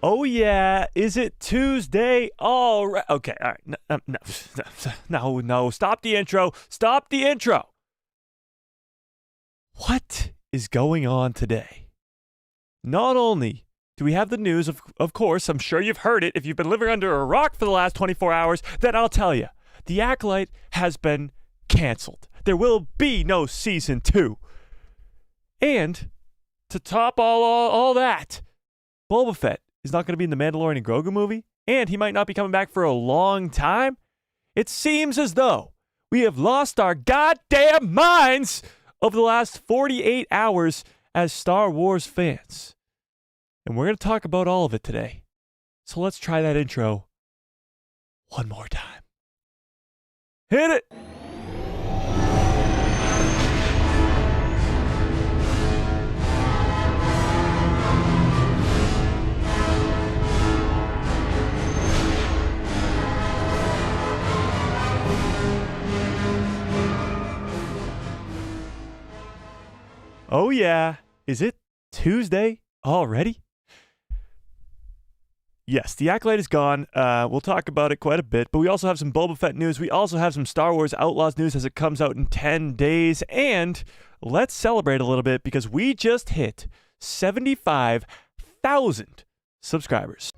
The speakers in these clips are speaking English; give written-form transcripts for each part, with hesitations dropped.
Oh, yeah. Is it Tuesday? All right. Okay. All right. No. Stop the intro. Stop the intro. What is going on today? Not only do we have the news, of course, I'm sure you've heard it. If you've been living under a rock for the last 24 hours, then I'll tell you. The Acolyte has been canceled. There will be no season 2. And to top all that, Boba Fett is not going to be in the Mandalorian and Grogu movie, and he might not be coming back for a long time. It seems as though we have lost our goddamn minds over the last 48 hours as Star Wars fans. And we're going to talk about all of it today. So let's try that intro one more time. Hit it! Oh yeah, is it Tuesday already? Yes, the Acolyte is gone. We'll talk about it quite a bit, but we also have some Boba Fett news. We also have some Star Wars Outlaws news as it comes out in 10 days. And let's celebrate a little bit because we just hit 75,000 subscribers.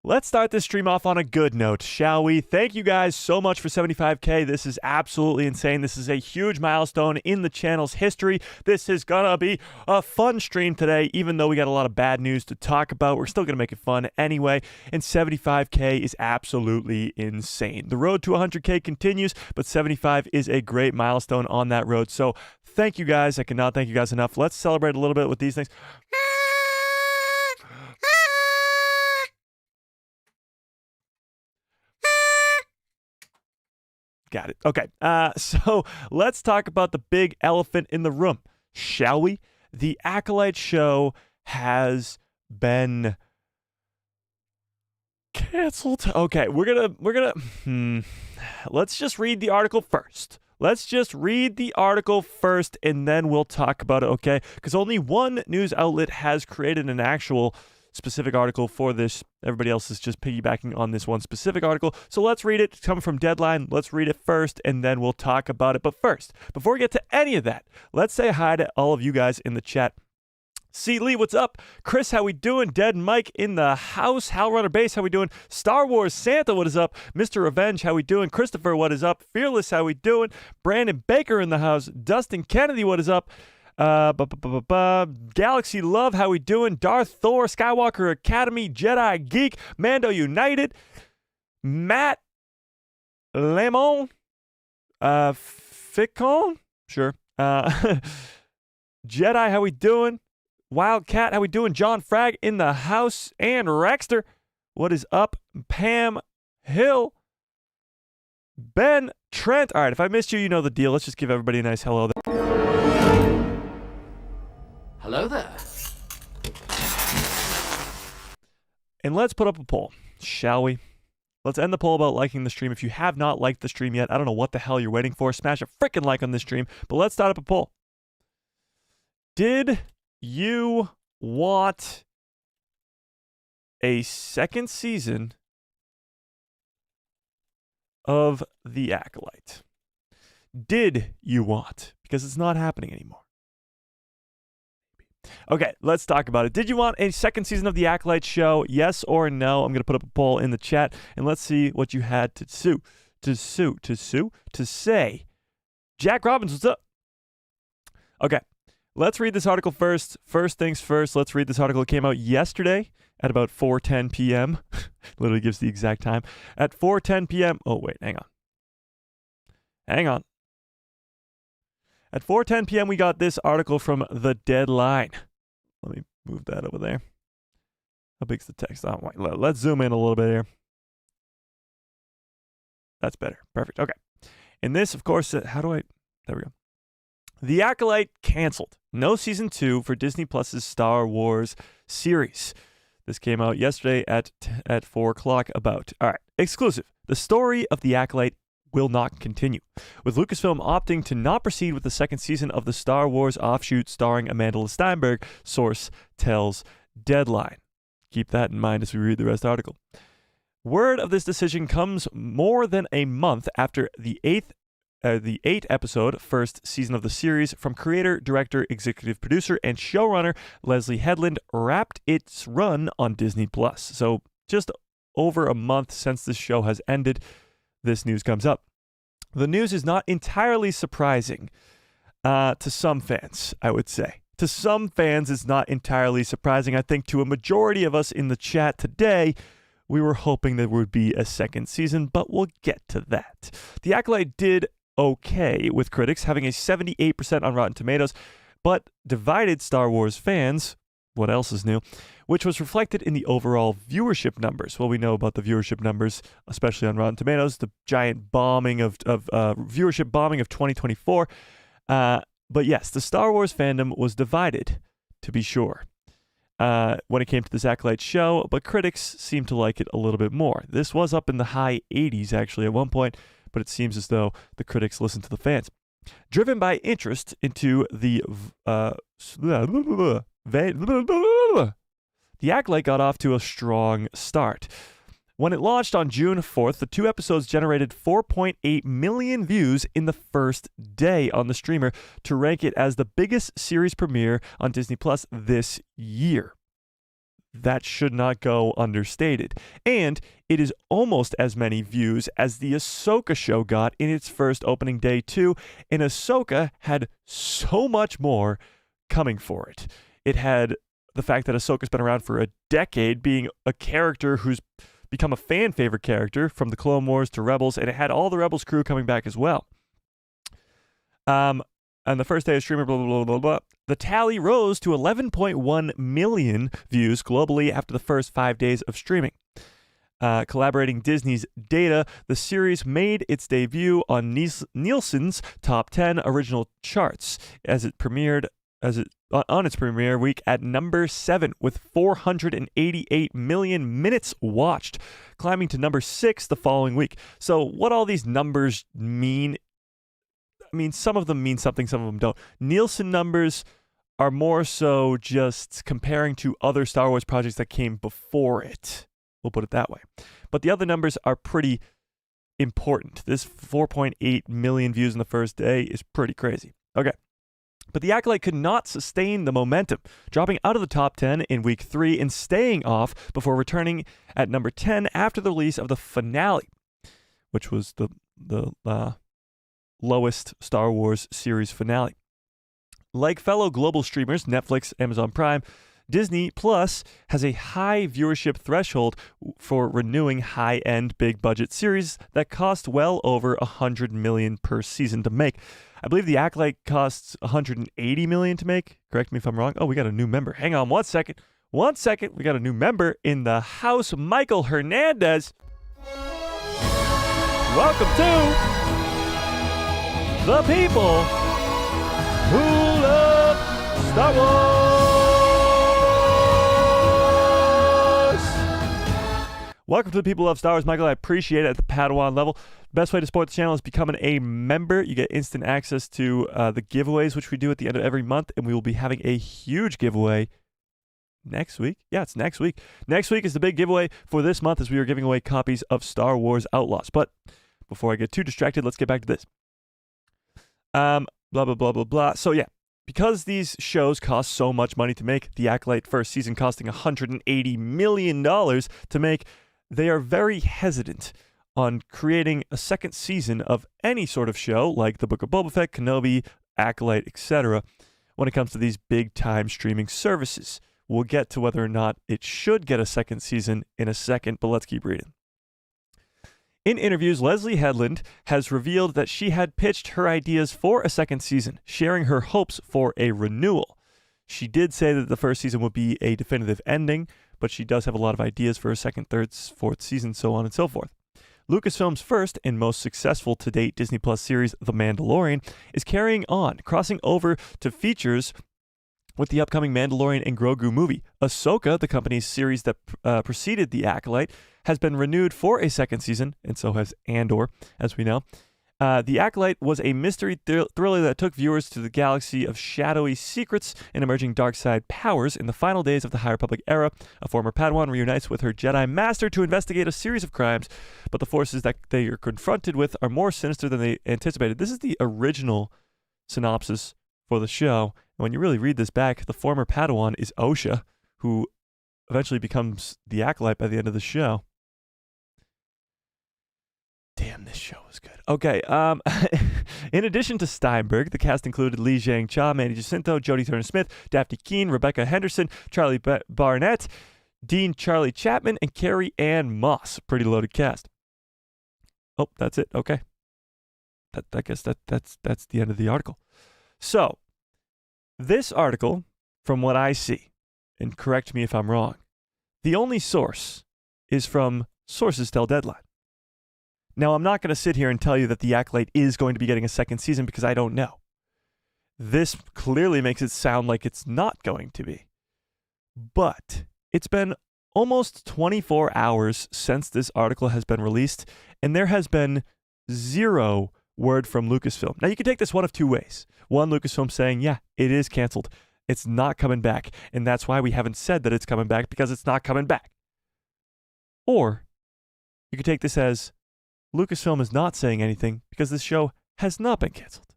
Let's start this stream off on a good note, shall we? Thank you guys so much for 75K. This is absolutely insane. This is a huge milestone in the channel's history. This is gonna be a fun stream today, even though we got a lot of bad news to talk about. We're still gonna make it fun anyway, and 75K is absolutely insane. The road to 100K continues, but 75 is a great milestone on that road. So thank you guys. I cannot thank you guys enough. Let's celebrate a little bit with these things. Got it. Okay. So let's talk about the big elephant in the room, shall we? The Acolyte show has been canceled. Okay, we're gonna let's just read the article first. And then we'll talk about it, okay? Because only one news outlet has created an actual specific article for this. Everybody else is just piggybacking on this one specific article. So let's read it. It's coming from Deadline. Let's read it first, and then we'll talk about it. But first, before we get to any of that, let's say hi to all of you guys in the chat. C. Lee, what's up? Chris, how we doing? Dead Mike in the house. Hal Runner Base, how we doing? Star Wars Santa, what is up? Mr. Revenge, how we doing? Christopher, what is up? Fearless, how we doing? Brandon Baker in the house. Dustin Kennedy, what is up? Galaxy Love, how we doing? Darth Thor, Skywalker Academy, Jedi Geek, Mando United, Matt Lemon, Ficon, sure, Jedi, how we doing? Wildcat, how we doing? John Frag in the house, and Rexter, what is up? Pam Hill, Ben Trent. All right, if I missed you, you know the deal. Let's just give everybody a nice hello there. Hello there. And let's put up a poll, shall we? Let's end the poll about liking the stream. If you have not liked the stream yet, I don't know what the hell you're waiting for. Smash a freaking like on this stream. But let's start up a poll. Did you want a second season of The Acolyte? Did you want? Because it's not happening anymore. Okay, let's talk about it. Did you want a second season of The Acolyte show? Yes or no? I'm going to put up a poll in the chat, and let's see what you had to say. Jack Robbins, what's up? Okay, let's read this article first. First things first, let's read this article. It came out yesterday at about 4:10 p.m. Literally gives the exact time. At 4:10 p.m. Oh, wait, hang on. At 4:10 p.m., we got this article from The Deadline. Let me move that over there. How big's the text? Oh, wait, let's zoom in a little bit here. That's better. Perfect. Okay. And this, of course, there we go. The Acolyte canceled. No season 2 for Disney Plus's Star Wars series. This came out yesterday at 4 o'clock about. All right, exclusive. The story of The Acolyte will not continue, with Lucasfilm opting to not proceed with the second season of the Star Wars offshoot starring Amanda Steinberg, source tells Deadline. Keep that in mind as we read the rest of the article. Word of this decision comes more than a month after the eighth episode first season of the series from creator, director, executive producer, and showrunner Leslie Headland wrapped its run on Disney+. So just over a month since this show has ended, this news comes up. The news is not entirely surprising to some fans, I would say. To some fans, it's not entirely surprising. I think to a majority of us in the chat today, we were hoping there would be a second season, but we'll get to that. The Acolyte did okay with critics, having a 78% on Rotten Tomatoes, but divided Star Wars fans, what else is new, which was reflected in the overall viewership numbers. Well, we know about the viewership numbers, especially on Rotten Tomatoes, the giant bombing of viewership bombing of 2024. But yes, the Star Wars fandom was divided, to be sure, when it came to this Acolyte show, but critics seemed to like it a little bit more. This was up in the high 80s, actually, at one point, but it seems as though the critics listened to the fans. Driven by interest into The Acolyte got off to a strong start. When it launched on June 4th, the 2 episodes generated 4.8 million views in the first day on the streamer to rank it as the biggest series premiere on Disney Plus this year. That should not go understated. And it is almost as many views as the Ahsoka show got in its first opening day too, and Ahsoka had so much more coming for it. It had the fact that Ahsoka's been around for a decade, being a character who's become a fan favorite character from the Clone Wars to Rebels, and it had all the Rebels crew coming back as well. And the first day of streaming, blah, blah, blah, blah, blah. The tally rose to 11.1 million views globally after the first 5 days of streaming. Collaborating Disney's data, the series made its debut on Nielsen's top 10 original charts on its premiere week at number 7 with 488 million minutes watched, climbing to number 6 the following week. So what all these numbers mean, I mean, some of them mean something, some of them don't. Nielsen numbers are more so just comparing to other Star Wars projects that came before it. We'll put it that way. But the other numbers are pretty important. This 4.8 million views in the first day is pretty crazy. Okay. But The Acolyte could not sustain the momentum, dropping out of the top 10 in week 3 and staying off before returning at number 10 after the release of the finale, which was the lowest Star Wars series finale. Like fellow global streamers, Netflix, Amazon Prime, Disney Plus has a high viewership threshold for renewing high-end, big-budget series that cost well over $100 million per season to make. I believe The Acolyte costs $180 million to make. Correct me if I'm wrong. Oh, we got a new member. Hang on 1 second. 1 second. We got a new member in the house, Michael Hernandez. Welcome to the people who love Star Wars. Welcome to the people who love Star Wars, Michael. I appreciate it at the Padawan level. The best way to support the channel is becoming a member. You get instant access to the giveaways, which we do at the end of every month, and we will be having a huge giveaway next week. Yeah, it's next week. Next week is the big giveaway for this month as we are giving away copies of Star Wars Outlaws. But before I get too distracted, let's get back to this. Blah, blah, blah, blah, blah. So yeah, because these shows cost so much money to make, The Acolyte first season costing $180 million to make, they are very hesitant on creating a second season of any sort of show like the Book of Boba Fett, Kenobi, Acolyte, etc. when it comes to these big-time streaming services. We'll get to whether or not it should get a second season in a second, but let's keep reading. In interviews, Leslie Headland has revealed that she had pitched her ideas for a second season, sharing her hopes for a renewal. She did say that the first season would be a definitive ending, but she does have a lot of ideas for a second, third, fourth season, so on and so forth. Lucasfilm's first and most successful to date Disney Plus series, The Mandalorian, is carrying on, crossing over to features with the upcoming Mandalorian and Grogu movie. Ahsoka, the company's series that preceded The Acolyte, has been renewed for a second season, and so has Andor, as we know. The Acolyte was a mystery thriller that took viewers to the galaxy of shadowy secrets and emerging dark side powers. In the final days of the High Republic era, a former Padawan reunites with her Jedi Master to investigate a series of crimes, but the forces that they are confronted with are more sinister than they anticipated. This is the original synopsis for the show. And when you really read this back, the former Padawan is Osha, who eventually becomes the Acolyte by the end of the show. Damn, this show was good. Okay, in addition to Steinberg, the cast included Lee Zhang Cha, Manny Jacinto, Jodie Turner-Smith, Daphne Keane, Rebecca Henderson, Charlie Barnett, Dean Charlie Chapman, and Carrie Ann Moss. Pretty loaded cast. Oh, that's it. Okay. I guess that's the end of the article. So, this article, from what I see, and correct me if I'm wrong, the only source is from Sources Tell Deadline. Now, I'm not going to sit here and tell you that The Acolyte is going to be getting a second season because I don't know. This clearly makes it sound like it's not going to be. But it's been almost 24 hours since this article has been released, and there has been zero word from Lucasfilm. Now, you can take this one of two ways. One, Lucasfilm saying, yeah, it is canceled. It's not coming back. And that's why we haven't said that it's coming back, because it's not coming back. Or you could take this as Lucasfilm is not saying anything because this show has not been canceled.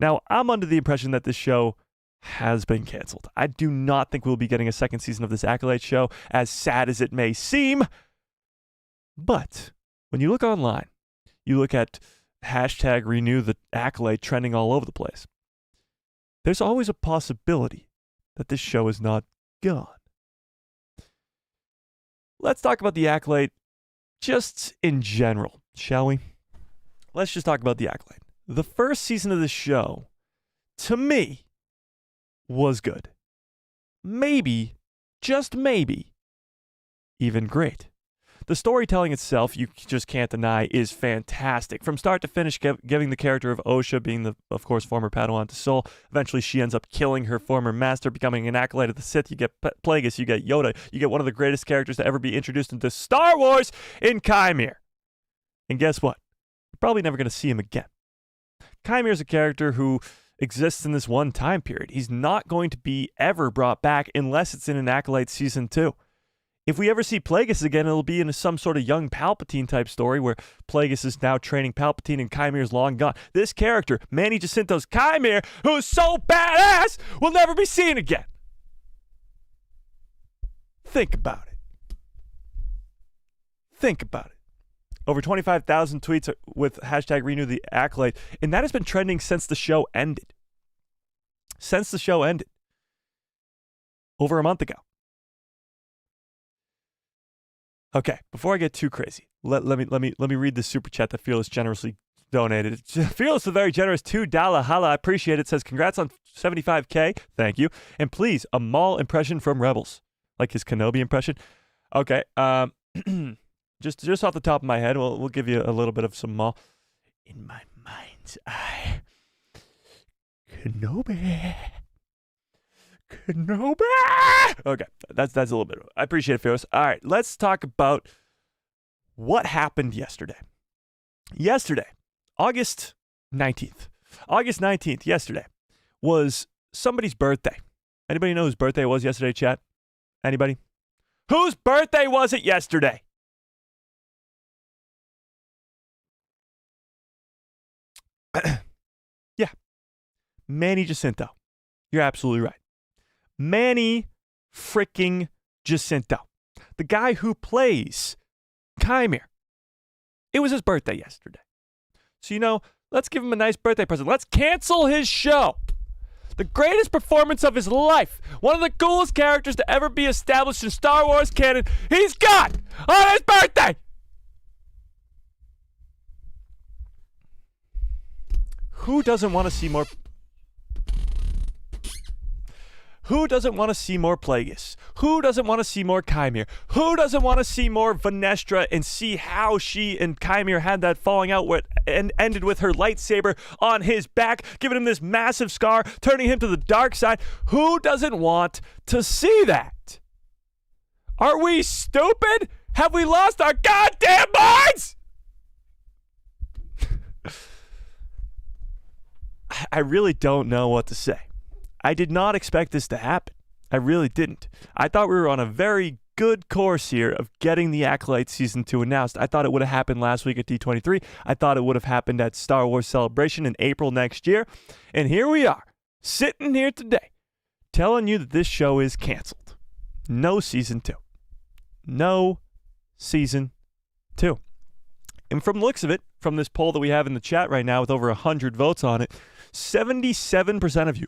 Now, I'm under the impression that this show has been canceled. I do not think we'll be getting a second season of this Acolyte show, as sad as it may seem. But when you look online, you look at hashtag renew the Acolyte trending all over the place. There's always a possibility that this show is not gone. Let's talk about the Acolyte just in general, shall we? Let's just talk about the Acolyte. The first season of the show, to me, was good. Maybe, just maybe, even great. The storytelling itself, you just can't deny, is fantastic. From start to finish, giving the character of Osha, being the, of course, former Padawan to Soul. Eventually, she ends up killing her former master, becoming an Acolyte of the Sith. You get Plagueis, you get Yoda, you get one of the greatest characters to ever be introduced into Star Wars in Chimere. And guess what? You're probably never going to see him again. Chimere is a character who exists in this one time period. He's not going to be ever brought back unless it's in an Acolyte Season 2. If we ever see Plagueis again, it'll be in some sort of young Palpatine type story where Plagueis is now training Palpatine and Chimere's long gone. This character, Manny Jacinto's Chimere, who's so badass, will never be seen again. Think about it. Think about it. Over 25,000 tweets with hashtag renew the Acolyte, and that has been trending since the show ended. Since the show ended. Over a month ago. Okay, before I get too crazy, let me read the super chat that Fearless generously donated. Fearless is very generous, $2 holla. I appreciate it. It says congrats on 75K. Thank you. And please, a Maul impression from Rebels, like his Kenobi impression. Okay, just off the top of my head, we'll give you a little bit of some Maul. In my mind's eye, Kenobi. Okay, that's a little bit. I appreciate it, Fearless. All right, let's talk about what happened yesterday. Yesterday, August 19th. August 19th, yesterday, was somebody's birthday. Anybody know whose birthday it was yesterday, chat? Anybody? Whose birthday was it yesterday? Yeah, Manny Jacinto. You're absolutely right. Manny freaking Jacinto. The guy who plays Chimere. It was his birthday yesterday. So, let's give him a nice birthday present. Let's cancel his show. The greatest performance of his life. One of the coolest characters to ever be established in Star Wars canon. He's gone on his birthday. Who doesn't want to see more... Who doesn't want to see more Plagueis? Who doesn't want to see more Chimere? Who doesn't want to see more Vanestra and see how she and Chimere had that falling out and ended with her lightsaber on his back, giving him this massive scar, turning him to the dark side? Who doesn't want to see that? Are we stupid? Have we lost our goddamn minds? I really don't know what to say. I did not expect this to happen. I really didn't. I thought we were on a very good course here of getting the Acolyte Season 2 announced. I thought it would have happened last week at D23. I thought it would have happened at Star Wars Celebration in April next year. And here we are, sitting here today, telling you that this show is canceled. No Season 2. No Season 2. And from the looks of it, from this poll that we have in the chat right now with over 100 votes on it, 77% of you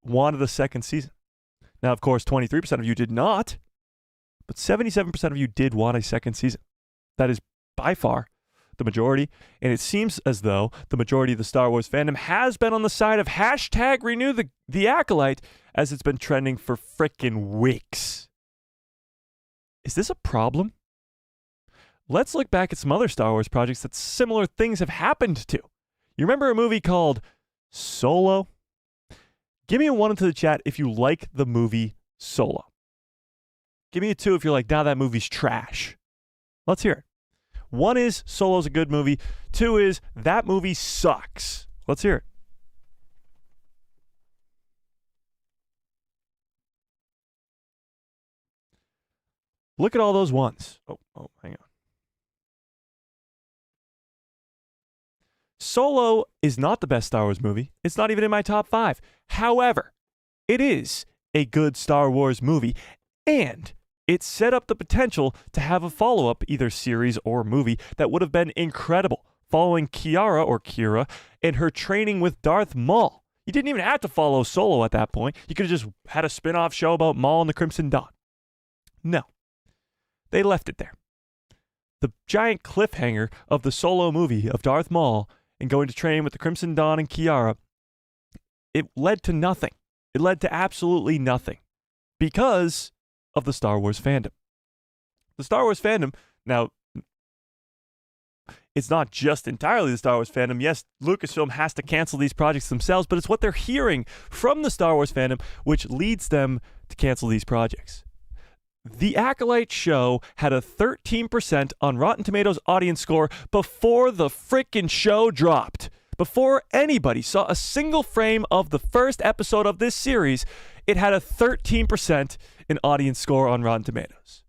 wanted a second season. Now, of course, 23% of you did not, but 77% of you did want a second season. That is by far the majority, and it seems as though the majority of the Star Wars fandom has been on the side of hashtag renew the Acolyte, as it's been trending for frickin' weeks. Is this a problem? Let's look back at some other Star Wars projects that similar things have happened to. You remember a movie called Solo? Give me a 1 into the chat if you like the movie Solo. Give me a 2 if you're like, nah, that movie's trash. Let's hear it. 1 is Solo's a good movie. 2 is that movie sucks. Let's hear it. Look at all those ones. Oh, hang on. Solo is not the best Star Wars movie. It's not even in my top 5. However, it is a good Star Wars movie, and it set up the potential to have a follow-up, either series or movie, that would have been incredible, following Kira and her training with Darth Maul. You didn't even have to follow Solo at that point. You could have just had a spin-off show about Maul and the Crimson Dawn. No. They left it there. The giant cliffhanger of the Solo movie of Darth Maul and going to train with the Crimson Dawn and Kiara, it led to nothing. It led to absolutely nothing because of the Star Wars fandom. The Star Wars fandom, now, it's not just entirely the Star Wars fandom. Yes, Lucasfilm has to cancel these projects themselves, but it's what they're hearing from the Star Wars fandom which leads them to cancel these projects. The Acolyte show had a 13% on Rotten Tomatoes audience score before the frickin' show dropped. Before anybody saw a single frame of the first episode of this series, it had a 13% in audience score on Rotten Tomatoes.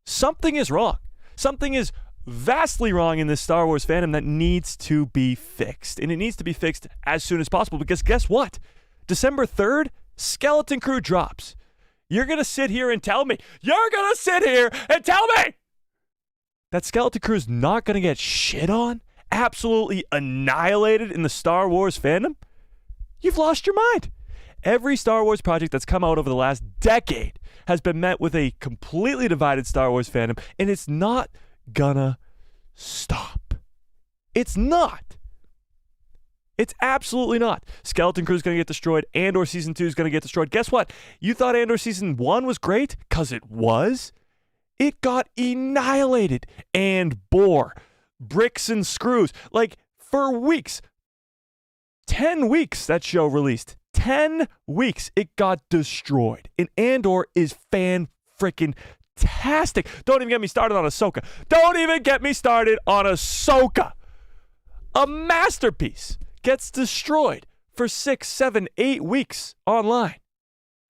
Something is wrong. Something is vastly wrong in this Star Wars fandom that needs to be fixed. And it needs to be fixed as soon as possible because guess what? December 3rd, Skeleton Crew drops. You're going to sit here and tell me that Skeleton Crew's not going to get shit on? Absolutely annihilated in the Star Wars fandom? You've lost your mind. Every Star Wars project that's come out over the last decade has been met with a completely divided Star Wars fandom, and it's not gonna stop. It's not. It's absolutely not. Skeleton Crew's going to get destroyed. Andor Season 2 is going to get destroyed. Guess what? You thought Andor Season 1 was great? Because it was. It got annihilated. And bore. Bricks and screws. Like, for weeks. 10 weeks that show released. 10 weeks it got destroyed. And Andor is fan-frickin-tastic. Don't even get me started on Ahsoka. A masterpiece gets destroyed for 6, 7, 8 weeks online.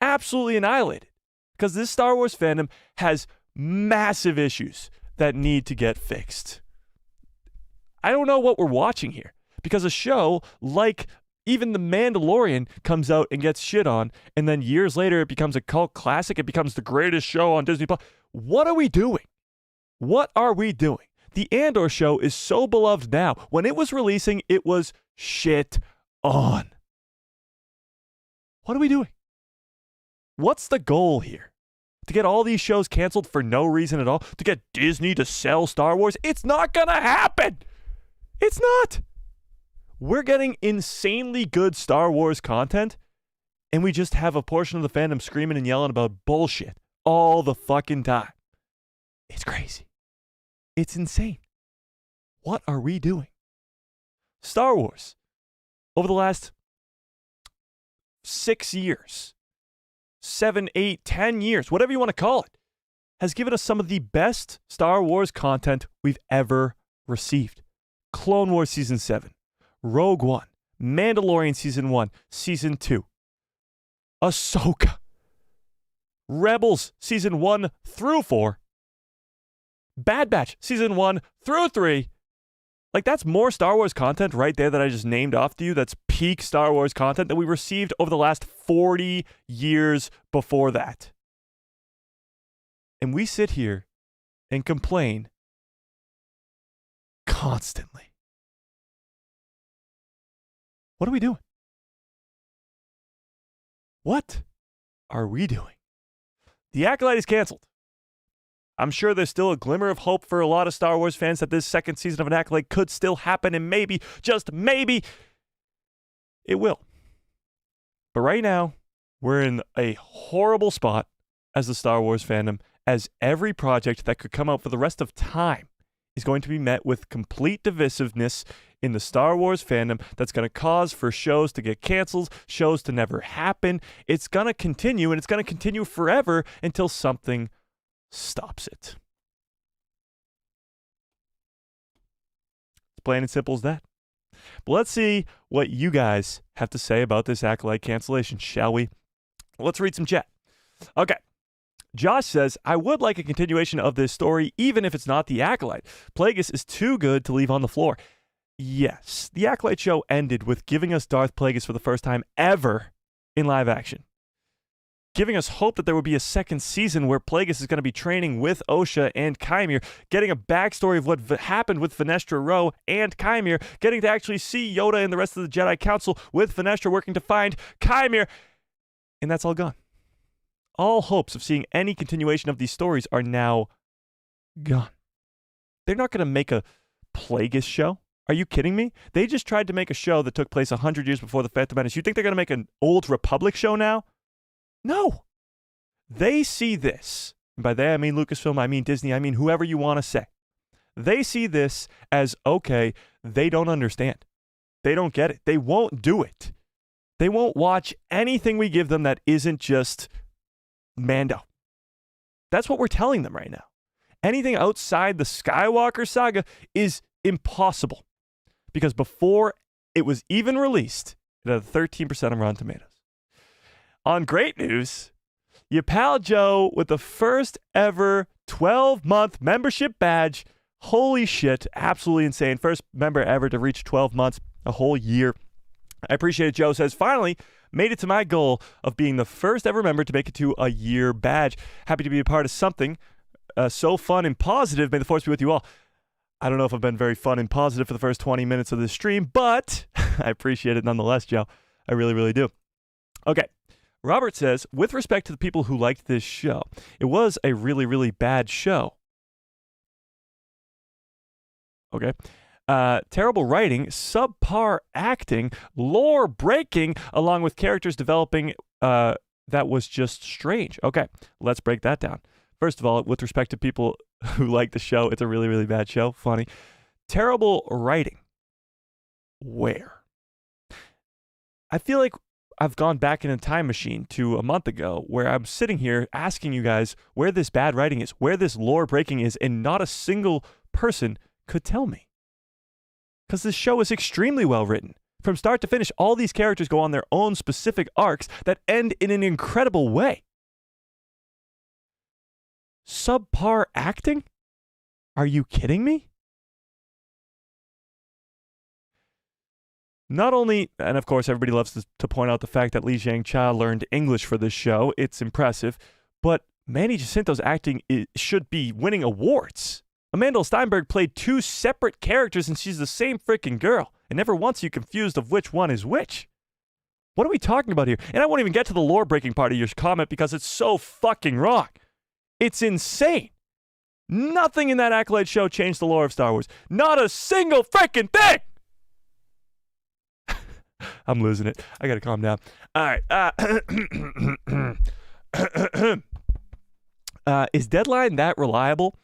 Absolutely annihilated. Because this Star Wars fandom has massive issues that need to get fixed. I don't know what we're watching here. Because a show like even The Mandalorian comes out and gets shit on, and then years later it becomes a cult classic. It becomes the greatest show on Disney+. What are we doing? What are we doing? The Andor show is so beloved now. When it was releasing, it was shit on. What are we doing? What's the goal here? To get all these shows canceled for no reason at all? To get Disney to sell Star Wars? It's not gonna happen! It's not! We're getting insanely good Star Wars content, And we just have a portion of the fandom screaming and yelling about bullshit all the fucking time. It's crazy. It's insane. What are we doing? Star Wars, over the last 6 years, 7, 8, 10 years, whatever you want to call it, has given us some of the best Star Wars content we've ever received. Clone Wars Season 7, Rogue One, Mandalorian Season 1, Season 2, Ahsoka, Rebels Season 1 through 4, Bad Batch Season 1 through 3. Like, that's more Star Wars content right there that I just named off to you. That's peak Star Wars content that we received over the last 40 years before that. And we sit here and complain constantly. What are we doing? What are we doing? The Acolyte is canceled. I'm sure there's still a glimmer of hope for a lot of Star Wars fans that this second season of an Acolyte could still happen, and maybe, just maybe, it will. But right now, we're in a horrible spot as the Star Wars fandom, as every project that could come out for the rest of time is going to be met with complete divisiveness in the Star Wars fandom that's going to cause for shows to get canceled, shows to never happen. It's going to continue, and it's going to continue forever until something stops it. It's plain and simple as that. But let's see what you guys have to say about this Acolyte cancellation, shall we? Let's read some chat. Okay. Josh says, I would like a continuation of this story, even if it's not the Acolyte. Plagueis is too good to leave on the floor. Yes, the Acolyte show ended with giving us Darth Plagueis for the first time ever in live action, giving us hope that there would be a second season where Plagueis is going to be training with Osha and Kymir, getting a backstory of what happened with Venestra Rowe and Kymir, getting to actually see Yoda and the rest of the Jedi Council with Venestra working to find Kymir, and that's all gone. All hopes of seeing any continuation of these stories are now gone. They're not going to make a Plagueis show. Are you kidding me? They just tried to make a show that took place 100 years before the Phantom Menace. You think they're going to make an Old Republic show now? No. They see this, and by they I mean Lucasfilm, I mean Disney, I mean whoever you want to say. They see this as, okay, they don't understand. They don't get it. They won't do it. They won't watch anything we give them that isn't just Mando. That's what we're telling them right now. Anything outside the Skywalker saga is impossible. Because before it was even released, it had 13% on Rotten Tomatoes. On great news, your pal Joe with the first ever 12-month membership badge. Holy shit, absolutely insane. First member ever to reach 12 months, a whole year. I appreciate it. Joe says, finally made it to my goal of being the first ever member to make it to a year badge. Happy to be a part of something so fun and positive. May the force be with you all. I don't know if I've been very fun and positive for the first 20 minutes of this stream, but I appreciate it nonetheless, Joe. I really, really do. Okay. Robert says, with respect to the people who liked this show, it was a really, really bad show. Okay. Terrible writing, subpar acting, lore breaking, along with characters developing that was just strange. Okay, let's break that down. First of all, with respect to people who like the show, it's a really, really bad show. Funny. Terrible writing. Where? I feel like I've gone back in a time machine to a month ago where I'm sitting here asking you guys where this bad writing is, where this lore breaking is, and not a single person could tell me. Because this show is extremely well written. From start to finish, all these characters go on their own specific arcs that end in an incredible way. Subpar acting? Are you kidding me? Not only, and of course everybody loves to point out the fact that Li Jiangcha learned English for this show, it's impressive, but Manny Jacinto's acting should be winning awards. Amanda Steinberg played two separate characters and she's the same freaking girl, and never once are you confused of which one is which. What are we talking about here? And I won't even get to the lore-breaking part of your comment because it's so fucking wrong. It's insane. Nothing in that Acolyte show changed the lore of Star Wars. Not a single freaking thing! I'm losing it. I gotta calm down. All right. Is Deadline that reliable?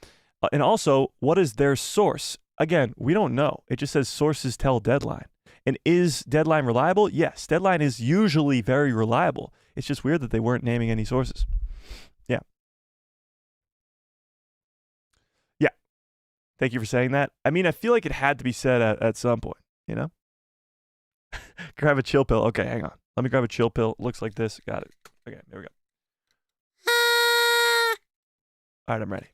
And also, what is their source? Again, we don't know. It just says sources tell Deadline. And is Deadline reliable? Yes, Deadline is usually very reliable. It's just weird that they weren't naming any sources. Yeah. Yeah. Thank you for saying that. I mean, I feel like it had to be said at some point, you know? Grab a chill pill. Okay, hang on. Let me grab a chill pill. Looks like this. Got it. Okay, there we go. All right, I'm ready.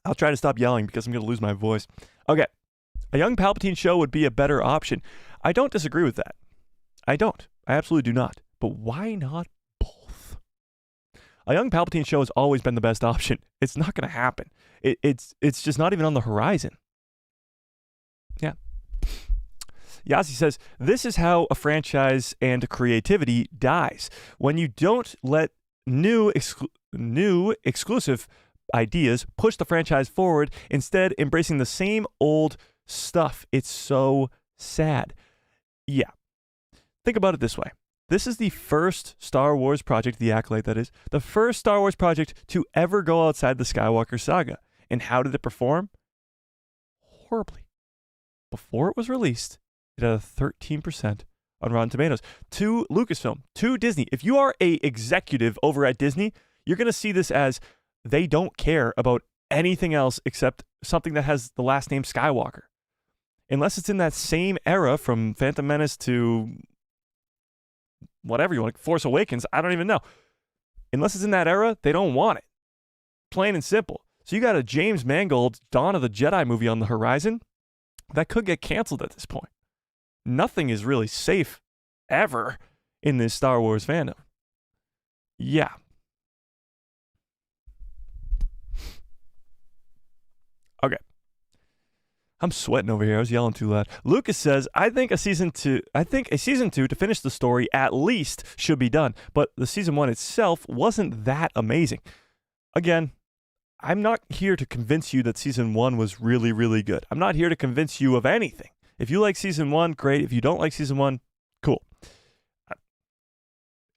I'll try to stop yelling because I'm going to lose my voice. Okay. A young Palpatine show would be a better option. I don't disagree with that. I don't. I absolutely do not. But why not both? A young Palpatine show has always been the best option. It's not going to happen. It's just not even on the horizon. Yeah. Yasi says, this is how a franchise and creativity dies. When you don't let new exclusive ideas push the franchise forward, instead embracing the same old stuff. It's so sad. Yeah. Think about it this way. This is the first Star Wars project, the Acolyte that is, the first Star Wars project to ever go outside the Skywalker saga. And how did it perform? Horribly. Before it was released, it had a 13% on Rotten Tomatoes. To Lucasfilm, to Disney. If you are a executive over at Disney, you're going to see this as they don't care about anything else except something that has the last name Skywalker. Unless it's in that same era from Phantom Menace to whatever you want, Force Awakens, I don't even know. Unless it's in that era, they don't want it. Plain and simple. So you got a James Mangold Dawn of the Jedi movie on the horizon that could get canceled at this point. Nothing is really safe ever in this Star Wars fandom. Yeah. Okay. I'm sweating over here. I was yelling too loud. Lucas says, I think a season 2 to finish the story at least should be done, but the season 1 itself wasn't that amazing. Again, I'm not here to convince you that season 1 was really, really good. I'm not here to convince you of anything. If you like season 1, great. If you don't like season 1, cool.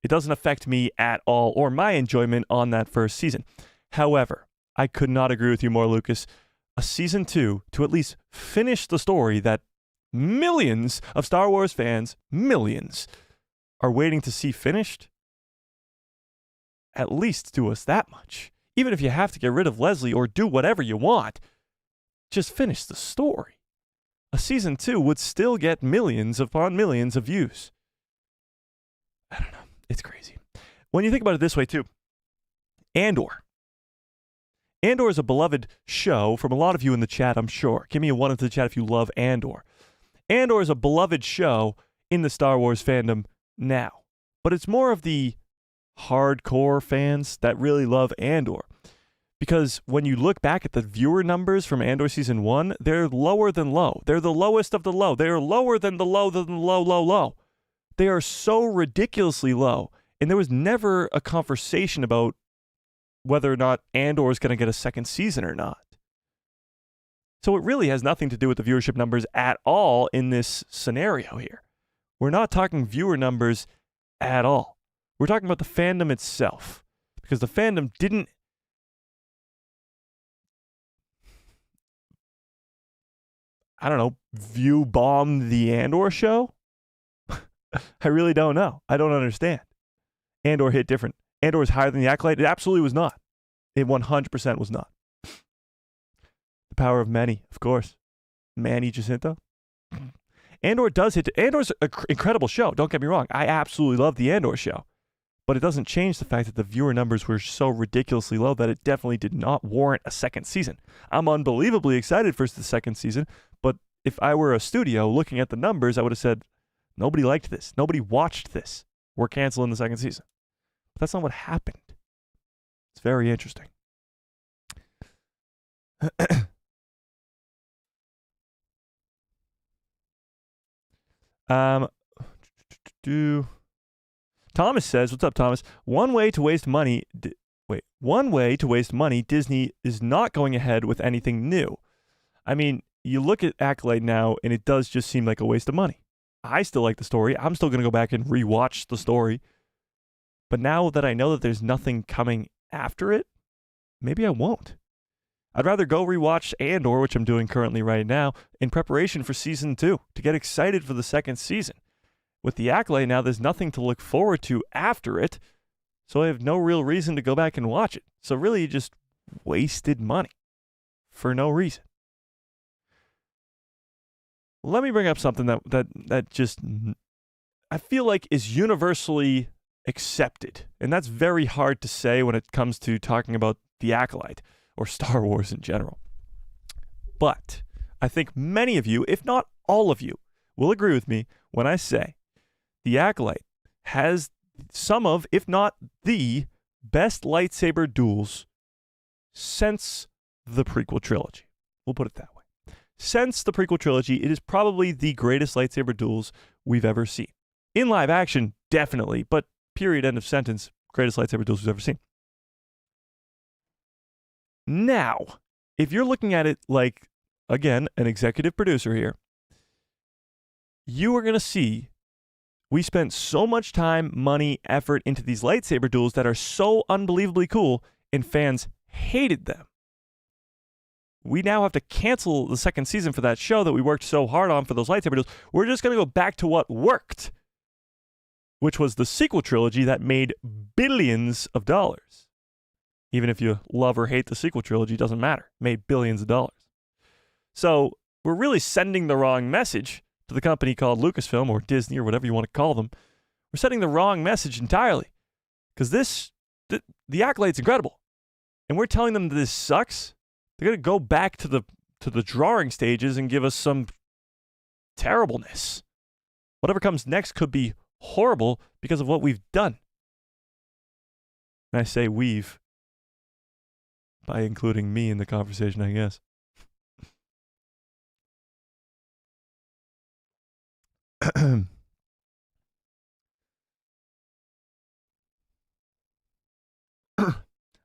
It doesn't affect me at all or my enjoyment on that first season. However, I could not agree with you more, Lucas. A season 2 to at least finish the story that millions of Star Wars fans, millions, are waiting to see finished. At least do us that much. Even if you have to get rid of Leslie or do whatever you want, just finish the story. A season 2 would still get millions upon millions of views. I don't know. It's crazy. When you think about it this way too, Andor is a beloved show from a lot of you in the chat, I'm sure. Give me a 1 into the chat if you love Andor. Andor is a beloved show in the Star Wars fandom now. But it's more of the hardcore fans that really love Andor. Because when you look back at the viewer numbers from Andor Season 1, they're lower than low. They're the lowest of the low. They are lower than the low than the low, low, low. They are so ridiculously low. And there was never a conversation about whether or not Andor is going to get a second season or not. So it really has nothing to do with the viewership numbers at all in this scenario here. We're not talking viewer numbers at all. We're talking about the fandom itself. Because the fandom didn't view bomb the Andor show? I really don't know. I don't understand. Andor hit different. Andor is higher than the Acolyte. It absolutely was not. It 100% was not. The power of many, of course. Manny Jacinto. Andor does hit. Andor's an incredible show. Don't get me wrong. I absolutely love the Andor show. But it doesn't change the fact that the viewer numbers were so ridiculously low that it definitely did not warrant a second season. I'm unbelievably excited for the second season, but if I were a studio looking at the numbers, I would have said, nobody liked this. Nobody watched this. We're canceling the second season. But that's not what happened. It's very interesting. Thomas says, what's up, Thomas? One way to waste money, Disney is not going ahead with anything new. I mean, you look at Acolyte now, and it does just seem like a waste of money. I still like the story. I'm still going to go back and rewatch the story. But now that I know that there's nothing coming after it, maybe I won't. I'd rather go rewatch Andor, which I'm doing currently right now, in preparation for season 2, to get excited for the second season. With the Acolyte now, there's nothing to look forward to after it, so I have no real reason to go back and watch it. So really, you just wasted money for no reason. Let me bring up something that just, I feel like is universally accepted. And that's very hard to say when it comes to talking about the Acolyte or Star Wars in general. But I think many of you, if not all of you, will agree with me when I say the Acolyte has some of, if not the best lightsaber duels since the prequel trilogy. We'll put it that way. Since the prequel trilogy, it is probably the greatest lightsaber duels we've ever seen. In live action, definitely, but period, end of sentence, greatest lightsaber duels we've ever seen. Now, if you're looking at it like, again, an executive producer here, you are going to see we spent so much time, money, effort into these lightsaber duels that are so unbelievably cool, and fans hated them. We now have to cancel the second season for that show that we worked so hard on for those lightsaber duels. We're just going to go back to what worked, which was the sequel trilogy that made billions of dollars. Even if you love or hate the sequel trilogy, doesn't matter. Made billions of dollars. So we're really sending the wrong message to the company called Lucasfilm or Disney or whatever you want to call them. We're sending the wrong message entirely. Because the Acolyte's incredible. And we're telling them that this sucks. They're going to go back to the drawing stages and give us some terribleness. Whatever comes next could be horrible because of what we've done. And I say we've by including me in the conversation, I guess.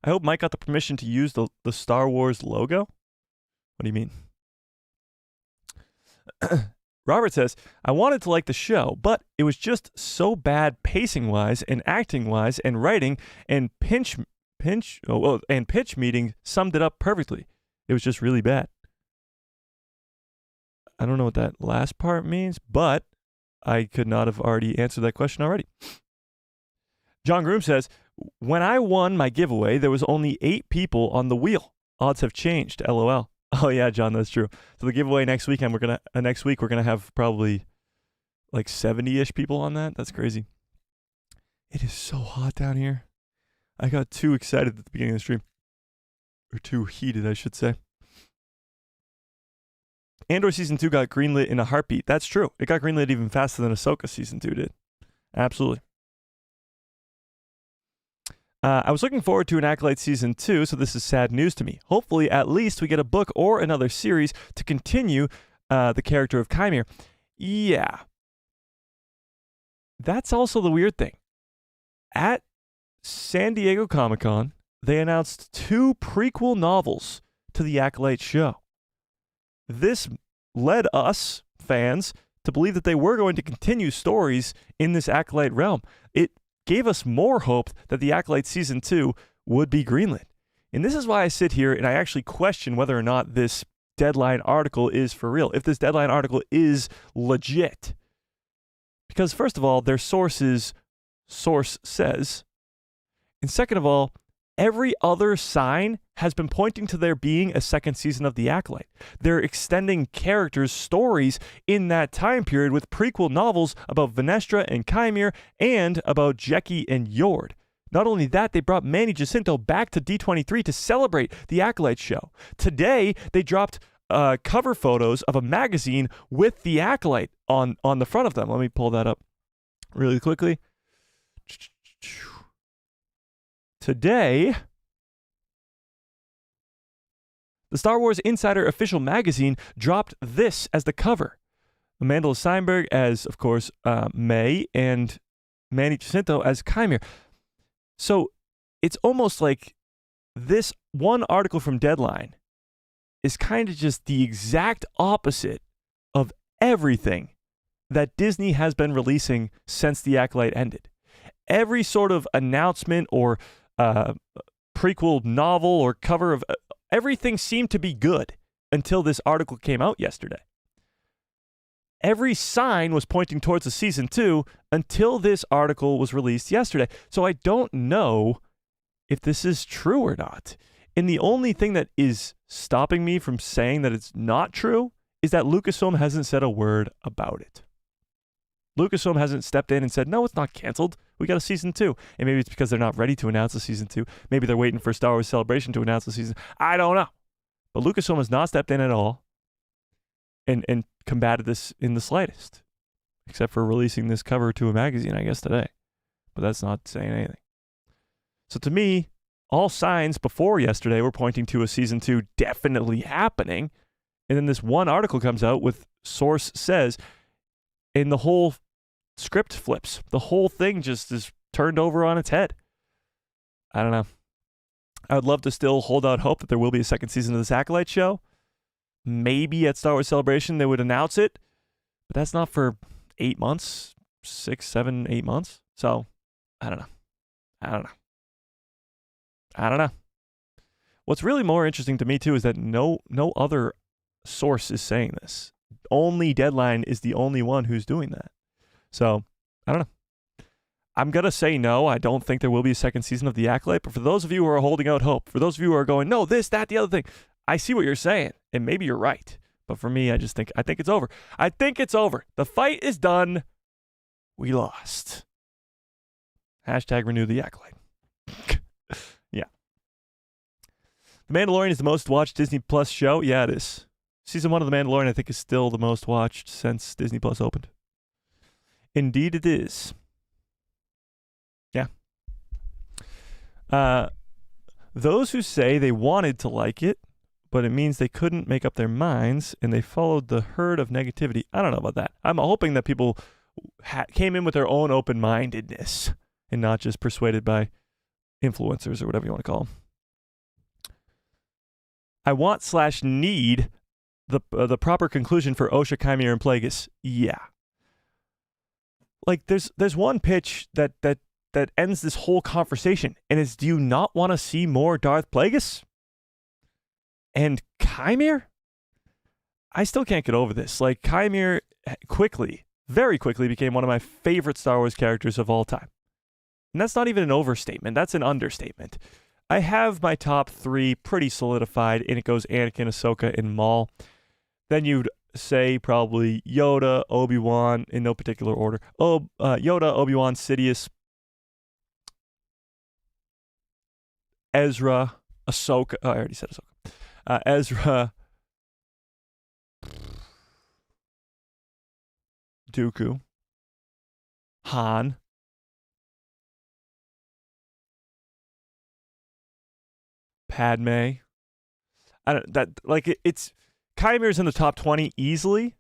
I hope Mike got the permission to use the Star Wars logo. What do you mean? Robert says, I wanted to like the show, but it was just so bad pacing-wise and acting-wise and writing and pitch meeting summed it up perfectly. It was just really bad. I don't know what that last part means, but I could not have already answered that question already. John Groom says, when I won my giveaway, there was only 8 people on the wheel. Odds have changed, LOL. Oh yeah, John, that's true. So the giveaway next week, we're gonna have probably like 70-ish people on that. That's crazy. It is so hot down here. I got too excited at the beginning of the stream. Or too heated, I should say. Andor Season 2 got greenlit in a heartbeat. That's true. It got greenlit even faster than Ahsoka Season 2 did. Absolutely. I was looking forward to an Acolyte Season 2, so this is sad news to me. Hopefully, at least we get a book or another series to continue the character of Chimere. Yeah. That's also the weird thing. At San Diego Comic-Con, they announced 2 prequel novels to the Acolyte show. This led us, fans, to believe that they were going to continue stories in this Acolyte realm. It gave us more hope that the Acolyte Season 2 would be greenlit. And this is why I sit here and I actually question whether or not this Deadline article is for real, if this Deadline article is legit. Because first of all, their source says, and second of all, every other sign has been pointing to there being a second season of The Acolyte. They're extending characters' stories in that time period with prequel novels about Venestra and Chimere and about Jecki and Yord. Not only that, they brought Manny Jacinto back to D23 to celebrate The Acolyte show. Today, they dropped cover photos of a magazine with The Acolyte on the front of them. Let me pull that up really quickly. Today, the Star Wars Insider official magazine dropped this as the cover. Amanda Seinberg as, of course, May, and Manny Jacinto as Chimere. So it's almost like this one article from Deadline is kind of just the exact opposite of everything that Disney has been releasing since The Acolyte ended. Every sort of announcement or prequel novel or cover of everything seemed to be good until this article came out yesterday. Every sign was pointing towards a season 2 until this article was released yesterday. So I don't know if this is true or not. And the only thing that is stopping me from saying that it's not true is that Lucasfilm hasn't said a word about it. Lucasfilm hasn't stepped in and said, no, it's not canceled. We got a season 2. And maybe it's because they're not ready to announce a season 2. Maybe they're waiting for Star Wars Celebration to announce the season. I don't know. But Lucasfilm has not stepped in at all and combated this in the slightest, except for releasing this cover to a magazine, I guess, today. But that's not saying anything. So to me, all signs before yesterday were pointing to a season 2 definitely happening. And then this one article comes out with source says, and the whole script flips. The whole thing just is turned over on its head. I don't know. I would love to still hold out hope that there will be a second season of this Acolyte show. Maybe at Star Wars Celebration they would announce it, but that's not for 8 months, 6, 7, 8 months. So I don't know. What's really more interesting to me too is that no other source is saying this. Only Deadline is the only one who's doing that. So I don't know. I'm going to say no. I don't think there will be a second season of The Acolyte. But for those of you who are holding out hope, for those of you who are going, no, this, that, the other thing, I see what you're saying. And maybe you're right. But for me, I think it's over. I think it's over. The fight is done. We lost. Hashtag renew The Acolyte. Yeah. The Mandalorian is the most watched Disney Plus show. Yeah, it is. Season 1 of The Mandalorian, I think, is still the most watched since Disney Plus opened. Indeed it is. Yeah. Those who say they wanted to like it, but it means they couldn't make up their minds, and they followed the herd of negativity. I don't know about that. I'm hoping that people came in with their own open-mindedness and not just persuaded by influencers or whatever you want to call them. I want/need the proper conclusion for Osha, Chimera, and Plagueis. Yeah. Like, there's one pitch that ends this whole conversation, and it's, do you not want to see more Darth Plagueis? And Chimera? I still can't get over this. Like, Chimera very quickly became one of my favorite Star Wars characters of all time. And that's not even an overstatement. That's an understatement. I have my top 3 pretty solidified, and it goes Anakin, Ahsoka, and Maul. Then you'd say probably Yoda, Obi-Wan, in no particular order. Yoda, Obi-Wan, Sidious, Ezra, Ahsoka. I already said Ahsoka. Ezra, Dooku, Han, Padme. It's Chimera's in the top 20 easily,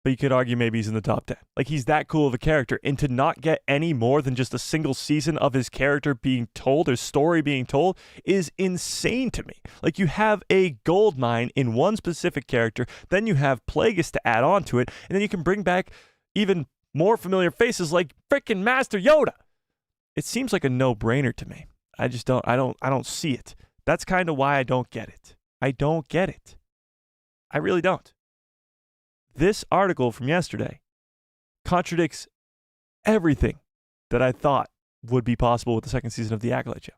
but you could argue maybe he's in the top 10. Like, he's that cool of a character, and to not get any more than just a single season of his character being told, his story being told, is insane to me. Like, you have a gold mine in one specific character, then you have Plagueis to add on to it, and then you can bring back even more familiar faces like freaking Master Yoda. It seems like a no-brainer to me. I don't see it. That's kind of why I don't get it. I don't get it. I really don't. This article from yesterday contradicts everything that I thought would be possible with the second season of The Acolyte show.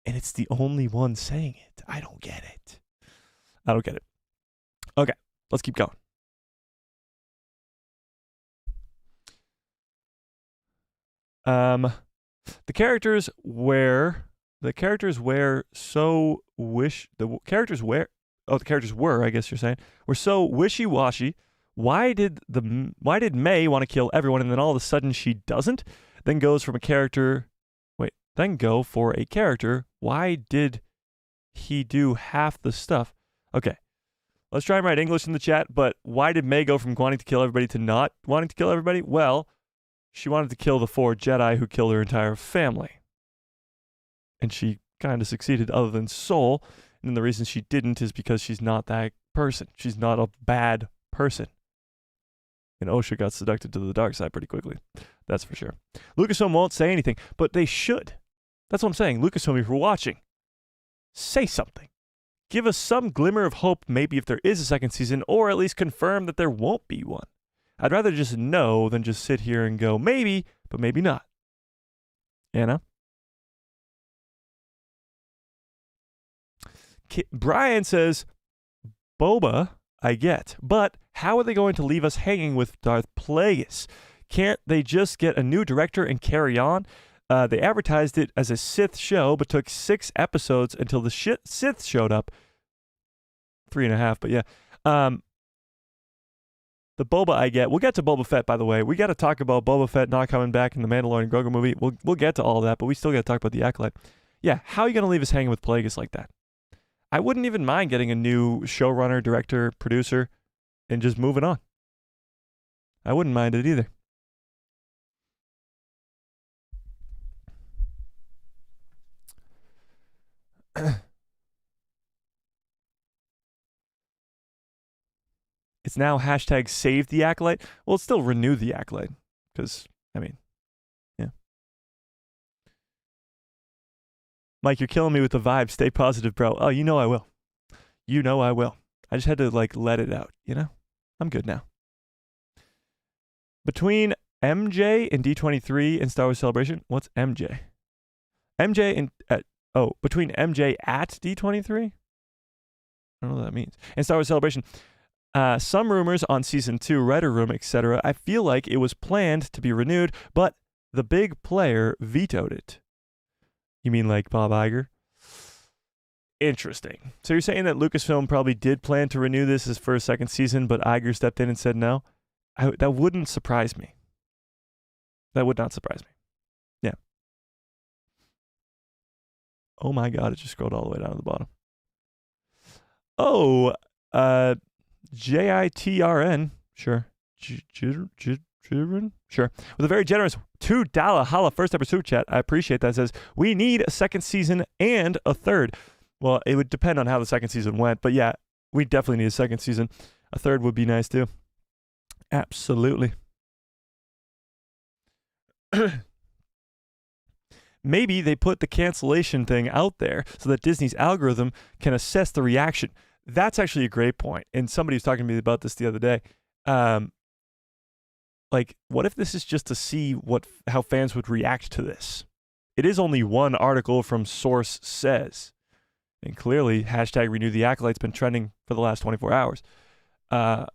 And it's the only one saying it. I don't get it. Okay, let's keep going. The characters were I guess you're saying, were so wishy-washy. Why did May want to kill everyone, and then all of a sudden she doesn't? Then go for a character. Why did he do half the stuff? Okay, let's try and write English in the chat, but why did May go from wanting to kill everybody to not wanting to kill everybody? Well, she wanted to kill the 4 Jedi who killed her entire family. And she kind of succeeded, other than Soul. And the reason she didn't is because she's not that person. She's not a bad person. And Osha got seducted to the dark side pretty quickly. That's for sure. Lucasfilm won't say anything, but they should. That's what I'm saying. Lucasfilm, if you're watching, say something. Give us some glimmer of hope, maybe if there is a second season, or at least confirm that there won't be one. I'd rather just know than just sit here and go, maybe, but maybe not. You know? Brian says, Boba, I get, but how are they going to leave us hanging with Darth Plagueis? Can't they just get a new director and carry on? They advertised it as a Sith show, but took 6 episodes until the Sith showed up. 3.5, but yeah. The Boba I get. We'll get to Boba Fett, by the way. We got to talk about Boba Fett not coming back in the Mandalorian and Grogu movie. We'll get to all that, but we still got to talk about the Acolyte. Yeah, how are you going to leave us hanging with Plagueis like that? I wouldn't even mind getting a new showrunner, director, producer, and just moving on. I wouldn't mind it either. It's now hashtag save the Acolyte. Well, it's still renew the Acolyte. Because, I mean, yeah. Mike, you're killing me with the vibe. Stay positive, bro. Oh, you know I will. You know I will. I just had to, like, let it out, you know? I'm good now. Between MJ and D23 and Star Wars Celebration, what's MJ? MJ and, between MJ at D23? I don't know what that means. And Star Wars Celebration. Some rumors on season 2, writer room, etc. I feel like it was planned to be renewed, but the big player vetoed it. You mean like Bob Iger? Interesting. So you're saying that Lucasfilm probably did plan to renew this as for a second season, but Iger stepped in and said no? That wouldn't surprise me. That would not surprise me. Yeah. Oh my God, it just scrolled all the way down to the bottom. Oh, JITRN, sure. Sure. With a very generous $2 holla first ever super chat. I appreciate that. It says, we need a second season and a third. Well, it would depend on how the second season went, but yeah, we definitely need a second season. A third would be nice too. Absolutely. Maybe they put the cancellation thing out there so that Disney's algorithm can assess the reaction. That's actually a great point. And somebody was talking to me about this the other day. Like, what if this is just to see how fans would react to this? It is only one article from Source Says. And clearly, hashtag renew the Acolyte's been trending for the last 24 hours. I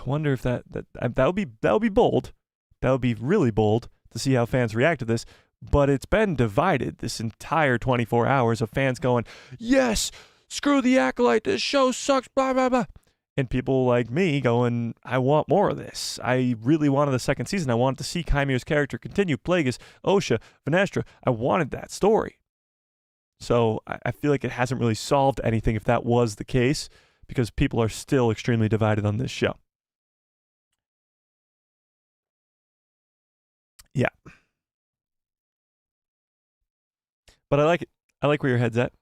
wonder if that would be bold. That would be really bold to see how fans react to this. But it's been divided this entire 24 hours of fans going, yes, screw the Acolyte, this show sucks, blah, blah, blah. And people like me going, I want more of this. I really wanted the second season. I wanted to see Kymir's character continue, Plagueis, Osha, Vanestra. I wanted that story. So I feel like it hasn't really solved anything if that was the case, because people are still extremely divided on this show. Yeah. But I like it. I like where your head's at.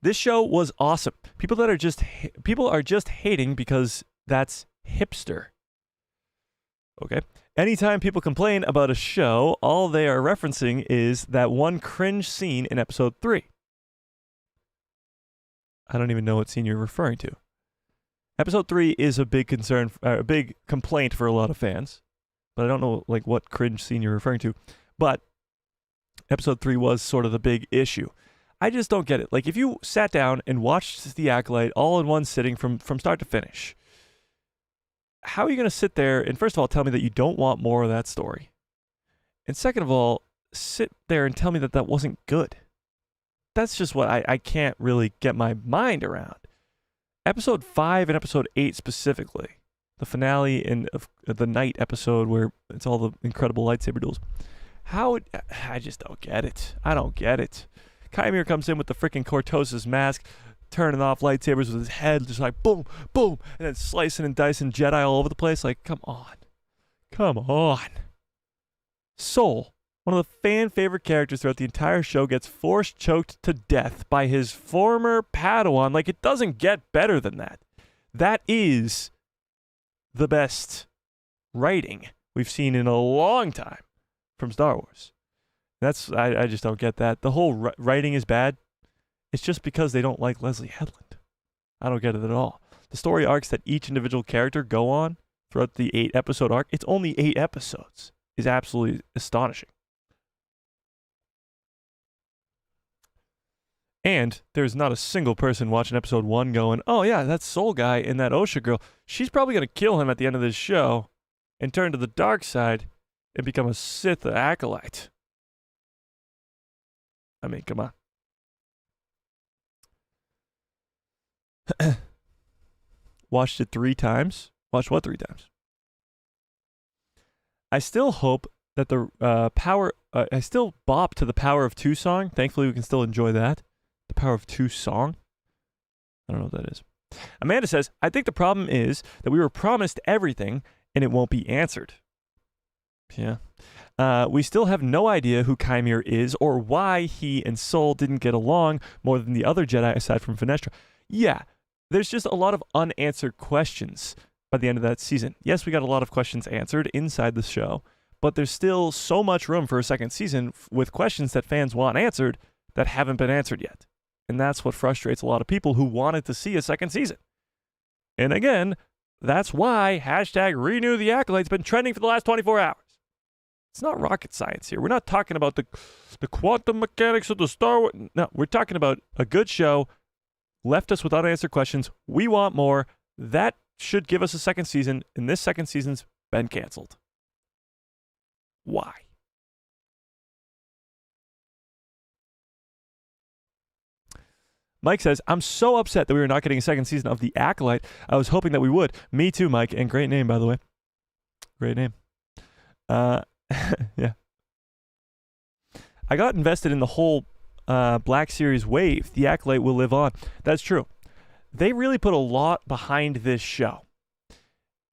This show was awesome. People are just hating because that's hipster. Okay. Anytime people complain about a show, all they are referencing is that one cringe scene in episode 3. I don't even know what scene you're referring to. Episode 3 is a big concern, a big complaint for a lot of fans, but I don't know like what cringe scene you're referring to. But episode 3 was sort of the big issue. I just don't get it. Like, if you sat down and watched The Acolyte all in one sitting from start to finish, how are you going to sit there and, first of all, tell me that you don't want more of that story? And second of all, sit there and tell me that that wasn't good. That's just what I can't really get my mind around. Episode 5 and episode 8 specifically, the finale and the night episode where it's all the incredible lightsaber duels. I just don't get it. I don't get it. Kymir comes in with the freaking Cortosis mask, turning off lightsabers with his head, just like boom, boom, and then slicing and dicing Jedi all over the place. Like, come on. Come on. Soul, One of the fan-favorite characters throughout the entire show gets force-choked to death by his former Padawan. Like, it doesn't get better than that. That is the best writing we've seen in a long time from Star Wars. I just don't get that. The whole writing is bad. It's just because they don't like Leslie Headland. I don't get it at all. The story arcs that each individual character go on throughout the 8-episode arc, it's only 8 episodes, is absolutely astonishing. And there's not a single person watching episode 1 going, oh yeah, that Soul guy and that Osha girl, she's probably going to kill him at the end of this show and turn to the dark side and become a Sith acolyte. I mean, come on. Watched it 3 times. Watched what 3 times? I still hope that the I still bop to the Power of 2 song. Thankfully, we can still enjoy that. The Power of 2 song. I don't know what that is. Amanda says, I think the problem is that we were promised everything and it won't be answered. Yeah. We still have no idea who Chimera is or why he and Soul didn't get along more than the other Jedi aside from Finestra. Yeah, there's just a lot of unanswered questions by the end of that season. Yes, we got a lot of questions answered inside the show, but there's still so much room for a second season with questions that fans want answered that haven't been answered yet. And that's what frustrates a lot of people who wanted to see a second season. And again, that's why #renew the Acolyte's been trending for the last 24 hours. It's not rocket science here. We're not talking about the quantum mechanics of the Star Wars. No, we're talking about a good show, left us with unanswered questions. We want more. That should give us a second season, and this second season's been canceled. Why? Mike says, I'm so upset that we were not getting a second season of The Acolyte. I was hoping that we would. Me too, Mike. And great name, by the way. Great name. Yeah. I got invested in the whole Black Series wave. The Acolyte will live on. That's true. They really put a lot behind this show.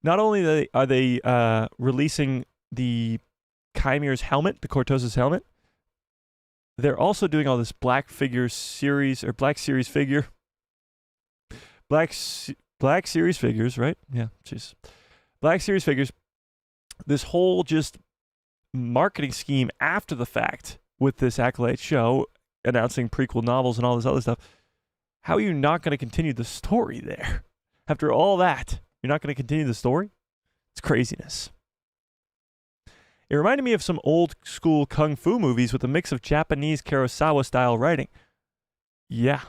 Not only are they releasing the Chimera's helmet, the Cortosa's helmet, they're also doing all this Black Series figure. Black Series figures, right? Yeah, jeez. Black Series figures. This whole just marketing scheme after the fact with this Acolyte show, announcing prequel novels and all this other stuff. How are you not going to continue the story there? After all that, you're not going to continue the story? It's craziness. It reminded me of some old school kung fu movies with a mix of Japanese Kurosawa style writing. Yeah.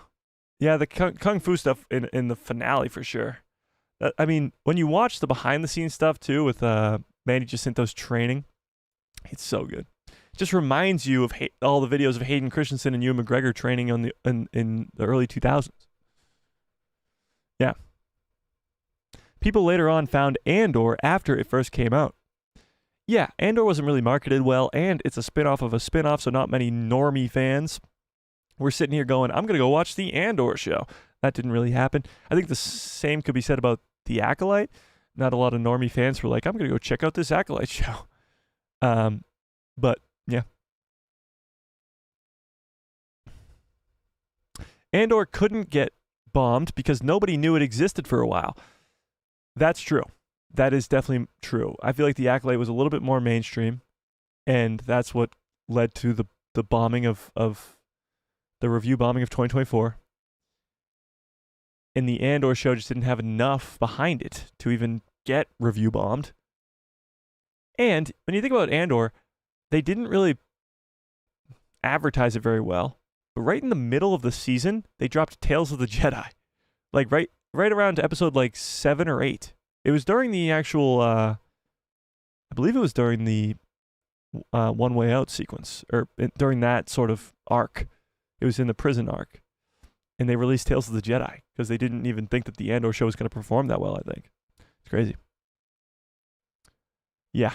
Yeah, the kung fu stuff in the finale for sure. I mean, when you watch the behind the scenes stuff too with Manny Jacinto's training, it's so good. It just reminds you of all the videos of Hayden Christensen and Ewan McGregor training in the early 2000s. Yeah. People later on found Andor after it first came out. Yeah, Andor wasn't really marketed well, and it's a spin-off of a spin-off, so not many normie fans. We're sitting here going, I'm going to go watch the Andor show. That didn't really happen. I think the same could be said about The Acolyte. Not a lot of normie fans were like, I'm going to go check out this Acolyte show. But, yeah. Andor couldn't get bombed because nobody knew it existed for a while. That's true. That is definitely true. I feel like The Acolyte was a little bit more mainstream, and that's what led to the bombing of the review bombing of 2024. And the Andor show just didn't have enough behind it to even get review bombed. And when you think about Andor, they didn't really advertise it very well. But right in the middle of the season, they dropped Tales of the Jedi. Like right around episode like 7 or 8. It was during the actual, I believe it was during the One Way Out sequence, or during that sort of arc. It was in the prison arc. And they released Tales of the Jedi, because they didn't even think that the Andor show was going to perform that well, I think. It's crazy. Yeah.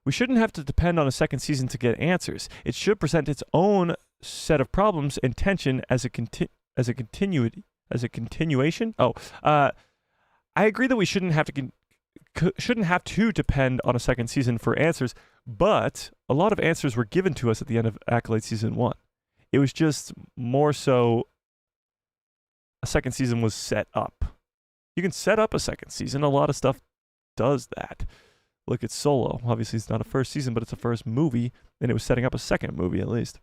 We shouldn't have to depend on a second season to get answers. It should present its own set of problems and tension as a continuation. I agree that we shouldn't have to shouldn't have to depend on a second season for answers, but a lot of answers were given to us at the end of Acolyte Season 1. It was just more so a second season was set up. You can set up a second season. A lot of stuff does that. Look at Solo. Obviously, it's not a first season, but it's a first movie, and it was setting up a second movie at least.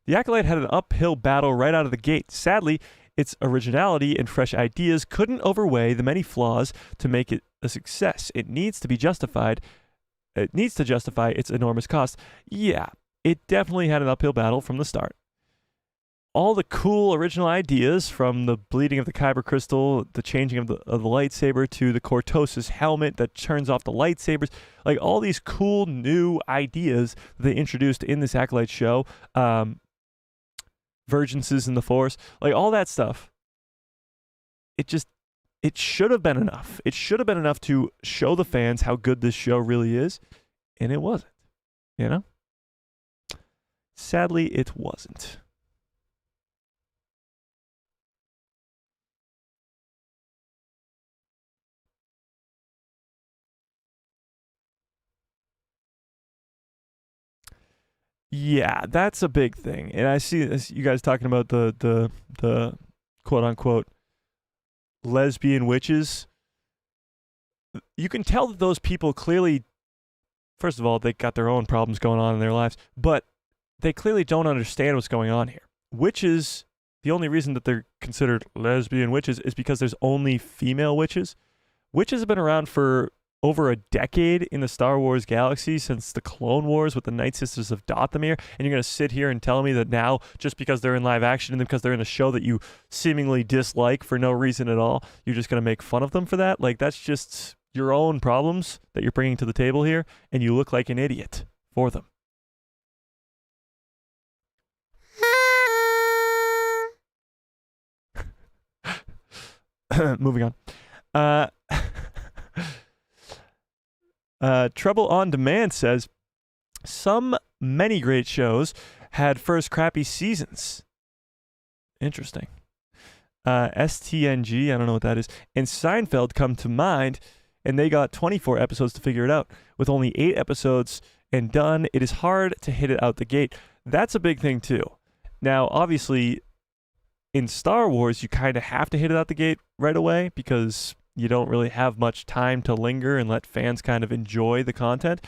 The Acolyte had an uphill battle right out of the gate. Sadly, its originality and fresh ideas couldn't overweigh the many flaws to make it a success. It needs to justify its enormous cost. Yeah, it definitely had an uphill battle from the start. All the cool original ideas, from the bleeding of the Kyber crystal, the changing of the lightsaber, to the Cortosis helmet that turns off the lightsabers, like all these cool new ideas that they introduced in this Acolyte show, Vergences in the Force, like all that stuff, it should have been enough. It should have been enough to show the fans how good this show really is, and it wasn't, you know? Sadly, it wasn't. Yeah, that's a big thing. And I see this, you guys talking about the quote unquote lesbian witches. You can tell that those people clearly, first of all, they got their own problems going on in their lives, but they clearly don't understand what's going on here. Witches, the only reason that they're considered lesbian witches is because there's only female witches. Witches have been around for over a decade in the Star Wars galaxy, since the Clone Wars with the Night Sisters of Dathomir, and you're going to sit here and tell me that now, just because they're in live action and because they're in a show that you seemingly dislike for no reason at all, you're just going to make fun of them for that? Like, that's just your own problems that you're bringing to the table here, and you look like an idiot for them. Moving on. Trouble on Demand says, many great shows had first crappy seasons. Interesting. STNG, I don't know what that is, and Seinfeld come to mind, and they got 24 episodes to figure it out. With only 8 episodes and done, it is hard to hit it out the gate. That's a big thing too. Now, obviously, in Star Wars, you kind of have to hit it out the gate right away, because you don't really have much time to linger and let fans kind of enjoy the content.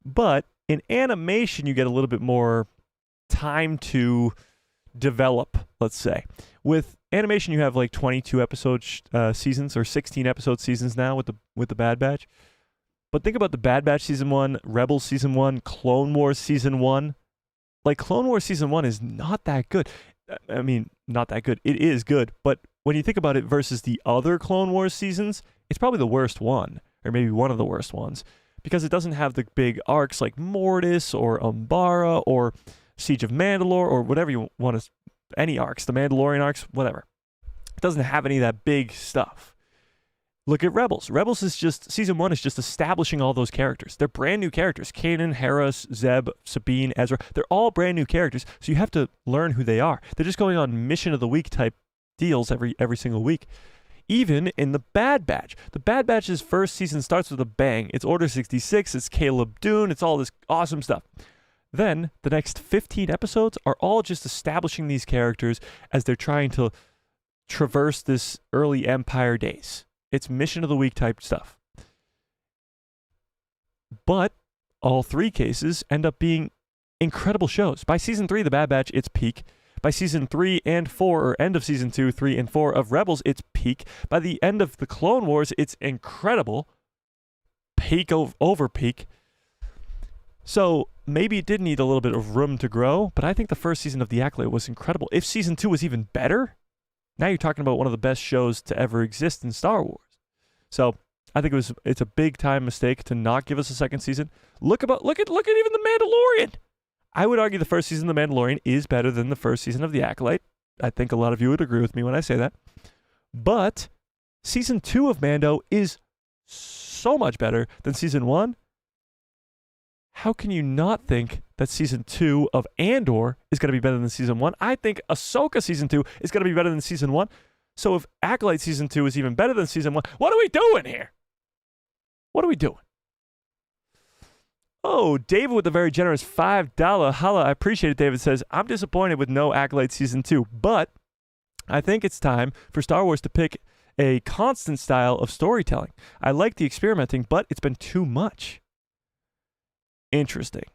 But in animation, you get a little bit more time to develop, let's say. With animation, you have like 22 episode seasons, or 16 episode seasons now with the Bad Batch. But think about the Bad Batch Season 1, Rebels Season 1, Clone Wars Season 1. Like, Clone Wars Season 1 is not that good. I mean, not that good. It is good, but when you think about it versus the other Clone Wars seasons, it's probably the worst one, or maybe one of the worst ones, because it doesn't have the big arcs like Mortis or Umbara or Siege of Mandalore or whatever you want to, any arcs, the Mandalorian arcs, whatever. It doesn't have any of that big stuff. Look at Rebels. Rebels is just, Season 1 is just establishing all those characters. They're brand new characters. Kanan, Hera, Zeb, Sabine, Ezra. They're all brand new characters, so you have to learn who they are. They're just going on mission of the week type deals every single week. Even in the Bad Batch. The Bad Batch's first season starts with a bang. It's Order 66, it's Caleb Dune, it's all this awesome stuff. Then, the next 15 episodes are all just establishing these characters as they're trying to traverse this early Empire days. It's mission of the week type stuff. But all 3 cases end up being incredible shows. By season 3, The Bad Batch, it's peak. By season 3 and 4, or end of season 2, 3, and 4 of Rebels, it's peak. By the end of the Clone Wars, it's incredible. Peak over peak. So maybe it did need a little bit of room to grow, but I think the first season of The Acolyte was incredible. If season 2 was even better, now you're talking about one of the best shows to ever exist in Star Wars. So I think it's a big time mistake to not give us a second season. Look at even The Mandalorian. I would argue the first season of The Mandalorian is better than the first season of The Acolyte. I think a lot of you would agree with me when I say that. But season 2 of Mando is so much better than season 1. How can you not think that season 2 of Andor is going to be better than season 1? I think Ahsoka season 2 is going to be better than season 1. So if Acolyte Season 2 is even better than Season 1, what are we doing here? What are we doing? Oh, David with a very generous $5 holla. I appreciate it, David says, I'm disappointed with no Acolyte Season 2, but I think it's time for Star Wars to pick a constant style of storytelling. I like the experimenting, but it's been too much. Interesting.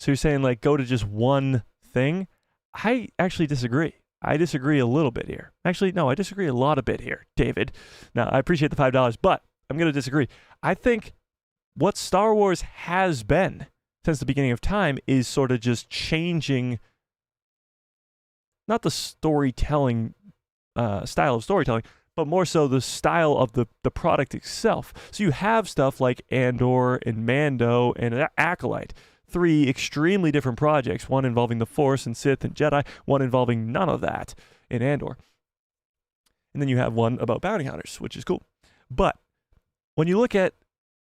So you're saying, like, go to just one thing? I actually disagree. I disagree a little bit here. Actually, no, I disagree a lot a bit here, David. Now, I appreciate the $5, but I'm going to disagree. I think what Star Wars has been since the beginning of time is sort of just changing, not the storytelling, style of storytelling, but more so the style of the product itself. So you have stuff like Andor and Mando and Acolyte, 3 extremely different projects, one involving the Force and Sith and Jedi, one involving none of that in Andor. And then you have one about bounty hunters, which is cool. But when you look at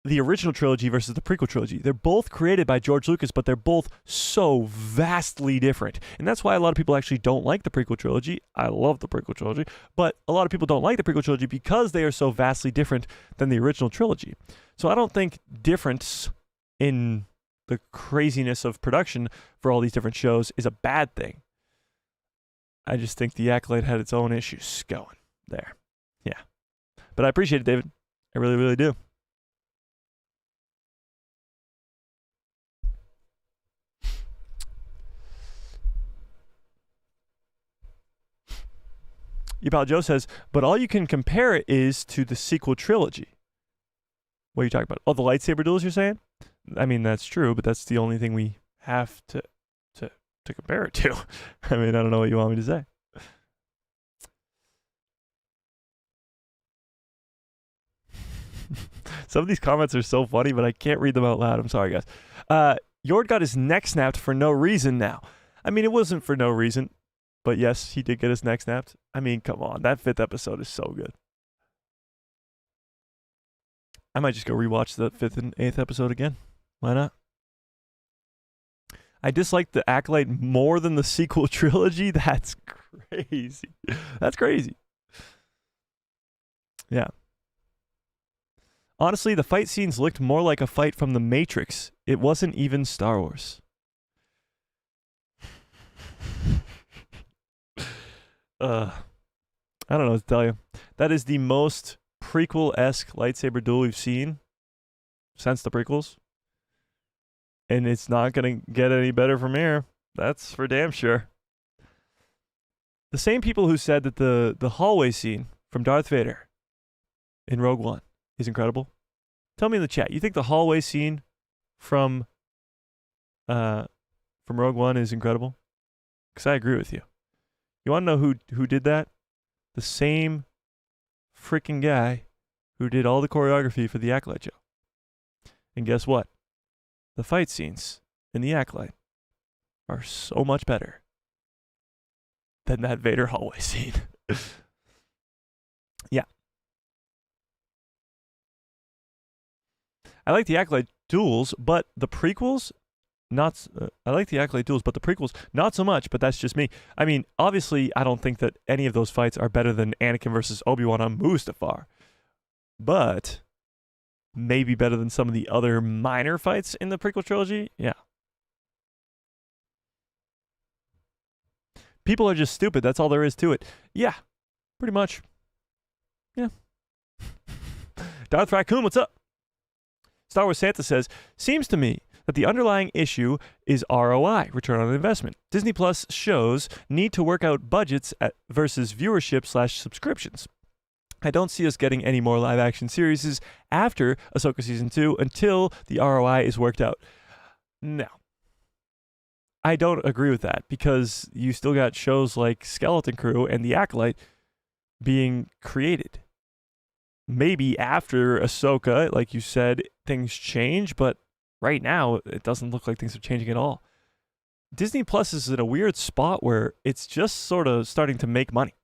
the original trilogy versus the prequel trilogy, they're both created by George Lucas, but they're both so vastly different. And that's why a lot of people actually don't like the prequel trilogy. I love the prequel trilogy, but a lot of people don't like the prequel trilogy because they are so vastly different than the original trilogy. So I don't think difference in the craziness of production for all these different shows is a bad thing. I just think the Acolyte had its own issues going there. Yeah. But I appreciate it, David. I really, really do. Your pal Joe says, but all you can compare it is to the sequel trilogy. What are you talking about? Oh, the lightsaber duels you're saying? I mean, that's true, but that's the only thing we have to compare it to. I mean, I don't know what you want me to say. Some of these comments are so funny, but I can't read them out loud. I'm sorry, guys. Yord got his neck snapped for no reason now. I mean, it wasn't for no reason. But yes, he did get his neck snapped. I mean, come on. That 5th episode is so good. I might just go rewatch the 5th and 8th episode again. Why not? I dislike the Acolyte more than the sequel trilogy. That's crazy. That's crazy. Yeah. Honestly, the fight scenes looked more like a fight from The Matrix. It wasn't even Star Wars. I don't know what to tell you. That is the most prequel-esque lightsaber duel we've seen since the prequels. And it's not going to get any better from here. That's for damn sure. The same people who said that the hallway scene from Darth Vader in Rogue One is incredible. Tell me in the chat, you think the hallway scene from Rogue One is incredible? Because I agree with you. You want to know who did that? The same freaking guy who did all the choreography for the Acolyte show. And guess what? The fight scenes in the Acolyte are so much better than that Vader hallway scene. Yeah. I like the Acolyte duels, but the prequels... I like the Acolyte duels, but the prequels, not so much, but that's just me. I mean, obviously, I don't think that any of those fights are better than Anakin versus Obi-Wan on Mustafar. But maybe better than some of the other minor fights in the prequel trilogy? Yeah. People are just stupid. That's all there is to it. Yeah, pretty much. Yeah. Darth Raccoon, what's up? Star Wars Santa says, seems to me that the underlying issue is ROI, return on investment. Disney Plus shows need to work out budgets versus viewership/subscriptions. I don't see us getting any more live-action series after Ahsoka Season 2 until the ROI is worked out. No. I don't agree with that because you still got shows like Skeleton Crew and The Acolyte being created. Maybe after Ahsoka, like you said, things change, but right now, it doesn't look like things are changing at all. Disney Plus is in a weird spot where it's just sort of starting to make money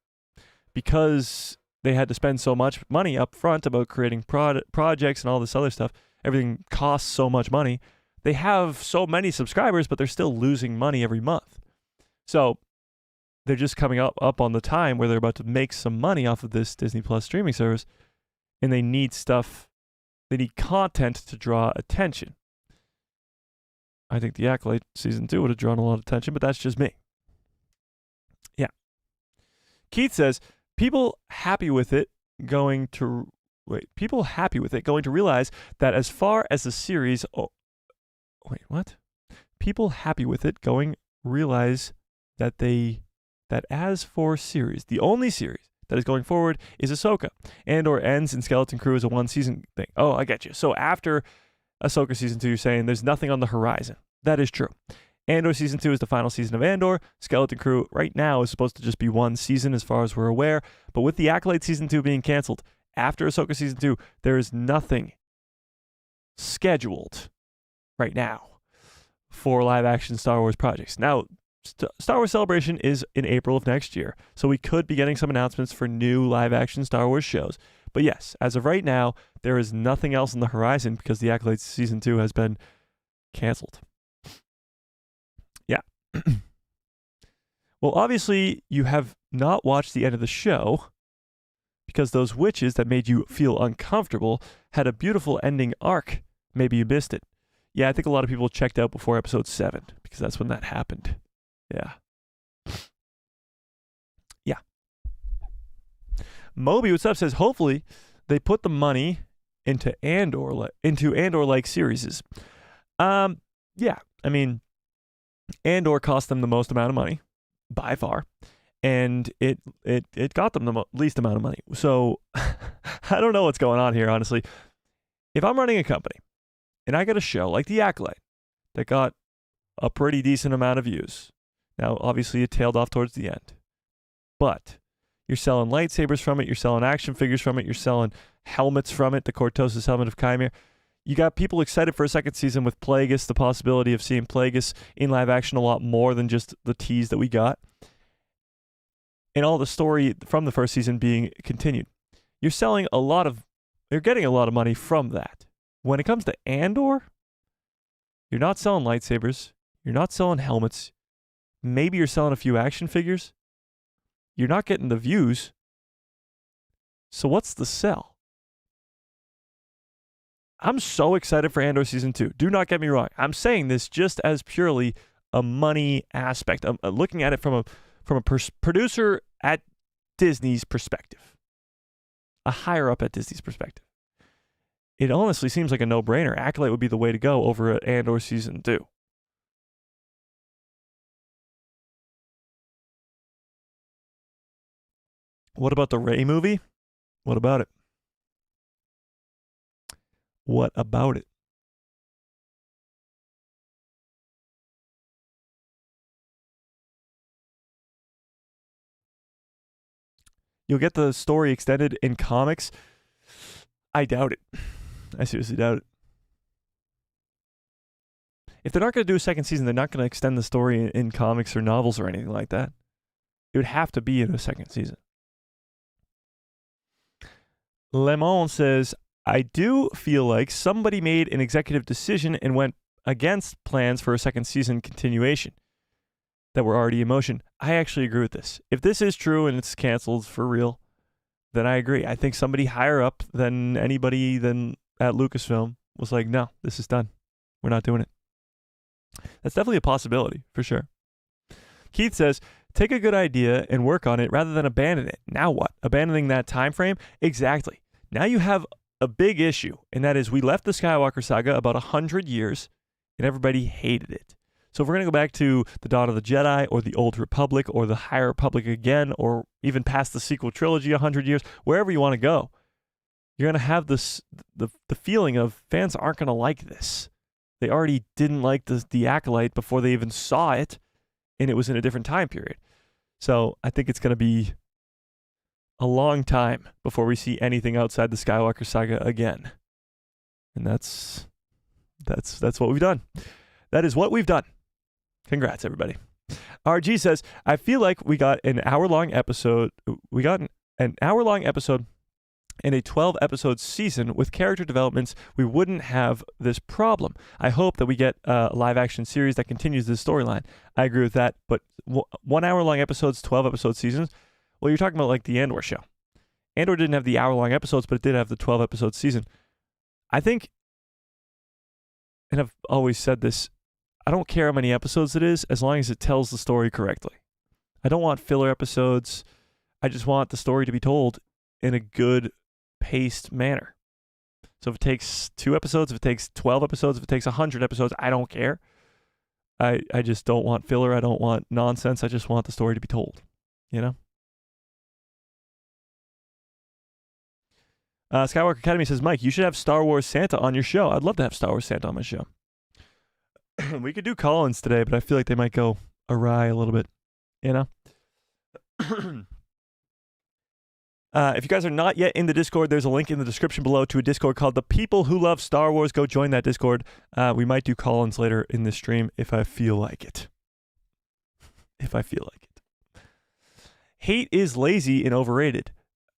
because they had to spend so much money up front about creating projects and all this other stuff. Everything costs so much money. They have so many subscribers, but they're still losing money every month. So they're just coming up on the time where they're about to make some money off of this Disney Plus streaming service, and they need content to draw attention. I think The Acolyte Season 2 would have drawn a lot of attention, but that's just me. Yeah. Keith says, people happy with it going to realize that as far as the series... People happy with it going realize that as for series, the only series that is going forward is Ahsoka. Andor ends and Skeleton Crew is a one-season thing. Oh, I get you. So after Ahsoka Season 2, you're saying there's nothing on the horizon. That is true. Andor Season 2 is the final season of Andor. Skeleton Crew right now is supposed to just be one season as far as we're aware. But with the Acolyte Season 2 being canceled, after Ahsoka Season 2, there is nothing scheduled right now for live-action Star Wars projects. Now, Star Wars Celebration is in April of next year, so we could be getting some announcements for new live-action Star Wars shows. But yes, as of right now, there is nothing else on the horizon because the Acolyte Season 2 has been canceled. Yeah. Well, obviously, you have not watched the end of the show because those witches that made you feel uncomfortable had a beautiful ending arc. Maybe you missed it. Yeah, I think a lot of people checked out before episode 7 because that's when that happened. Yeah. Yeah. Moby, what's up, says, hopefully they put the money into Andor-like series. Yeah, I mean, Andor cost them the most amount of money, by far, and it got them the least amount of money. So, I don't know what's going on here, honestly. If I'm running a company, and I got a show like The Acolyte that got a pretty decent amount of views. Now, obviously, it tailed off towards the end. But you're selling lightsabers from it. You're selling action figures from it. You're selling helmets from it, the Cortosis helmet of Chimera. You got people excited for a second season with Plagueis, the possibility of seeing Plagueis in live action a lot more than just the tease that we got. And all the story from the first season being continued. You're getting a lot of money from that. When it comes to Andor, you're not selling lightsabers. You're not selling helmets. Maybe you're selling a few action figures. You're not getting the views. So what's the sell? I'm so excited for Andor Season 2. Do not get me wrong. I'm saying this just as purely a money aspect. I'm looking at it from a producer at Disney's perspective. A higher up at Disney's perspective. It honestly seems like a no-brainer. Acolyte would be the way to go over at Andor Season 2. What about the Rey movie? What about it? What about it? You'll get the story extended in comics? I doubt it. I seriously doubt it. If they're not going to do a second season, they're not going to extend the story in comics or novels or anything like that. It would have to be in a second season. Le Monde says, I do feel like somebody made an executive decision and went against plans for a second season continuation that were already in motion. I actually agree with this. If this is true and it's canceled for real, then I agree. I think somebody higher up than anybody at Lucasfilm was like, no, this is done. We're not doing it. That's definitely a possibility, for sure. Keith says, take a good idea and work on it rather than abandon it. Now what? Abandoning that time frame? Exactly. Now you have a big issue, and that is we left the Skywalker saga about 100 years, and everybody hated it. So if we're going to go back to the Dawn of the Jedi or the Old Republic or the High Republic again, or even past the sequel trilogy 100 years, wherever you want to go, you're going to have this the feeling of fans aren't going to like this. They already didn't like the Acolyte before they even saw it, and it was in a different time period. So I think it's going to be a long time before we see anything outside the Skywalker saga again. And that's what we've done. That is what we've done. Congrats, everybody. RG says, I feel like we got an hour-long episode. We got an hour-long episode in a 12-episode season with character developments, we wouldn't have this problem. I hope that we get a live-action series that continues this storyline. I agree with that, but 1 hour-long episodes, 12-episode seasons, well, you're talking about like the Andor show. Andor didn't have the hour-long episodes, but it did have the 12-episode season. I think, and I've always said this, I don't care how many episodes it is as long as it tells the story correctly. I don't want filler episodes. I just want the story to be told in a good paced manner. So if it takes 2 episodes, if it takes 12 episodes, if it takes 100 episodes, I don't care. I just don't want filler. I don't want nonsense. I just want the story to be told, you know? Skywalker Academy says, Mike, you should have Star Wars Santa on your show. I'd love to have Star Wars Santa on my show. We could do call-ins today, but I feel like they might go awry a little bit, you know? If you guys are not yet in the Discord, there's a link in the description below to a Discord called The People Who Love Star Wars. Go join that Discord. We might do call-ins later in this stream if I feel like it. If I feel like it. Hate is lazy and overrated.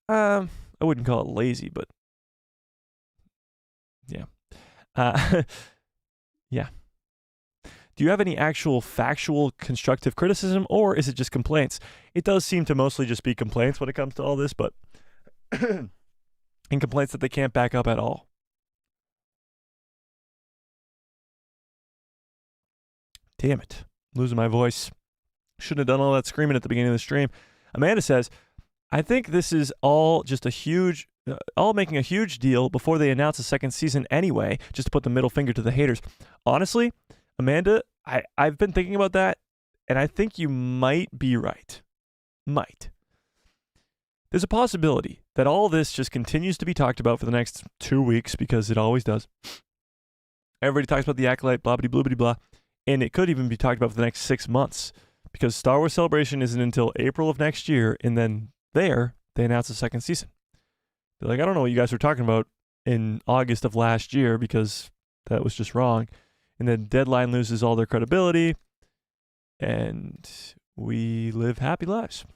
I wouldn't call it lazy, but yeah. Yeah. Do you have any actual factual constructive criticism, or is it just complaints? It does seem to mostly just be complaints when it comes to all this, but and complaints that they can't back up at all. Damn it. Losing my voice. Shouldn't have done all that screaming at the beginning of the stream. Amanda says, I think this is all just a huge, all making a huge deal before they announce a second season anyway, just to put the middle finger to the haters. Honestly, Amanda, I've been thinking about that, and I think you might be right. Might. There's a possibility that all this just continues to be talked about for the next 2 weeks, because it always does. Everybody talks about the Acolyte, blah, blah, blah, blah, blah, and it could even be talked about for the next 6 months, because Star Wars Celebration isn't until April of next year, and then they announce a second season. They're like, I don't know what you guys were talking about in August of last year, because that was just wrong. And then Deadline loses all their credibility, and we live happy lives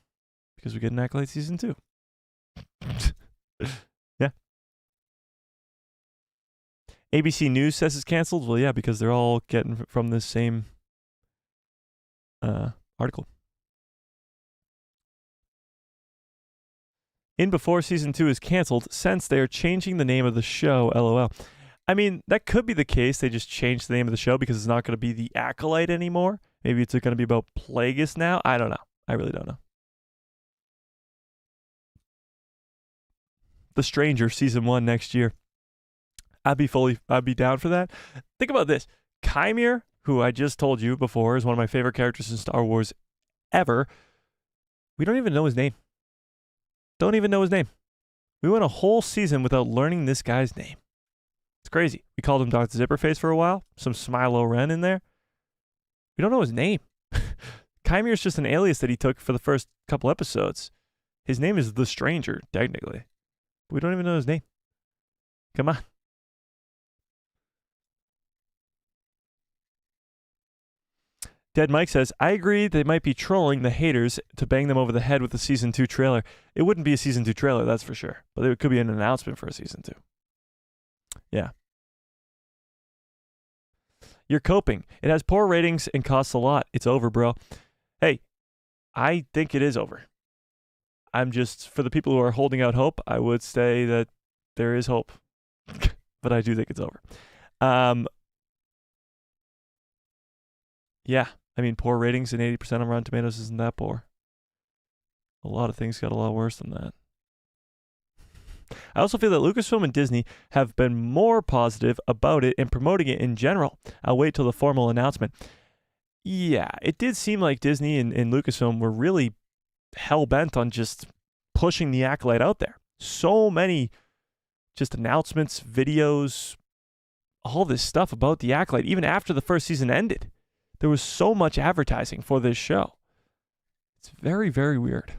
because we get an Acolyte season 2. Yeah. ABC News says it's canceled. Well, yeah, because they're all getting from this same article. In before season 2 is canceled, since they are changing the name of the show, LOL. I mean, that could be the case. They just changed the name of the show because it's not going to be the Acolyte anymore. Maybe it's going to be about Plagueis now. I don't know. I really don't know. The Stranger season 1 next year. I'd be down for that. Think about this. Chimere, who I just told you before is one of my favorite characters in Star Wars ever. We don't even know his name. Don't even know his name. We went a whole season without learning this guy's name. It's crazy. We called him Dr. Zipperface for a while. Some Smilo Ren in there. We don't know his name. Chimere's just an alias that he took for the first couple episodes. His name is The Stranger, technically. But we don't even know his name. Come on. Dead Mike says, I agree they might be trolling the haters to bang them over the head with the season 2 trailer. It wouldn't be a season 2 trailer, that's for sure. But it could be an announcement for a season 2. Yeah. You're coping. It has poor ratings and costs a lot. It's over, bro. Hey, I think it is over. I'm just, for the people who are holding out hope, I would say that there is hope. But I do think it's over. Yeah. I mean, poor ratings and 80% on Rotten Tomatoes isn't that poor. A lot of things got a lot worse than that. I also feel that Lucasfilm and Disney have been more positive about it and promoting it in general. I'll wait till the formal announcement. Yeah, it did seem like Disney and Lucasfilm were really hell-bent on just pushing the Acolyte out there. So many just announcements, videos, all this stuff about the Acolyte, even after the first season ended. There was so much advertising for this show. It's very, very weird.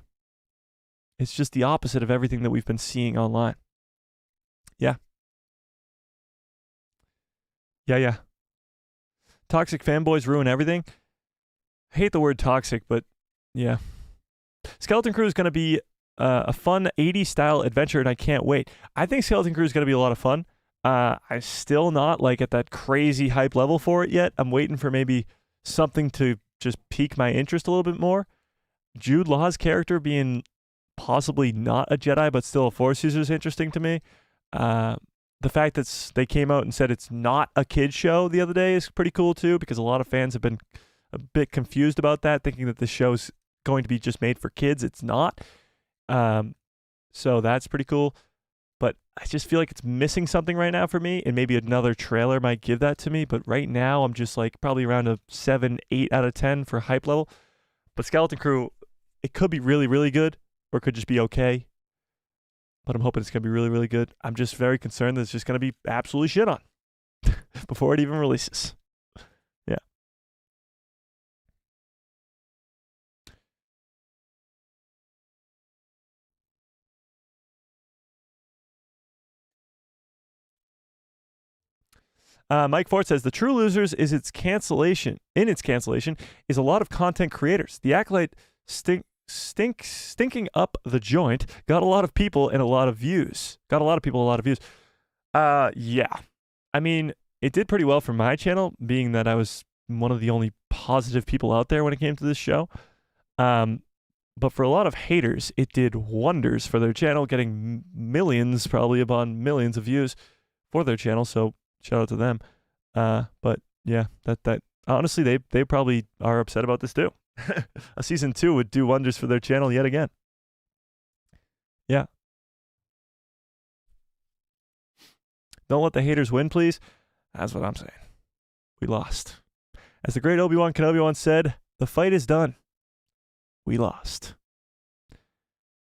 It's just the opposite of everything that we've been seeing online. Yeah. Yeah. Toxic fanboys ruin everything. I hate the word toxic, but yeah. Skeleton Crew is going to be a fun 80s style adventure, and I can't wait. I think Skeleton Crew is going to be a lot of fun. I'm still not like at that crazy hype level for it yet. I'm waiting for maybe something to just pique my interest a little bit more. Jude Law's character being possibly not a Jedi but still a Force user is interesting to me. The fact that they came out and said it's not a kid show the other day is pretty cool too, because a lot of fans have been a bit confused about that, thinking that this show's going to be just made for kids. It's not. So that's pretty cool. But I just feel like it's missing something right now for me, and maybe another trailer might give that to me. But right now, I'm just like probably around a 7, 8 out of 10 for hype level. But Skeleton Crew, it could be really, really good, or it could just be okay. But I'm hoping it's going to be really, really good. I'm just very concerned that it's just going to be absolutely shit on before it even releases. Yeah. Mike Ford says the true losers is its cancellation. In its cancellation is a lot of content creators. The Acolyte stinking up the joint got a lot of people and a lot of views. Yeah. I mean, it did pretty well for my channel, being that I was one of the only positive people out there when it came to this show. But for a lot of haters, it did wonders for their channel, getting millions, probably upon millions of views for their channel. So shout out to them. But yeah, that honestly, they probably are upset about this too. A season 2 would do wonders for their channel yet again. Yeah. Don't let the haters win, please. That's what I'm saying. We lost. As the great Obi-Wan Kenobi once said, the fight is done. We lost.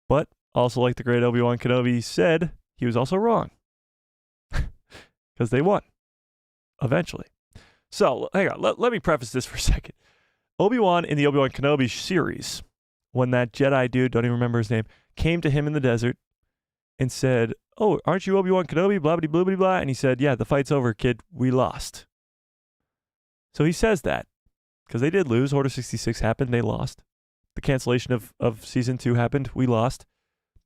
But also, like the great Obi-Wan Kenobi said, he was also wrong. Because they won. Eventually. So, hang on. Let me preface this for a second. Obi-Wan in the Obi-Wan Kenobi series, when that Jedi dude, don't even remember his name, came to him in the desert and said, oh, aren't you Obi-Wan Kenobi? Blah, blah, blah, blah, blah. And he said, yeah, the fight's over, kid. We lost. So he says that because they did lose. Order 66 happened. They lost. The cancellation of season 2 happened. We lost.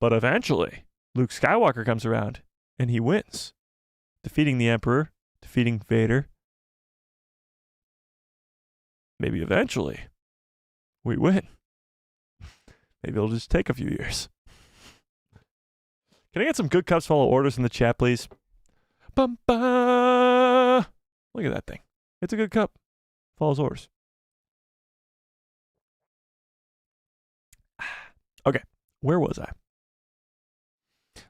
But eventually, Luke Skywalker comes around and he wins, defeating the Emperor, defeating Vader. Maybe eventually we win. Maybe it'll just take a few years. Can I get some good cups follow orders in the chat, please? Bum, ba. Look at that thing. It's a good cup. Follows orders. Okay, where was I?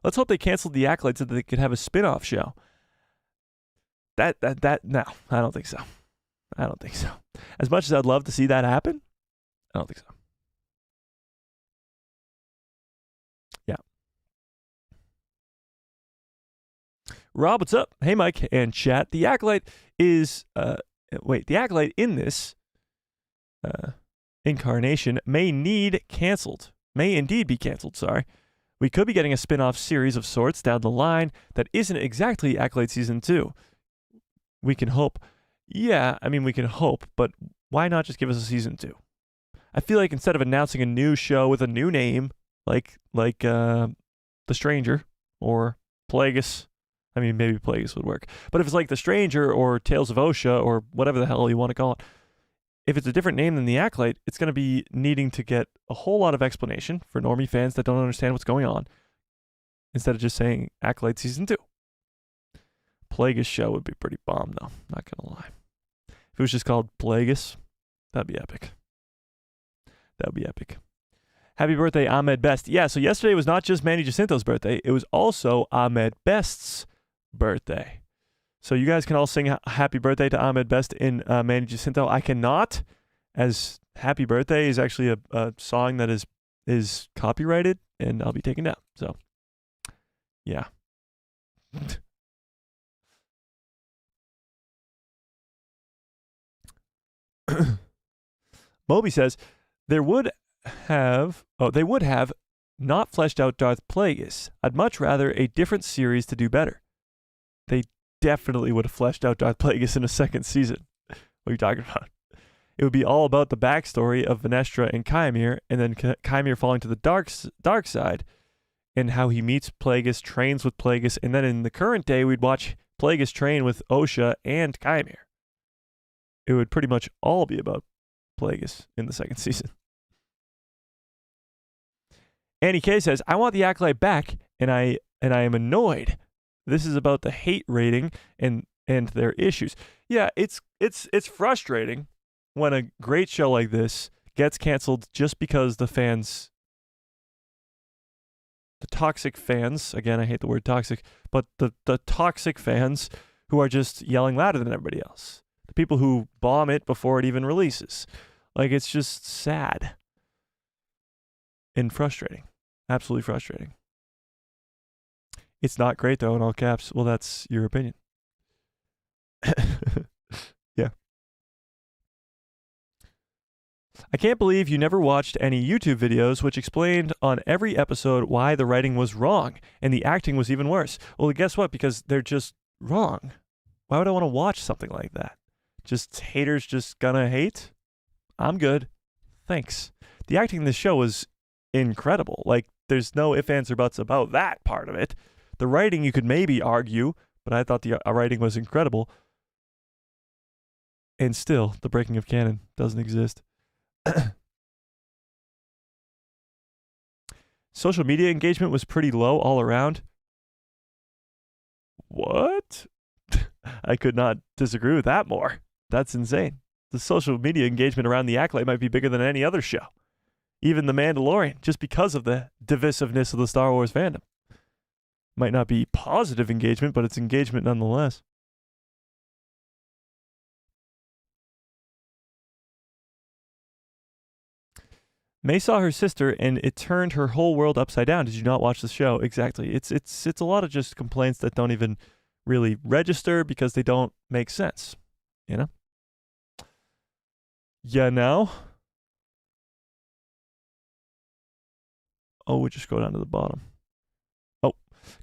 Let's hope they canceled the Acolyte so that they could have a spin-off show. No, I don't think so. I don't think so. As much as I'd love to see that happen, I don't think so. Yeah. Rob, what's up? Hey, Mike and chat. The Acolyte is, the Acolyte in this incarnation may indeed be canceled, sorry. We could be getting a spin-off series of sorts down the line that isn't exactly Acolyte Season 2. We can hope. Yeah, I mean, we can hope, but why not just give us a season 2? I feel like instead of announcing a new show with a new name, like The Stranger or Plagueis, I mean, maybe Plagueis would work. But if it's like The Stranger or Tales of Osha or whatever the hell you want to call it, if it's a different name than The Acolyte, it's going to be needing to get a whole lot of explanation for normie fans that don't understand what's going on, instead of just saying Acolyte Season 2. Plagueis show would be pretty bomb, though. Not gonna lie. If it was just called Plagueis, that'd be epic. That would be epic. Happy birthday, Ahmed Best. Yeah, so yesterday was not just Manny Jacinto's birthday. It was also Ahmed Best's birthday. So you guys can all sing happy birthday to Ahmed Best in Manny Jacinto. I cannot, as happy birthday is actually a song that is copyrighted, and I'll be taken down. So, yeah. Moby says they would have not fleshed out Darth Plagueis. I'd much rather a different series to do better. They definitely would have fleshed out Darth Plagueis in a second season. What are you talking about? it would be all about the backstory of Venestra and Kymir, and then Kymir falling to the dark side, and how he meets Plagueis, trains with Plagueis, and then in the current day, we'd watch Plagueis train with Osha and Kymir. It would pretty much all be about Plagueis in the second season. Annie K says, I want the Acolyte back, and I am annoyed. This is about the hate rating and their issues. Yeah, it's frustrating when a great show like this gets canceled just because the toxic fans, again, I hate the word toxic, but the toxic fans who are just yelling louder than everybody else. The people who bomb it before it even releases. Like, it's just sad and frustrating. Absolutely frustrating. It's not great, though, in all caps. Well, that's your opinion. Yeah. I can't believe you never watched any YouTube videos which explained on every episode why the writing was wrong and the acting was even worse. Well, guess what? Because they're just wrong. Why would I want to watch something like that? Just haters just gonna hate? I'm good. Thanks. The acting in this show was incredible. Like, there's no ifs, ands, or buts about that part of it. The writing, you could maybe argue, but I thought the writing was incredible. And still, the breaking of canon doesn't exist. Social media engagement was pretty low all around. What? I could not disagree with that more. That's insane. The social media engagement around the Acolyte might be bigger than any other show. Even The Mandalorian, just because of the divisiveness of the Star Wars fandom. Might not be positive engagement, but it's engagement nonetheless. May saw her sister, and it turned her whole world upside down. Did you not watch the show? Exactly. It's a lot of just complaints that don't even really register because they don't make sense. You know? Yeah, now? Oh, we just go down to the bottom. Oh,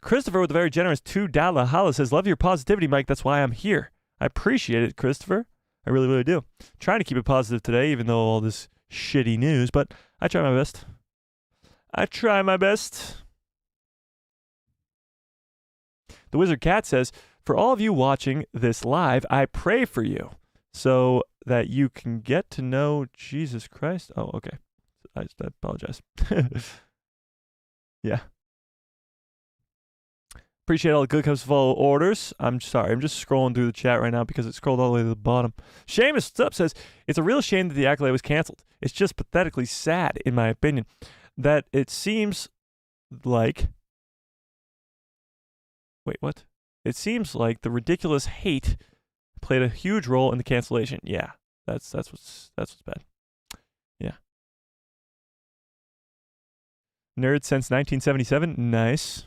Christopher with a very generous $2 holla says, love your positivity, Mike. That's why I'm here. I appreciate it, Christopher. I really, really do. Trying to keep it positive today, even though all this shitty news, but I try my best. I try my best. The Wizard Cat says, for all of you watching this live, I pray for you so that you can get to know Jesus Christ. Oh, okay. I apologize. Yeah. Appreciate all the good cups of all orders. I'm sorry. I'm just scrolling through the chat right now because it scrolled all the way to the bottom. Seamus Stubb says, it's a real shame that the Acolyte was canceled. It's just pathetically sad, in my opinion, that it seems like... Wait, what? It seems like the ridiculous hate played a huge role in the cancellation. Yeah, that's what's bad. Yeah. Nerd since 1977. Nice.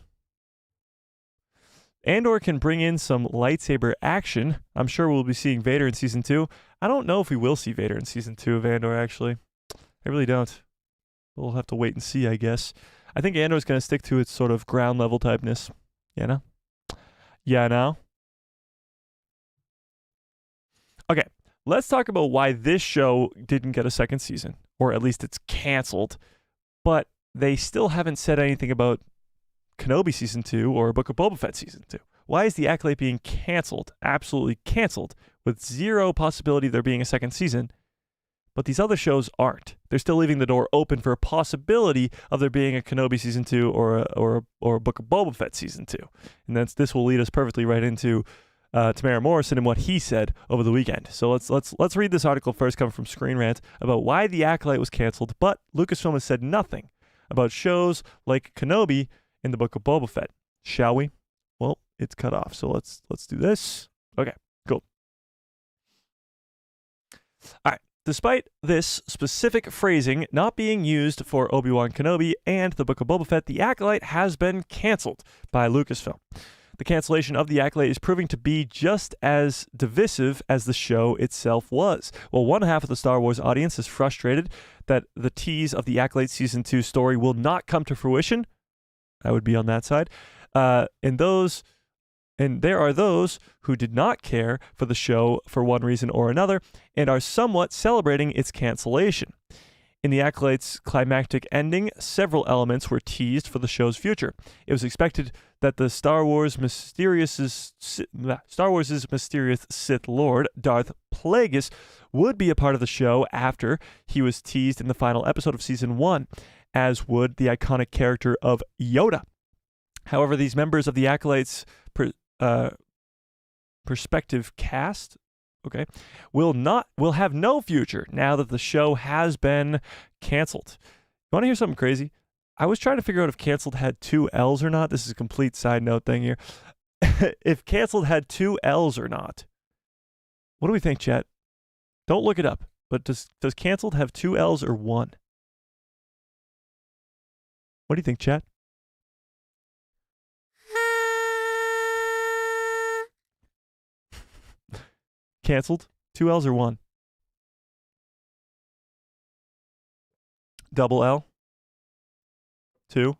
Andor can bring in some lightsaber action. I'm sure we'll be seeing Vader in Season 2. I don't know if we will see Vader in Season 2 of Andor, actually. I really don't. We'll have to wait and see, I guess. I think Andor's going to stick to its sort of ground level typeness. You know? Yeah, now? Okay, let's talk about why this show didn't get a second season. Or at least it's canceled. But they still haven't said anything about Kenobi Season 2 or Book of Boba Fett Season 2. Why is the Acolyte being canceled? Absolutely canceled, with zero possibility of there being a second season. But these other shows aren't. They're still leaving the door open for a possibility of there being a Kenobi Season 2 or a Book of Boba Fett Season 2. And this will lead us perfectly right into Temuera Morrison and what he said over the weekend. So let's read this article first, coming from Screen Rant, about why the Acolyte was canceled, but Lucasfilm has said nothing about shows like Kenobi in the Book of Boba Fett. Shall we? Well, it's cut off, so let's do this. Okay, cool. All right. Despite this specific phrasing not being used for Obi-Wan Kenobi and the Book of Boba Fett, the Acolyte has been canceled by Lucasfilm. The cancellation of the Acolyte is proving to be just as divisive as the show itself was. While one half of the Star Wars audience is frustrated that the tease of the Acolyte Season 2 story will not come to fruition, I would be on that side, and those And there are those who did not care for the show for one reason or another and are somewhat celebrating its cancellation. In the Acolyte's climactic ending, several elements were teased for the show's future. It was expected that the Star Wars' mysterious Sith Lord, Darth Plagueis, would be a part of the show after he was teased in the final episode of Season 1, as would the iconic character of Yoda. However, these members of the Acolyte's perspective cast will have no future now that the show has been canceled. You want to hear something crazy? I was trying to figure out if canceled had two L's or not. This is a complete side note thing here. If canceled had two L's or not. What do we think, chat? Don't look it up. But does canceled have two L's or one? What do you think, chat? Canceled? Two L's or one? Double L? Two?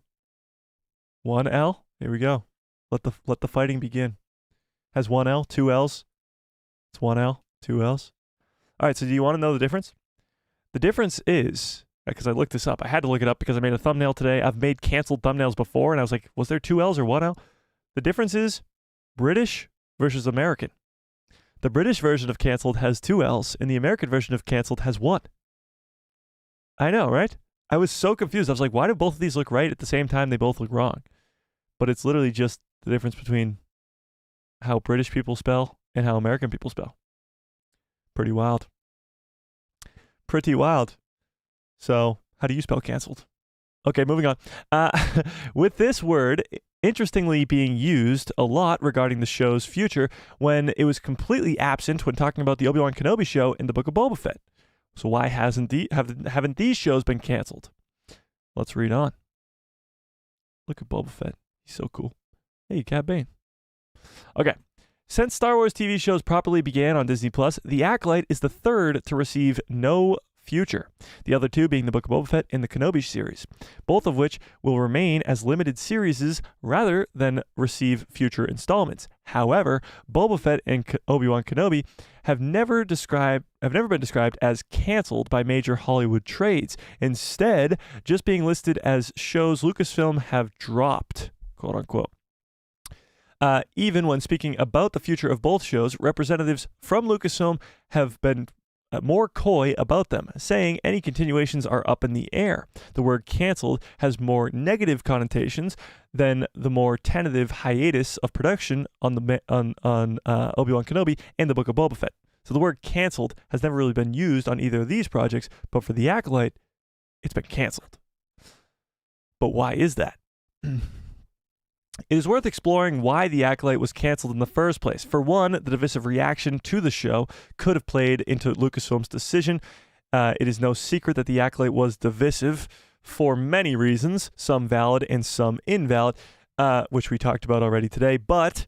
One L? Here we go. Let the fighting begin. Has one L? Two L's? It's one L? Two L's? All right, so do you want to know the difference? The difference is, because I looked this up. I had to look it up because I made a thumbnail today. I've made canceled thumbnails before, and I was like, was there two L's or one L? The difference is British versus American. The British version of canceled has two L's, and the American version of canceled has one. I know, right? I was so confused. I was like, why do both of these look right at the same time? They both look wrong. But it's literally just the difference between how British people spell and how American people spell. Pretty wild. Pretty wild. So, how do you spell canceled? Okay, moving on. With this word, interestingly being used a lot regarding the show's future when it was completely absent when talking about the Obi-Wan Kenobi show in the Book of Boba Fett. So why haven't these shows been canceled? Let's read on. Look at Boba Fett. He's so cool. Hey, Cad Bane. Okay. Since Star Wars TV shows properly began on Disney+, The Acolyte is the third to receive no future, the other two being the Book of Boba Fett and the Kenobi series, both of which will remain as limited series rather than receive future installments. However, Boba Fett and Obi-Wan Kenobi have never been described as canceled by major Hollywood trades, instead just being listed as shows Lucasfilm have dropped, quote unquote. Even when speaking about the future of both shows, representatives from Lucasfilm have been more coy about them, saying any continuations are up in the air. The word canceled has more negative connotations than the more tentative hiatus of production on Obi-Wan Kenobi and the Book of Boba Fett. So the word canceled has never really been used on either of these projects, but for The Acolyte, it's been canceled. But why is that? It is worth exploring why The Acolyte was canceled in the first place. For one, the divisive reaction to the show could have played into Lucasfilm's decision. It is no secret that The Acolyte was divisive for many reasons, some valid and some invalid, which we talked about already today, but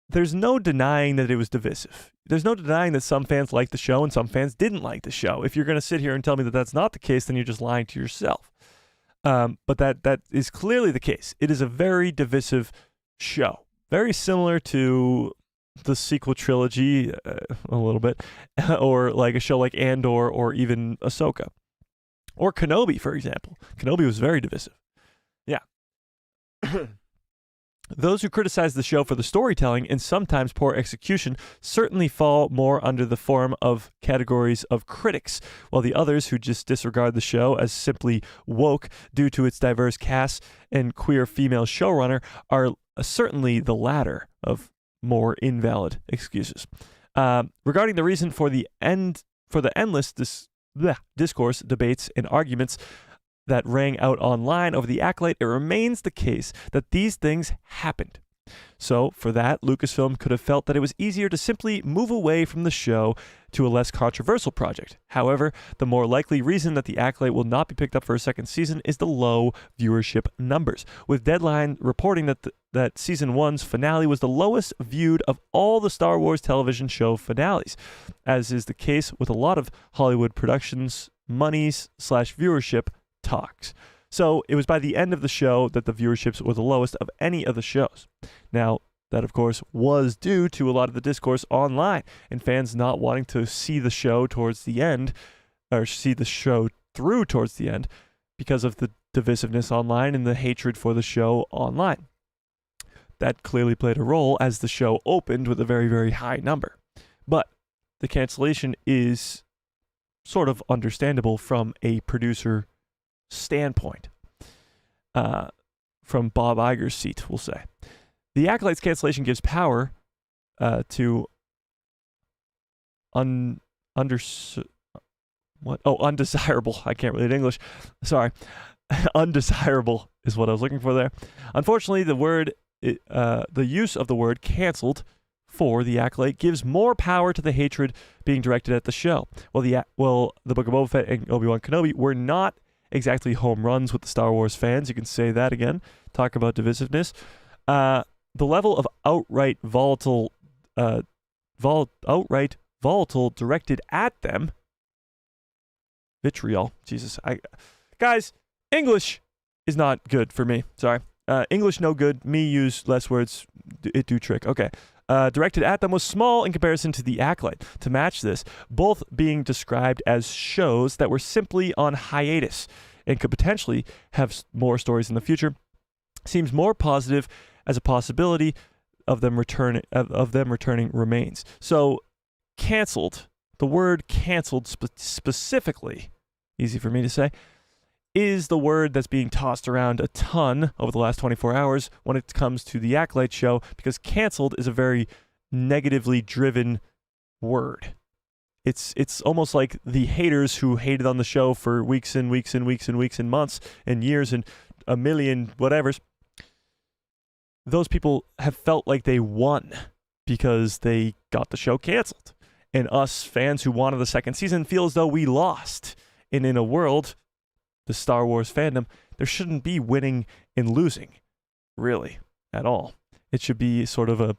there's no denying that it was divisive. There's no denying that some fans liked the show and some fans didn't like the show. If you're going to sit here and tell me that that's not the case, then you're just lying to yourself. But that is clearly the case. It is a very divisive show. Very similar to the sequel trilogy, a little bit, or like a show like Andor or even Ahsoka. Or Kenobi, for example. Kenobi was very divisive. Yeah. Those who criticize the show for the storytelling and sometimes poor execution certainly fall more under the form of categories of critics, while the others who just disregard the show as simply woke due to its diverse cast and queer female showrunner are certainly the latter of more invalid excuses. Regarding the reason for the endless discourse, debates, and arguments that rang out online over The Acolyte, it remains the case that these things happened. So, for that, Lucasfilm could have felt that it was easier to simply move away from the show to a less controversial project. However, the more likely reason that The Acolyte will not be picked up for a second season is the low viewership numbers, with Deadline reporting that Season 1's finale was the lowest viewed of all the Star Wars television show finales, as is the case with a lot of Hollywood productions, monies/viewership talks. So it was by the end of the show that the viewerships were the lowest of any of the shows. Now, That, of course, was due to a lot of the discourse online and fans not wanting to see the show towards the end, or see the show through towards the end because of the divisiveness online and the hatred for the show online. That clearly played a role as the show opened with a very, very high number. But the cancellation is sort of understandable from a producer standpoint. From Bob Iger's seat, we'll say. The Acolyte's cancellation gives power to undesirable. I can't read English. Sorry. Undesirable is what I was looking for there. Unfortunately, the use of the word canceled for the Acolyte gives more power to the hatred being directed at the show. Well, the Book of Boba Fett and Obi-Wan Kenobi were not exactly home runs with the Star Wars fans. You can say that again. Talk about divisiveness. The level of outright volatile directed at them. Vitriol. Jesus. Guys, English is not good for me. Sorry. English no good. Me use less words. It do trick. Okay. Directed at them was small in comparison to the Acolyte. To match this, both being described as shows that were simply on hiatus and could potentially have more stories in the future, seems more positive as a possibility of them returning remains. So, canceled. The word canceled specifically, easy for me to say, is the word that's being tossed around a ton over the last 24 hours when it comes to the Acolyte show, because canceled is a very negatively driven word. It's almost like the haters who hated on the show for weeks and weeks and weeks and weeks and months and years and a million whatevers. Those people have felt like they won because they got the show canceled. And us fans who wanted the second season feel as though we lost. And in a world, the Star Wars fandom, there shouldn't be winning and losing, really, at all. It should be sort of a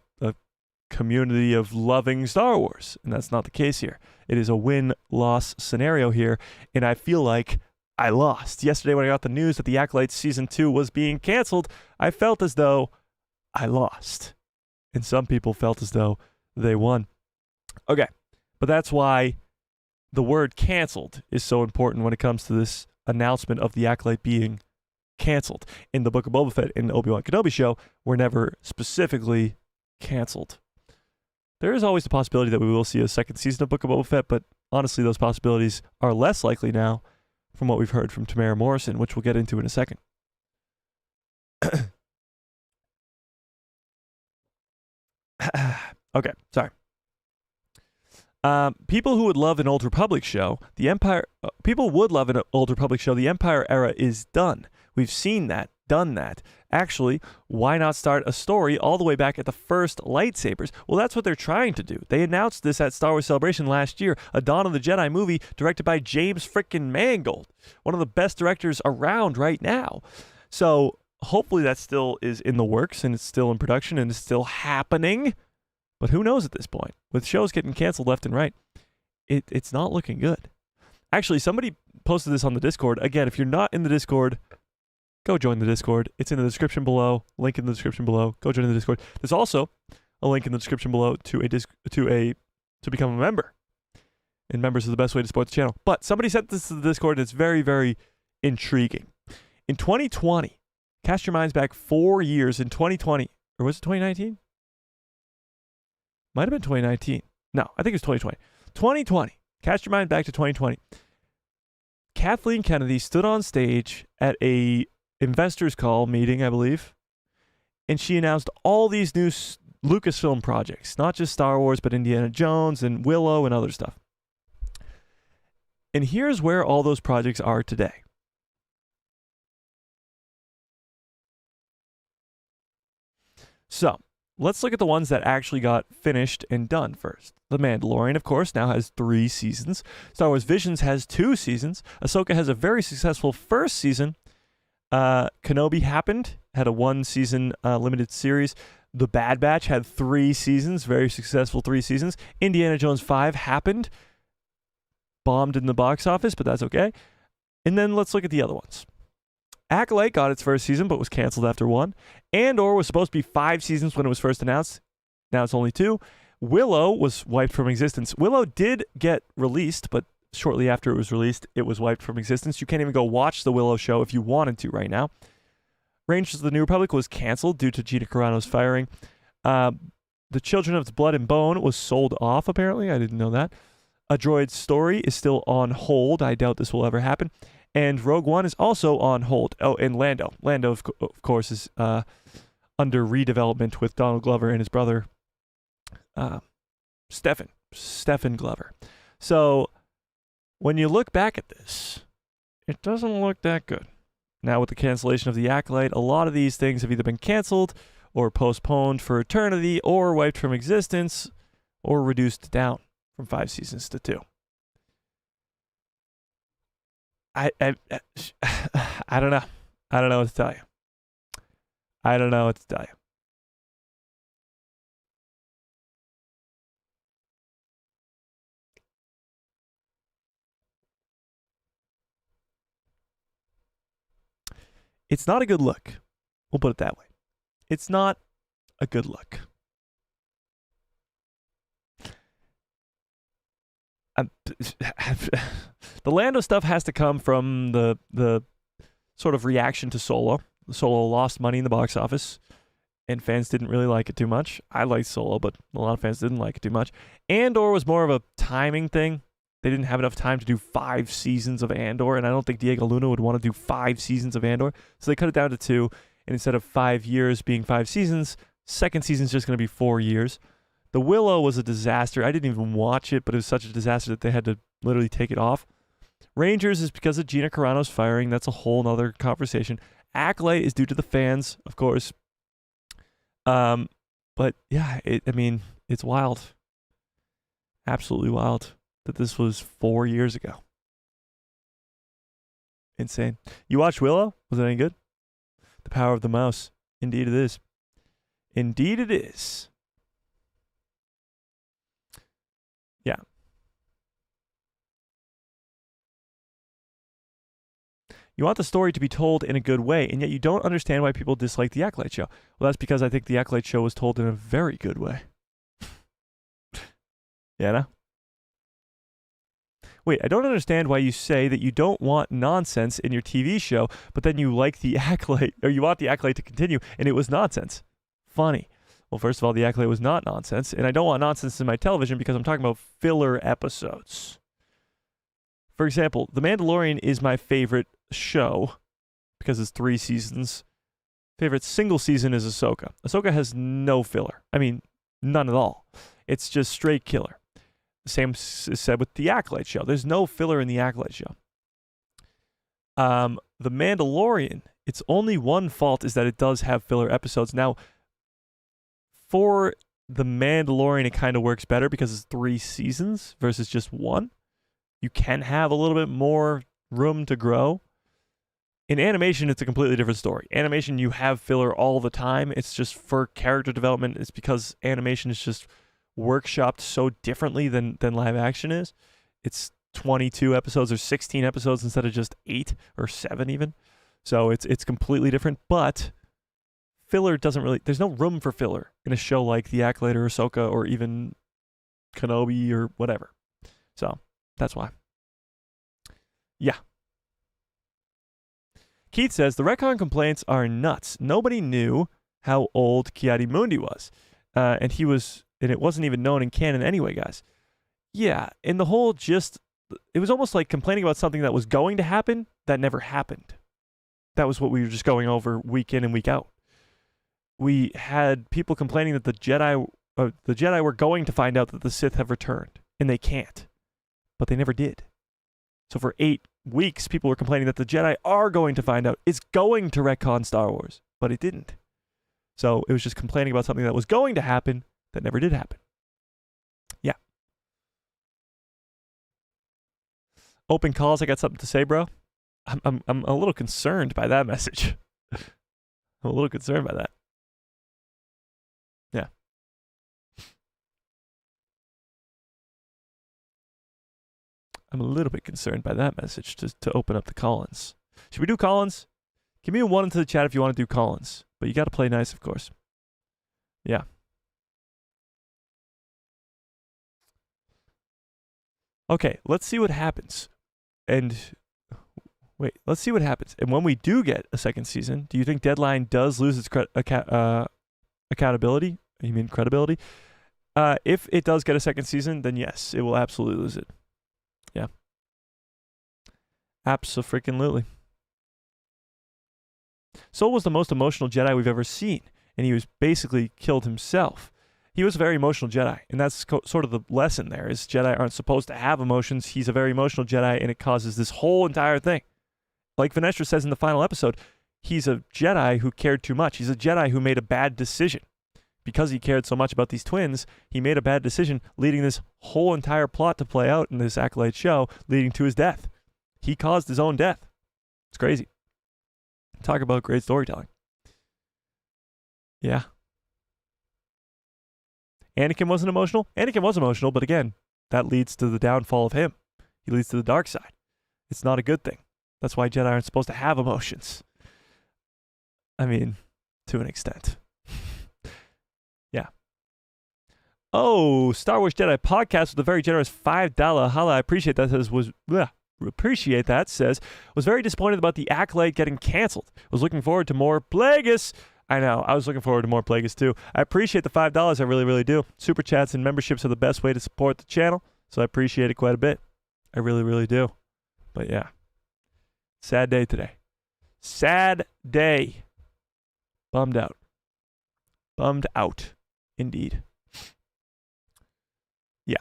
community of loving Star Wars, and that's not the case here. It is a win-loss scenario here, and I feel like I lost. Yesterday when I got the news that the Acolyte Season 2 was being canceled, I felt as though I lost. And some people felt as though they won. Okay, but that's why the word canceled is so important when it comes to this announcement of the Acolyte being canceled. In the Book of Boba Fett and Obi-Wan Kenobi show were never specifically canceled. There is always the possibility that we will see a second season of Book of Boba Fett, but honestly, those possibilities are less likely now from what we've heard from Temuera Morrison, which we'll get into in a second. Okay, sorry. People who would love an Old Republic show, the Empire era is done. We've seen that, done that. Actually, why not start a story all the way back at the first lightsabers? Well, that's what they're trying to do. They announced this at Star Wars Celebration last year, a Dawn of the Jedi movie directed by James frickin' Mangold, one of the best directors around right now. So hopefully that still is in the works and it's still in production and it's still happening. But who knows at this point? With shows getting canceled left and right, it's not looking good. Actually, somebody posted this on the Discord. Again, if you're not in the Discord, go join the Discord. It's in the description below. Link in the description below. Go join the Discord. There's also a link in the description below to become a member. And members are the best way to support the channel. But somebody sent this to the Discord, and it's very, very intriguing. In 2020, cast your minds back 4 years in 2020, or was it 2019? Might have been 2019. No, I think it was 2020. 2020. Cast your mind back to 2020. Kathleen Kennedy stood on stage at a investors call meeting, I believe, and she announced all these new Lucasfilm projects, not just Star Wars, but Indiana Jones and Willow and other stuff. And here's where all those projects are today. So, let's look at the ones that actually got finished and done first. The Mandalorian, of course, now has 3 seasons. Star Wars Visions has 2 seasons. Ahsoka has a very successful first season. Kenobi had a 1-season limited series. The Bad Batch had 3 seasons, very successful 3 seasons. Indiana Jones 5 happened. Bombed in the box office, but that's okay. And then let's look at the other ones. Acolyte got its first season but was canceled after 1. Andor was supposed to be 5 seasons when it was first announced. Now it's only 2. Willow was wiped from existence. Willow did get released, but shortly after it was released, it was wiped from existence. You can't even go watch the Willow show if you wanted to right now. Rangers of the New Republic was canceled due to Gina Carano's firing. The Children of Blood and Bone was sold off, apparently. I didn't know that. A Droid's Story is still on hold. I doubt this will ever happen. And Rogue One is also on hold. Oh, and Lando. Lando, of course, is under redevelopment with Donald Glover and his brother, Stephen Glover. So when you look back at this, it doesn't look that good. Now with the cancellation of the Acolyte, a lot of these things have either been canceled or postponed for eternity or wiped from existence or reduced down from 5 seasons to 2. I don't know. I don't know what to tell you. I don't know what to tell you. It's not a good look. We'll put it that way. It's not a good look. The Lando stuff has to come from the sort of reaction to Solo. Solo lost money in the box office, and fans didn't really like it too much. I liked Solo, but a lot of fans didn't like it too much. Andor was more of a timing thing. They didn't have enough time to do 5 seasons of Andor, and I don't think Diego Luna would want to do 5 seasons of Andor. So they cut it down to 2, and instead of 5 years being 5 seasons, second season's just going to be 4 years. The Willow was a disaster. I didn't even watch it, but it was such a disaster that they had to literally take it off. Rangers is because of Gina Carano's firing. That's a whole nother conversation. Acolyte is due to the fans, of course. But yeah, it's wild. Absolutely wild that this was 4 years ago. Insane. You watched Willow? Was it any good? The power of the mouse. Indeed it is. Indeed it is. Yeah. You want the story to be told in a good way, and yet you don't understand why people dislike the Acolyte show. Well, that's because I think the Acolyte show was told in a very good way. Yeah, no? Wait, I don't understand why you say that you don't want nonsense in your TV show, but then you like the Acolyte, or you want the Acolyte to continue, and it was nonsense. Funny. Well, first of all, the Acolyte was not nonsense, and I don't want nonsense in my television because I'm talking about filler episodes. For example, The Mandalorian is my favorite show because it's 3 seasons. Favorite single season is Ahsoka. Ahsoka has no filler. I mean, none at all. It's just straight killer. The same is said with the Acolyte show. There's no filler in the Acolyte show. The Mandalorian, its only one fault is that it does have filler episodes. Now, for The Mandalorian, it kind of works better because it's 3 seasons versus just 1. You can have a little bit more room to grow. In animation, it's a completely different story. Animation, you have filler all the time. It's just for character development. It's because animation is just workshopped so differently than live action is. It's 22 episodes or 16 episodes instead of just 8 or 7 even. So it's completely different. But filler doesn't really... There's no room for filler in a show like The Acolyte or Ahsoka or even Kenobi or whatever. So that's why. Yeah. Keith says, the retcon complaints are nuts. Nobody knew how old Ki-Adi-Mundi was. And it wasn't even known in canon anyway, guys. Yeah, and the whole it was almost like complaining about something that was going to happen that never happened. That was what we were just going over week in and week out. We had people complaining that the Jedi were going to find out that the Sith have returned, and they can't. But they never did. So for 8 weeks, people were complaining that the Jedi are going to find out. It's going to retcon Star Wars, but it didn't. So it was just complaining about something that was going to happen that never did happen. Yeah. Open calls. I got something to say, bro. I'm a little concerned by that message. I'm a little concerned by that. Yeah. I'm a little bit concerned by that message to open up the call-ins. Should we do call-ins? Give me a 1 into the chat if you want to do Collins. But you got to play nice, of course. Yeah. Okay, let's see what happens. And wait, let's see what happens. And when we do get a second season, do you think Deadline does lose its accountability? You mean credibility? If it does get a second season, then yes, it will absolutely lose it. Yeah. Abso-freaking-lutely. Soul was the most emotional Jedi we've ever seen, and he was basically killed himself. He was a very emotional Jedi, and that's sort of the lesson there, is Jedi aren't supposed to have emotions. He's a very emotional Jedi, and it causes this whole entire thing. Like Vanestra says in the final episode, he's a Jedi who cared too much. He's a Jedi who made a bad decision. Because he cared so much about these twins, he made a bad decision, leading this whole entire plot to play out in this Acolyte show, leading to his death. He caused his own death. It's crazy. Talk about great storytelling. Yeah. Anakin wasn't emotional? Anakin was emotional, but again, that leads to the downfall of him. He leads to the dark side. It's not a good thing. That's why Jedi aren't supposed to have emotions. I mean, to an extent. Yeah. Oh, Star Wars Jedi podcast with a very generous $5 holla. I appreciate that. Was very disappointed about the Acolyte getting canceled. Was looking forward to more Plagueis. I know. I was looking forward to more Plagueis too. I appreciate the $5. I really, really do. Super chats and memberships are the best way to support the channel, so I appreciate it quite a bit. I really, really do. But yeah. Sad day today. Sad day. Bummed out. Bummed out. Indeed. Yeah.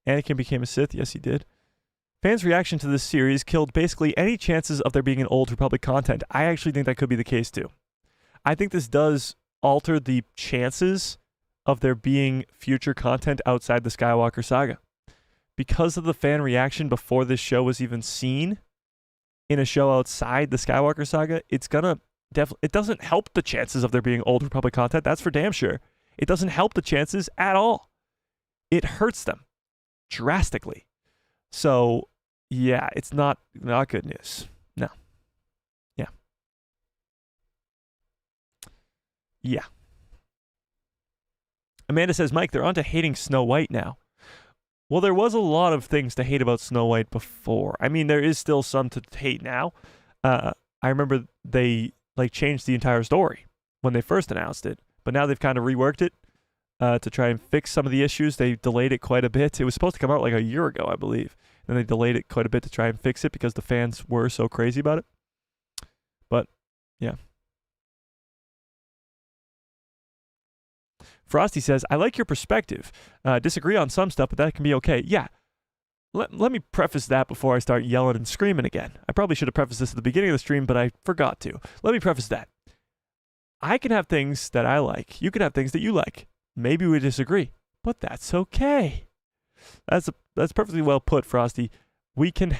Anakin became a Sith. Yes, he did. Fans' reaction to this series killed basically any chances of there being an Old Republic content. I actually think that could be the case too. I think this does alter the chances of there being future content outside the Skywalker saga. Because of the fan reaction before this show was even seen in a show outside the Skywalker saga, it's gonna it doesn't help the chances of there being Old Republic content. That's for damn sure. It doesn't help the chances at all. It hurts them drastically. So, yeah, it's not good news. No. Yeah. Yeah. Amanda says, Mike, they're on to hating Snow White now. Well, there was a lot of things to hate about Snow White before. I mean, there is still some to hate now. I remember they changed the entire story when they first announced it, but now they've kind of reworked it to try and fix some of the issues. They delayed it quite a bit. It was supposed to come out like a year ago, I believe. And they delayed it quite a bit to try and fix it because the fans were so crazy about it. But, yeah. Frosty says, I like your perspective. Disagree on some stuff, but that can be okay. Yeah. Let me preface that before I start yelling and screaming again. I probably should have prefaced this at the beginning of the stream, but I forgot to. Let me preface that. I can have things that I like. You can have things that you like. Maybe we disagree, but that's okay. That's perfectly well put, Frosty. We can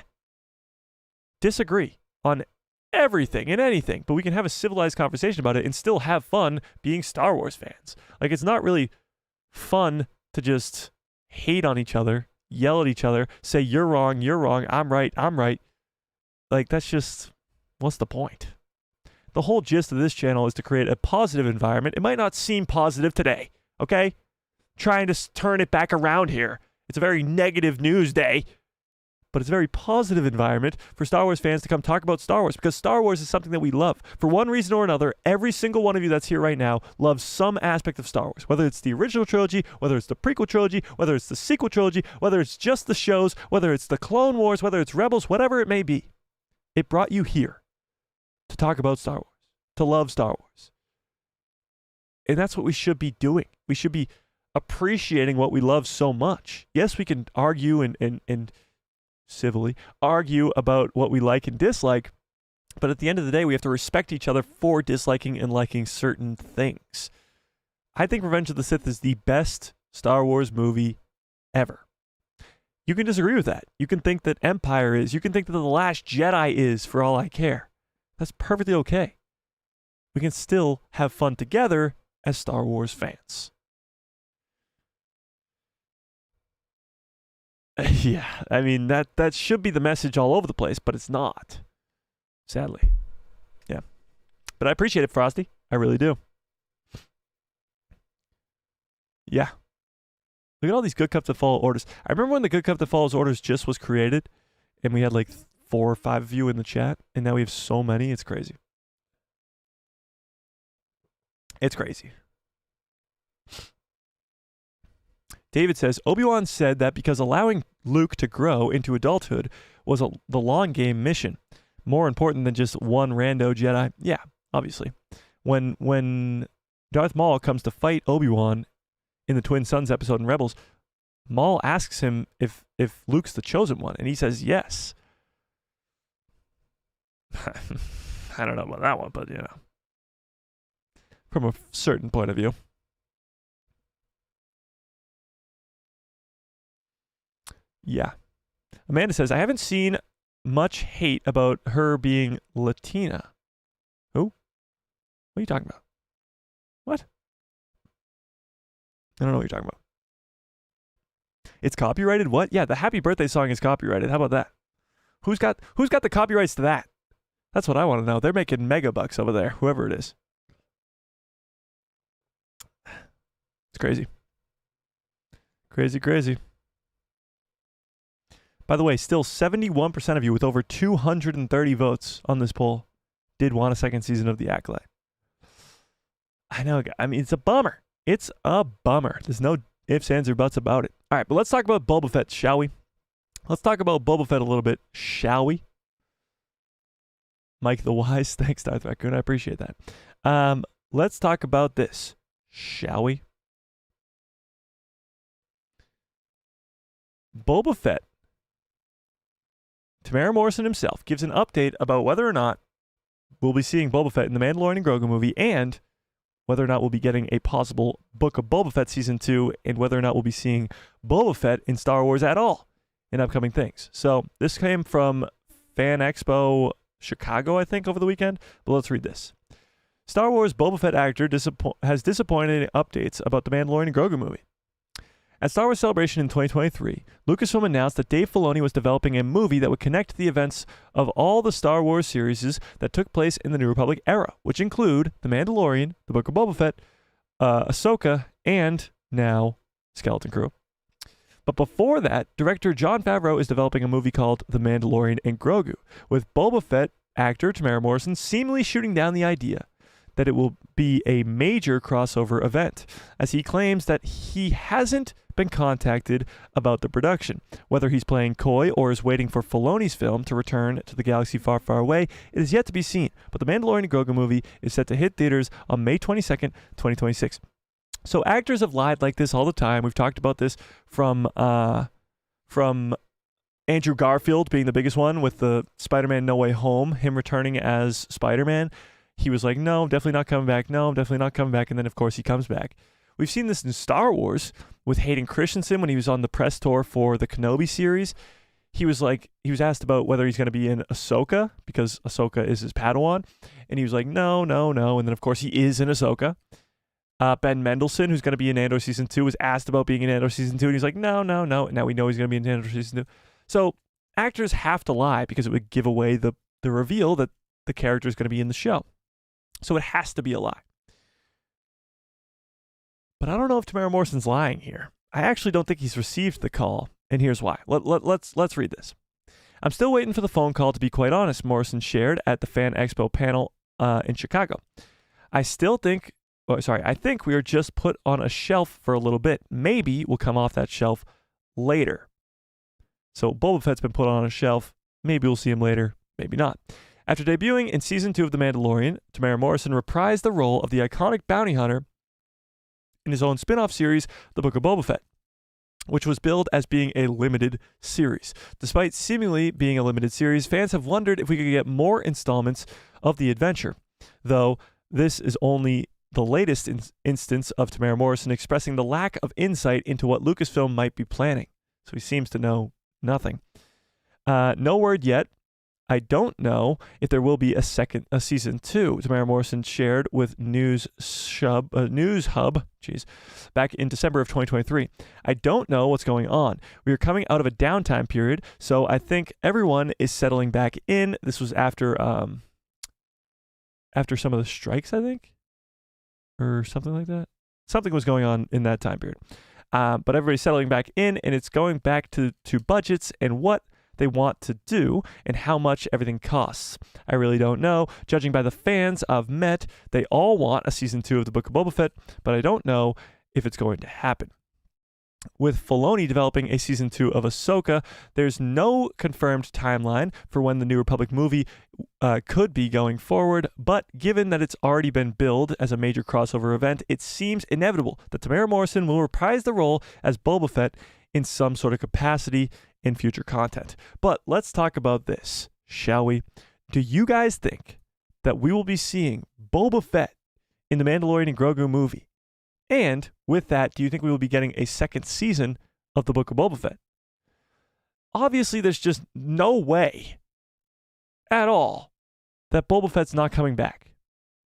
disagree on everything and anything, but we can have a civilized conversation about it and still have fun being Star Wars fans. Like, it's not really fun to just hate on each other, yell at each other, say you're wrong, I'm right. Like, that's just, what's the point? The whole gist of this channel is to create a positive environment. It might not seem positive today, okay? Trying to turn it back around here. It's a very negative news day, but it's a very positive environment for Star Wars fans to come talk about Star Wars, because Star Wars is something that we love. For one reason or another, every single one of you that's here right now loves some aspect of Star Wars, whether it's the original trilogy, whether it's the prequel trilogy, whether it's the sequel trilogy, whether it's just the shows, whether it's the Clone Wars, whether it's Rebels, whatever it may be. It brought you here to talk about Star Wars, to love Star Wars. And that's what we should be doing. We should be appreciating what we love so much. Yes, we can argue and civilly argue about what we like and dislike, but at the end of the day, we have to respect each other for disliking and liking certain things. I think Revenge of the Sith is the best Star Wars movie ever. You can disagree with that. You can think that Empire is. You can think that The Last Jedi is, for all I care. That's perfectly okay. we can still have fun together as Star Wars fans. Yeah, I mean, that should be the message all over the place, but it's not. Sadly. Yeah. But I appreciate it, Frosty. I really do. Yeah. Look at all these Good Cup to Follow orders. I remember when the Good Cup to Follows orders just was created, and we had like 4 or 5 of you in the chat, and now we have so many. It's crazy. It's crazy. David says, Obi-Wan said that because allowing Luke to grow into adulthood was the long game mission, more important than just one rando Jedi. Yeah, obviously. When Darth Maul comes to fight Obi-Wan in the Twin Sons episode in Rebels, Maul asks him if Luke's the chosen one, and he says yes. I don't know about that one, but from a certain point of view. Yeah. Amanda says, I haven't seen much hate about her being Latina. Who? What are you talking about? What? I don't know what you're talking about. It's copyrighted? What? Yeah, the Happy Birthday song is copyrighted. How about that? Who's got the copyrights to that? That's what I want to know. They're making mega bucks over there, whoever it is. It's crazy. Crazy, crazy. By the way, still 71% of you with over 230 votes on this poll did want a second season of The Acolyte. I know. I mean, it's a bummer. It's a bummer. There's no ifs, ands, or buts about it. All right, but let's talk about Boba Fett, shall we? Let's talk about Boba Fett a little bit, shall we? Mike the Wise, thanks, Darth Raccoon. I appreciate that. Let's talk about this, shall we? Boba Fett. Temuera Morrison himself gives an update about whether or not we'll be seeing Boba Fett in the Mandalorian and Grogu movie, and whether or not we'll be getting a possible Book of Boba Fett Season 2, and whether or not we'll be seeing Boba Fett in Star Wars at all in upcoming things. So this came from Fan Expo Chicago, I think, over the weekend, but let's read this. Star Wars Boba Fett actor has disappointing updates about the Mandalorian and Grogu movie. At Star Wars Celebration in 2023, Lucasfilm announced that Dave Filoni was developing a movie that would connect the events of all the Star Wars series that took place in the New Republic era, which include The Mandalorian, The Book of Boba Fett, Ahsoka, and now Skeleton Crew. But before that, director Jon Favreau is developing a movie called The Mandalorian and Grogu, with Boba Fett actor Temuera Morrison seemingly shooting down the idea that it will be a major crossover event, as he claims that he hasn't been contacted about the production. Whether he's playing coy or is waiting for Filoni's film to return to the galaxy far, far away, it is yet to be seen. But the Mandalorian and Grogu movie is set to hit theaters on May 22nd, 2026. So actors have lied like this all the time. We've talked about this from Andrew Garfield being the biggest one with the Spider-Man No Way Home, him returning as Spider-Man. He was like, no, I'm definitely not coming back. No, I'm definitely not coming back. And then, of course, he comes back. We've seen this in Star Wars with Hayden Christensen when he was on the press tour for the Kenobi series. He was asked about whether he's going to be in Ahsoka, because Ahsoka is his Padawan. And he was like, no. And then, of course, he is in Ahsoka. Ben Mendelsohn, who's going to be in Andor Season 2, was asked about being in Andor Season 2. And he's like, no. And now we know he's going to be in Andor Season 2. So actors have to lie because it would give away the reveal that the character is going to be in the show. So it has to be a lie. But I don't know if Temuera Morrison's lying here. I actually don't think he's received the call, and here's why. Let's read this. I'm still waiting for the phone call, to be quite honest, Morrison shared at the Fan Expo panel in Chicago. I think we are just put on a shelf for a little bit. Maybe we'll come off that shelf later. So Boba Fett's been put on a shelf. Maybe we'll see him later. Maybe not. After debuting in Season 2 of The Mandalorian, Temuera Morrison reprised the role of the iconic bounty hunter in his own spin-off series, The Book of Boba Fett, which was billed as being a limited series. Despite seemingly being a limited series, fans have wondered if we could get more installments of the adventure, though this is only the latest instance of Temuera Morrison expressing the lack of insight into what Lucasfilm might be planning. So he seems to know nothing. No word yet I don't know if there will be a season 2. Temuera Morrison shared with News Hub, back in December of 2023. I don't know what's going on. We are coming out of a downtime period, so I think everyone is settling back in. This was after some of the strikes, I think, or something like that. Something was going on in that time period. But everybody's settling back in, and it's going back to budgets and what they want to do and how much everything costs. I really don't know. Judging by the fans I've met, they all want a season 2 of the Book of Boba Fett, but I don't know if it's going to happen. With Filoni developing a season 2 of Ahsoka, there's no confirmed timeline for when the New Republic movie could be going forward, but given that it's already been billed as a major crossover event, it seems inevitable that Temuera Morrison will reprise the role as Boba Fett in some sort of capacity in future content. But let's talk about this, shall we? Do you guys think that we will be seeing Boba Fett in the Mandalorian and Grogu movie? And with that, do you think we will be getting a second season of the Book of Boba Fett? Obviously, there's just no way at all that Boba Fett's not coming back.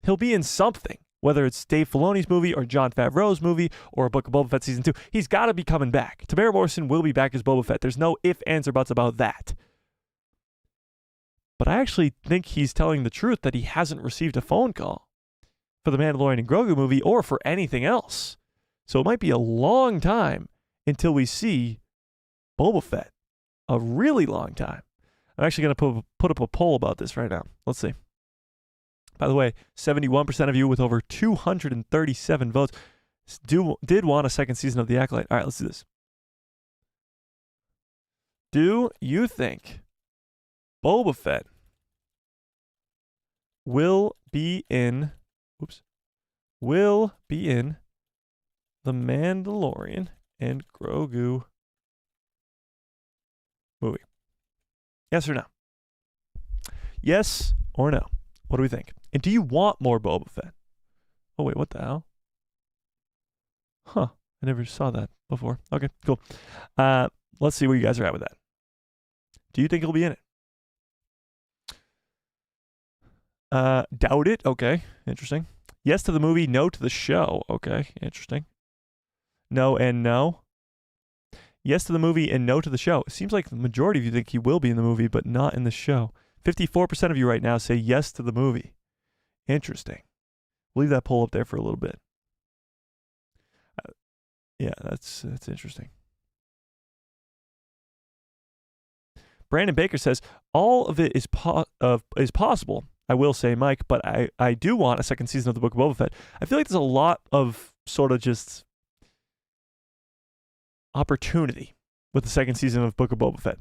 He'll be in something, whether it's Dave Filoni's movie or Jon Favreau's movie or a Book of Boba Fett season 2. He's got to be coming back. Temuera Morrison will be back as Boba Fett. There's no ifs, ands, or buts about that. But I actually think he's telling the truth that he hasn't received a phone call for the Mandalorian and Grogu movie or for anything else. So it might be a long time until we see Boba Fett. A really long time. I'm actually going to put up a poll about this right now. Let's see. By the way, 71% of you with over 237 votes did want a second season of The Acolyte. All right, let's do this. Do you think Boba Fett will be in the Mandalorian and Grogu movie? Yes or no? Yes or no? What do we think? And do you want more Boba Fett? Oh, wait, what the hell? Huh. I never saw that before. Okay, cool. Let's see where you guys are at with that. Do you think he'll be in it? Doubt it. Okay, interesting. Yes to the movie, no to the show. Okay, interesting. No and no. Yes to the movie and no to the show. It seems like the majority of you think he will be in the movie, but not in the show. 54% of you right now say yes to the movie. Interesting. We'll leave that poll up there for a little bit. Yeah, that's interesting. Brandon Baker says, all of it is possible, I will say, Mike, but I do want a second season of the Book of Boba Fett. I feel like there's a lot of sort of just opportunity with the second season of Book of Boba Fett.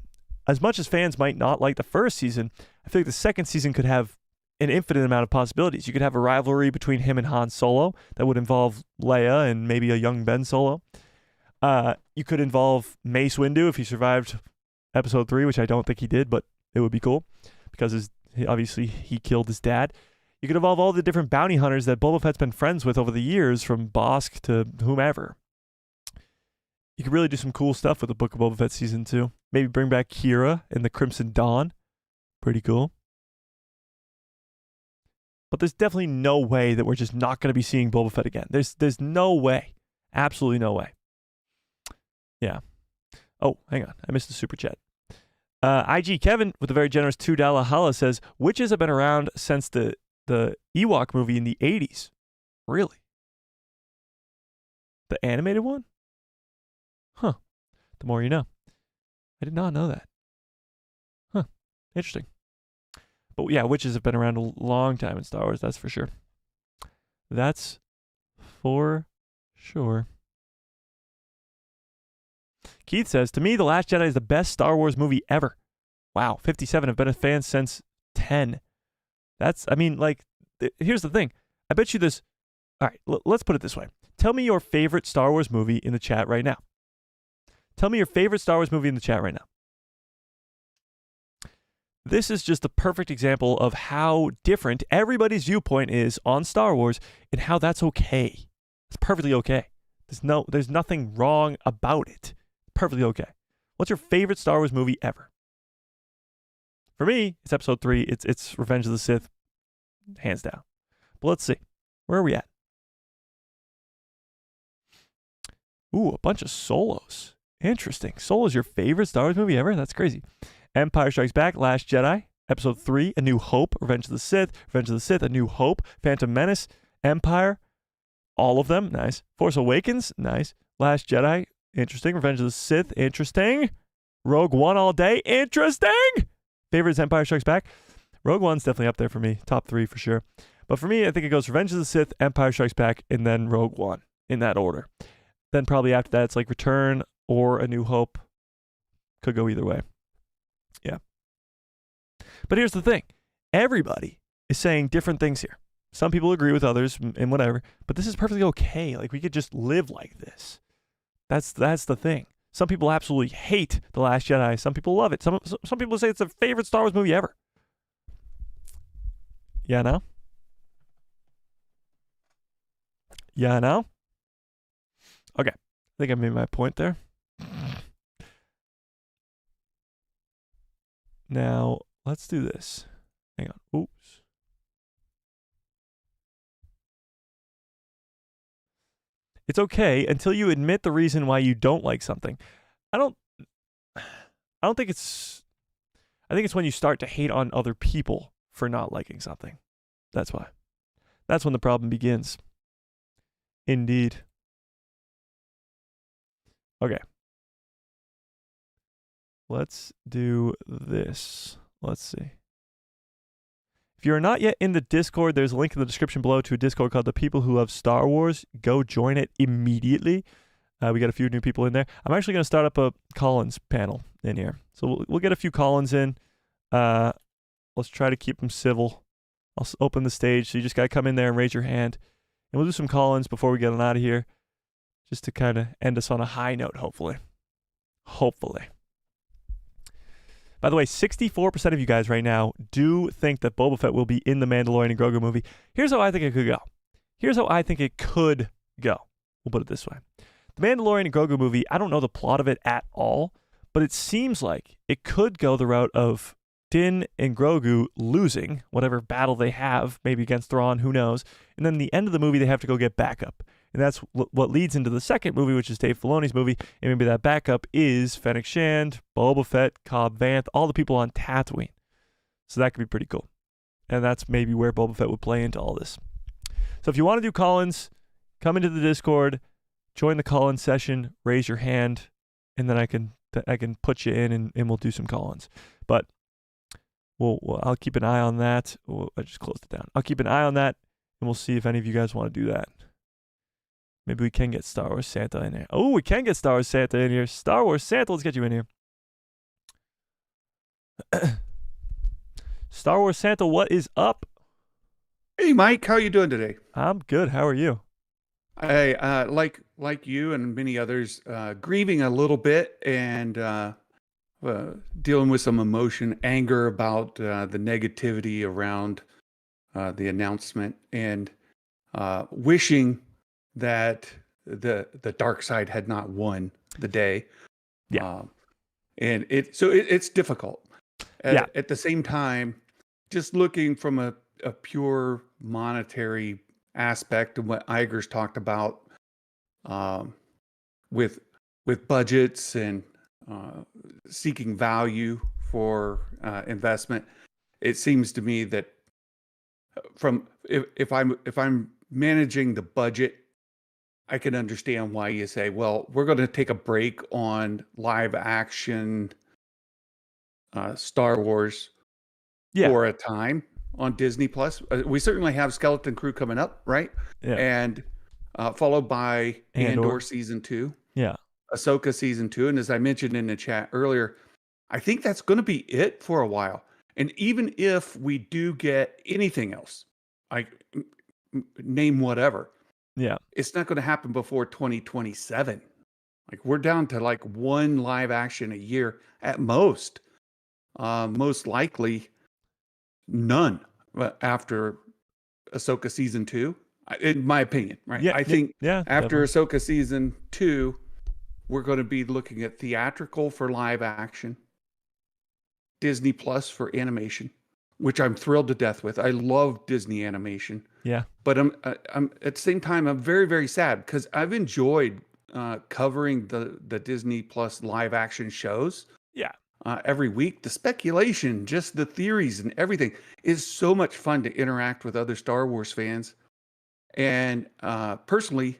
As much as fans might not like the first season, I feel like the second season could have an infinite amount of possibilities. You could have a rivalry between him and Han Solo that would involve Leia and maybe a young Ben Solo. You could involve Mace Windu if he survived episode 3, which I don't think he did, but it would be cool because obviously he killed his dad. You could involve all the different bounty hunters that Boba Fett's been friends with over the years, from Bosk to whomever. You could really do some cool stuff with the Book of Boba Fett season 2. Maybe bring back Kira and the Crimson Dawn. Pretty cool. But there's definitely no way that we're just not going to be seeing Boba Fett again. There's no way. Absolutely no way. Yeah. Oh, hang on. I missed the super chat. IG Kevin with a very generous $2 holla says, witches have been around since the Ewok movie in the 80s. Really? The animated one? Huh. The more you know. I did not know that. Huh. Interesting. But yeah, witches have been around a long time in Star Wars, that's for sure. That's for sure. Keith says, to me, The Last Jedi is the best Star Wars movie ever. Wow, 57 have been a fan since 10. Here's the thing. I bet you this. All right, let's put it this way. Tell me your favorite Star Wars movie in the chat right now. Tell me your favorite Star Wars movie in the chat right now. This is just the perfect example of how different everybody's viewpoint is on Star Wars and how that's okay. It's perfectly okay. There's nothing wrong about it. Perfectly okay. What's your favorite Star Wars movie ever? For me, it's episode 3. It's Revenge of the Sith, hands down. But let's see. Where are we at? Ooh, a bunch of solos. Interesting. Solo's your favorite Star Wars movie ever? That's crazy. Empire Strikes Back, Last Jedi. Episode 3, A New Hope, Revenge of the Sith, A New Hope, Phantom Menace, Empire, all of them, nice. Force Awakens, nice. Last Jedi, interesting. Revenge of the Sith, interesting. Rogue One all day, interesting. Favorite is Empire Strikes Back. Rogue One's definitely up there for me, top 3 for sure. But for me, I think it goes Revenge of the Sith, Empire Strikes Back, and then Rogue One in that order. Then probably after that, it's like Return or A New Hope. Could go either way. Yeah. But here's the thing. Everybody is saying different things here. Some people agree with others and whatever, but this is perfectly okay. Like, we could just live like this. That's the thing. Some people absolutely hate The Last Jedi. Some people love it. Some people say it's their favorite Star Wars movie ever. Yeah, no? Yeah, no? Okay. I think I made my point there. Now, let's do this. Hang on. Oops. It's okay until you admit the reason why you don't like something. I think it's when you start to hate on other people for not liking something. That's why. That's when the problem begins. Indeed. Okay. Let's do this. Let's see. If you are not yet in the Discord, there's a link in the description below to a Discord called The People Who Love Star Wars. Go join it immediately. We got a few new people in there. I'm actually going to start up a Collins panel in here. So we'll get a few Collins in. Let's try to keep them civil. I'll open the stage, so you just got to come in there and raise your hand. And we'll do some Collins before we get on out of here, just to kind of end us on a high note, hopefully. Hopefully. By the way, 64% of you guys right now do think that Boba Fett will be in the Mandalorian and Grogu movie. Here's how I think it could go. We'll put it this way. The Mandalorian and Grogu movie, I don't know the plot of it at all, but it seems like it could go the route of Din and Grogu losing whatever battle they have, maybe against Thrawn, who knows. And then the end of the movie, they have to go get backup. And that's what leads into the second movie, which is Dave Filoni's movie. And maybe that backup is Fennec Shand, Boba Fett, Cobb Vanth, all the people on Tatooine. So that could be pretty cool. And that's maybe where Boba Fett would play into all this. So if you want to do Collins, come into the Discord, join the Collins session, raise your hand, and then I can put you in and we'll do some Collins. But I'll keep an eye on that. I just closed it down. I'll keep an eye on that, and we'll see if any of you guys want to do that. Maybe we can get Star Wars Santa in here. Oh, we can get Star Wars Santa in here. Star Wars Santa, let's get you in here. Star Wars Santa, what is up? Hey, Mike, how are you doing today? I'm good. How are you? I like you and many others, grieving a little bit and dealing with some emotion, anger about the negativity around the announcement, and wishing that the dark side had not won the day. Yeah. And it's difficult. At the same time, just looking from a pure monetary aspect of what Iger's talked about, with budgets and seeking value for investment, it seems to me that if I'm managing the budget, I can understand why you say, well, we're going to take a break on live action Star Wars for a time on Disney Plus. We certainly have Skeleton Crew coming up, right? Yeah. And followed by Andor season 2. Yeah. Ahsoka season 2. And as I mentioned in the chat earlier, I think that's going to be it for a while. And even if we do get anything else, name whatever, it's not going to happen before 2027. Like, we're down to like one live action a year at most. Most likely none after Ahsoka season 2, in my opinion, right? I think after Ahsoka season 2, we're going to be looking at theatrical for live action, Disney Plus for animation, which I'm thrilled to death with. I love Disney animation. Yeah. But I'm at the same time, I'm very, very sad because I've enjoyed covering the Disney Plus live action shows Yeah. every week. The speculation, just the theories and everything is so much fun to interact with other Star Wars fans. And personally,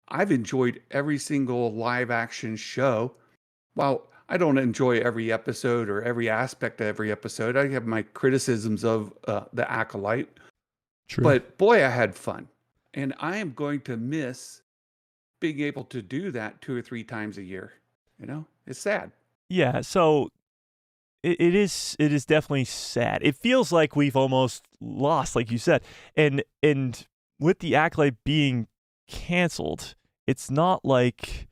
I've enjoyed every single live action show. While I don't enjoy every episode or every aspect of every episode, I have my criticisms of the Acolyte. True. But boy, I had fun. And I am going to miss being able to do that 2 or 3 times a year. You know, it's sad. Yeah. So it is definitely sad. It feels like we've almost lost, like you said. And with the Acolyte being canceled, it's not like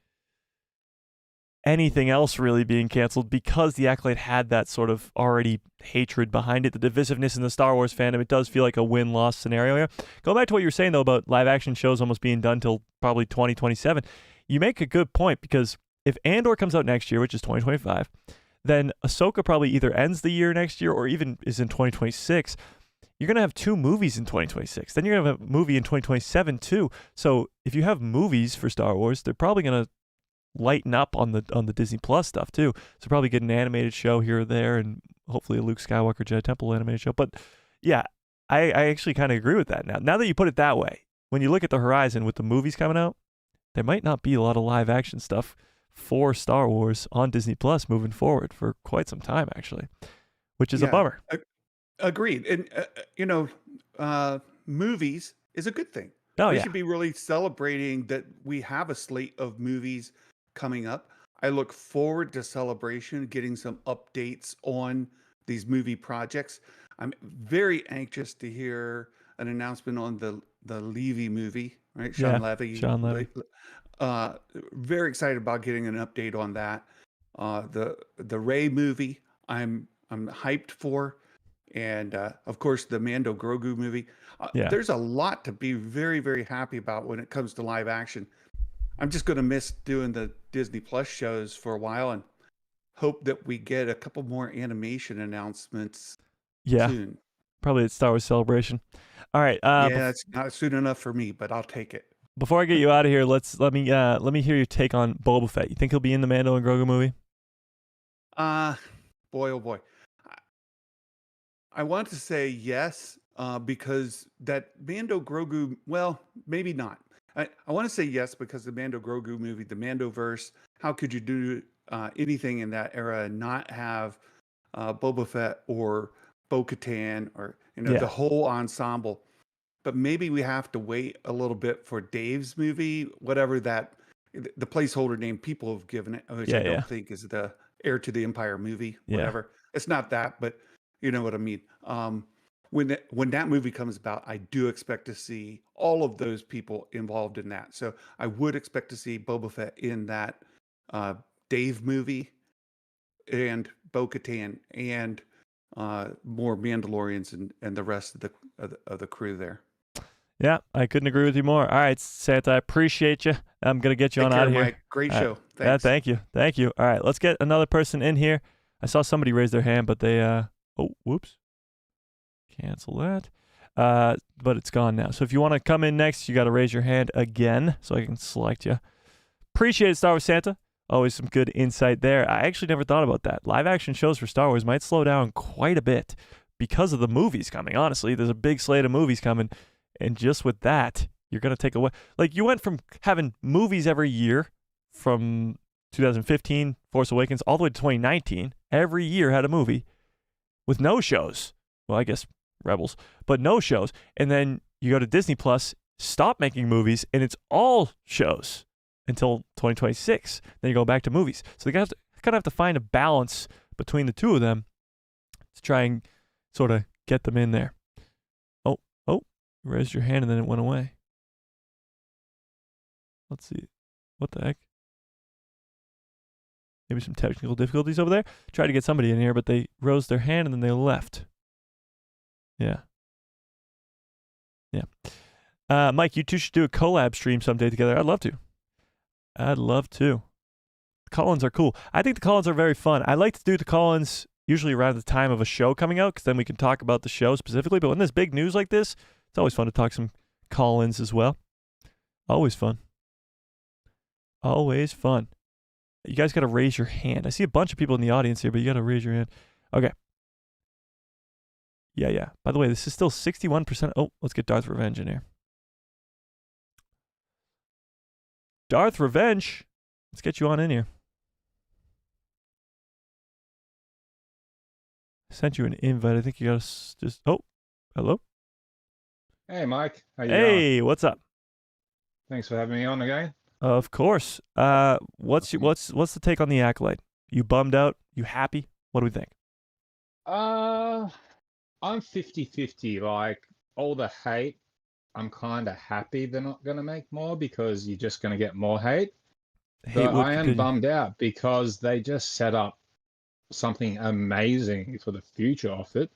anything else really being canceled because the Acolyte had that sort of already hatred behind it, the divisiveness in the Star Wars fandom. It does feel like a win-loss scenario here. Go back to what you were saying, though, about live-action shows almost being done till probably 2027. You make a good point because if Andor comes out next year, which is 2025, then Ahsoka probably either ends the year next year or even is in 2026. You're going to have 2 movies in 2026. Then you're going to have a movie in 2027, too. So if you have movies for Star Wars, they're probably going to lighten up on the Disney Plus stuff too. So probably get an animated show here or there, and hopefully a Luke Skywalker Jedi Temple animated show. But yeah, I actually kind of agree with that now. Now that you put it that way, when you look at the horizon with the movies coming out, there might not be a lot of live action stuff for Star Wars on Disney Plus moving forward for quite some time, actually, which is a bummer. Agreed. And movies is a good thing. Oh, We yeah. should be really celebrating that we have a slate of movies coming up. I look forward to celebration, getting some updates on these movie projects. I'm very anxious to hear an announcement on the Levy movie, right? Sean Levy. Sean Levy. Very excited about getting an update on that. The Rey movie, I'm hyped for, and of course the Mando Grogu movie. There's a lot to be very, very happy about when it comes to live action. I'm just going to miss doing the Disney Plus shows for a while and hope that we get a couple more animation announcements soon. Probably at Star Wars Celebration. All right. It's not soon enough for me, but I'll take it. Before I get you out of here, let me hear your take on Boba Fett. You think he'll be in the Mando and Grogu movie? Boy, oh boy. I want to say yes, because that Mando Grogu, well, maybe not. I want to say yes because the Mando Grogu movie, the Mandoverse, how could you do anything in that era and not have Boba Fett or Bo-Katan or the whole ensemble? But maybe we have to wait a little bit for Dave's movie, whatever the placeholder name people have given it, which I don't think is the Heir to the Empire movie, whatever. It's not that, but you know what I mean. When that movie comes about, I do expect to see all of those people involved in that. So I would expect to see Boba Fett in that Dave movie and Bo-Katan and more Mandalorians and the rest of the crew there. Yeah, I couldn't agree with you more. All right, Santa, I appreciate you. I'm going to get you on out of here. Mike. Great show. Thanks. Yeah, thank you. All right, let's get another person in here. I saw somebody raise their hand, but they, whoops. Cancel that. But it's gone now. So if you want to come in next, you got to raise your hand again so I can select you. Appreciate it, Star Wars Santa. Always some good insight there. I actually never thought about that. Live action shows for Star Wars might slow down quite a bit because of the movies coming. Honestly, there's a big slate of movies coming. And just with that, you're going to take away. Like, you went from having movies every year from 2015, Force Awakens, all the way to 2019. Every year had a movie with no shows. Well, I guess Rebels, but no shows. And then you go to Disney Plus, stop making movies, and it's all shows until 2026. Then you go back to movies. So they kind of have to find a balance between the two of them to try and sort of get them in there. Oh, you raised your hand and then it went away. Let's see. What the heck? Maybe some technical difficulties over there. Tried to get somebody in here, but they rose their hand and then they left. Yeah. Mike, you two should do a collab stream someday together. I'd love to. Call-ins are cool. I think the call-ins are very fun. I like to do the call-ins usually around the time of a show coming out, because then we can talk about the show specifically. But when there's big news like this, it's always fun to talk some call-ins as well. Always fun. Always fun. You guys got to raise your hand. I see a bunch of people in the audience here, but you got to raise your hand. Okay. Yeah. By the way, this is still 61%. Oh, let's get Darth Revenge in here. Darth Revenge. Let's get you on in here. I sent you an invite. I think you got to just... Oh, hello? Hey, Mike. How you going? Hey, what's up? Thanks for having me on again. Of course. What's the take on the Acolyte? You bummed out? You happy? What do we think? I'm 50-50. Like, all the hate, I'm kind of happy they're not going to make more because you're just going to get more hate. But I am bummed out because they just set up something amazing for the future of it.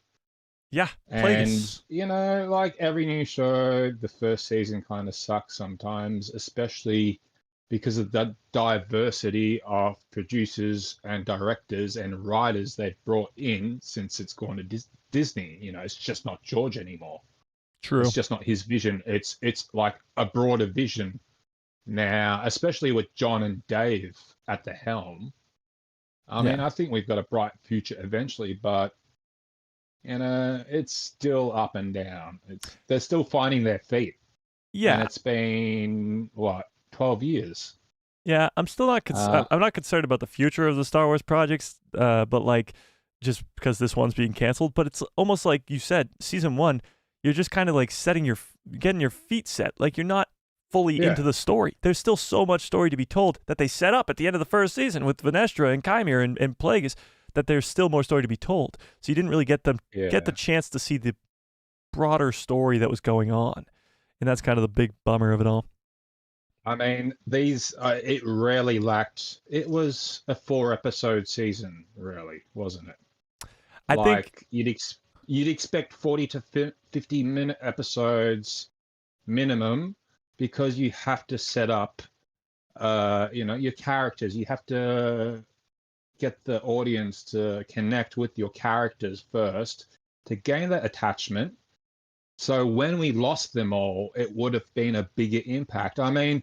Yeah, and you know, like every new show, the first season kind of sucks sometimes, especially because of the diversity of producers and directors and writers they've brought in since it's gone to Disney. You know, it's just not George anymore. True. It's just not his vision. It's like a broader vision now, especially with John and Dave at the helm. I mean, I think we've got a bright future eventually, but you know, it's still up and down. They're still finding their feet. Yeah. And it's been, what, 12 years? Yeah, I'm still not I'm not concerned about the future of the Star Wars projects, but like just because this one's being canceled. But it's almost like you said, season 1, you're just kind of like getting your feet set. Like you're not fully into the story. There's still so much story to be told that they set up at the end of the first season with Venestra and Chimera and Plagueis, that there's still more story to be told. So you didn't really get the chance to see the broader story that was going on. And that's kind of the big bummer of it all. I mean, it really lacked. It was a 4-episode season, really, wasn't it? I think you'd expect 40 to 50-minute episodes minimum, because you have to set up, you know, your characters. You have to get the audience to connect with your characters first to gain that attachment. So when we lost them all, it would have been a bigger impact. I mean,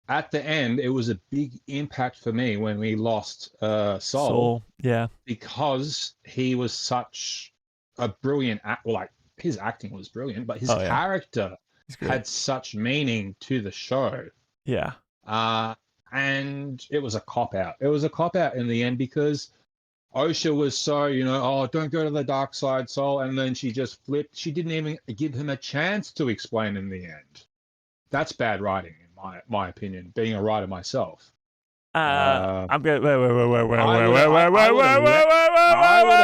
at the end, it was a big impact for me when we lost Sol. Yeah. Because he was such a brilliant like his acting was brilliant, but his character had such meaning to the show. Yeah. And it was a cop-out. It was a cop-out in the end because Osha was so, you know, oh, don't go to the dark side, Sol. And then she just flipped. She didn't even give him a chance to explain in the end. That's bad writing, in my opinion, being a writer myself. I'm good. Wait. I would have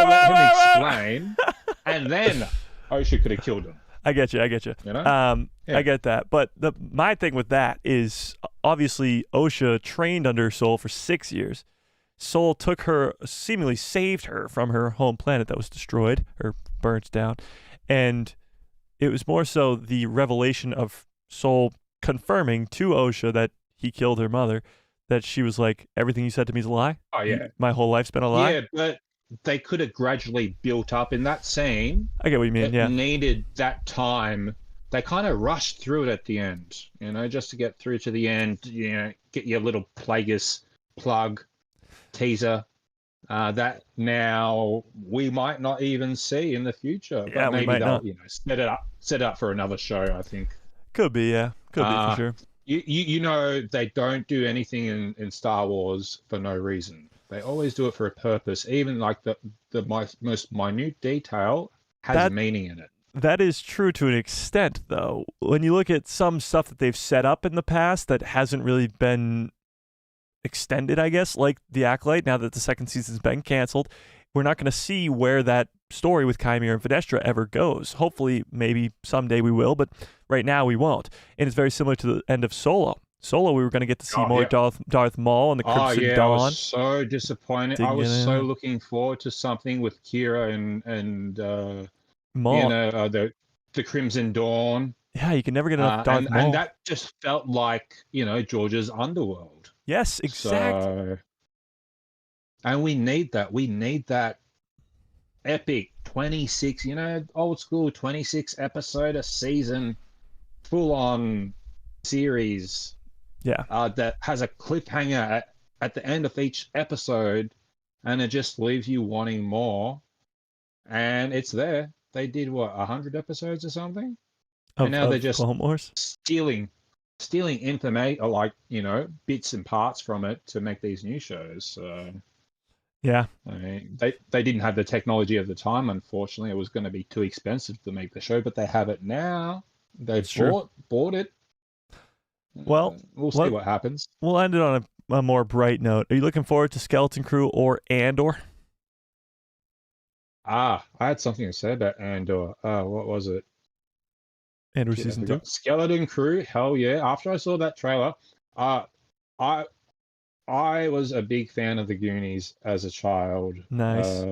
let him explain, and then Osha could have killed him. I get you. You know? I get that. But my thing with that is obviously Osha trained under Sol for 6 years. Sol took her, seemingly saved her from her home planet that was destroyed or burnt down. And it was more so the revelation of Sol confirming to Osha that he killed her mother, that she was like, everything you said to me is a lie. Oh, yeah. My whole life's been a lie. Yeah, but they could have gradually built up in that scene. I get what you mean, it needed that time. They kind of rushed through it at the end, you know, just to get through to the end, you know, get your little Plagueis plug teaser that now we might not even see in the future. Yeah, but maybe they'll not. You know, set it up for another show, I think. Could be, yeah. Could be for sure. You know, they don't do anything in Star Wars for no reason. They always do it for a purpose. Even like the most minute detail has meaning in it. That is true to an extent, though. When you look at some stuff that they've set up in the past that hasn't really been extended, I guess, like The Acolyte, now that the second season's been canceled, we're not going to see where that story with Chimera and Venestra ever goes. Hopefully, maybe someday we will, but right now we won't. And it's very similar to the end of Solo. Solo, we were going to get to see more Darth Maul and the Crimson Dawn. I was so disappointed. I was so looking forward to something with Kira and Maul. You know, the Crimson Dawn. Yeah, you can never get enough Darth Maul. And that just felt like, you know, George's underworld. Yes, exactly. And we need that. We need that epic 26, old school 26 episode a season, full on series Yeah. that has a cliffhanger at the end of each episode, and it just leaves you wanting more. And it's there. They did what, 100 episodes or something, and now they're just Clone Wars? stealing information, like bits and parts from it to make these new shows. So Yeah. I mean, they didn't have the technology at the time. Unfortunately, it was going to be too expensive to make the show, but they have it now. They bought it. Well, we'll see what happens. We'll end it on a more bright note. Are you looking forward to Skeleton Crew or Andor? I had something to say about Andor. What was it? Andor season 2? Skeleton Crew. Hell yeah! After I saw that trailer, I was a big fan of the Goonies as a child. Nice.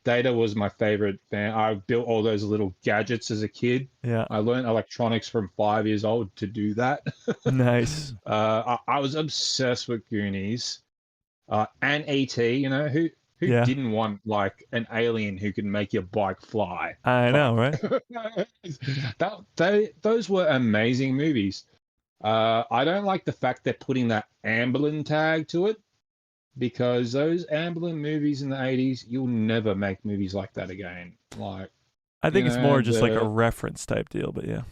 Data was my favorite fan. I built all those little gadgets as a kid. Yeah. I learned electronics from 5 years old to do that. Nice. I was obsessed with Goonies. And E.T., who didn't want like an alien who could make your bike fly? I know, right? Those were amazing movies. I don't like the fact they're putting that Amblin tag to it, because those Amblin movies in the 80s, you'll never make movies like that again. Like, I think it's more just like a reference type deal, but yeah.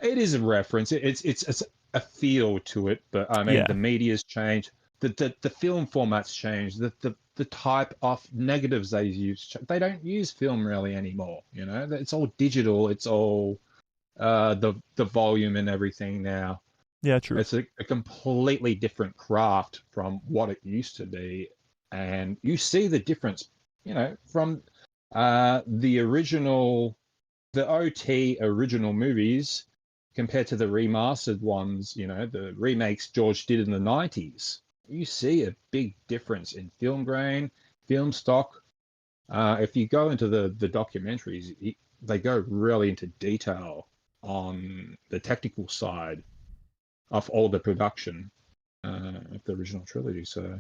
It is a reference. It's a feel to it, but I mean, the media's changed. The film format's changed. The type of negatives they use, they don't use film really anymore. It's all digital. It's all the volume and everything now. Yeah, true. It's a completely different craft from what it used to be, and you see the difference. From the OT original movies compared to the remastered ones. The remakes George did in the 90s. You see a big difference in film grain, film stock. If you go into the documentaries, they go really into detail on the technical side of all the production of the original trilogy. So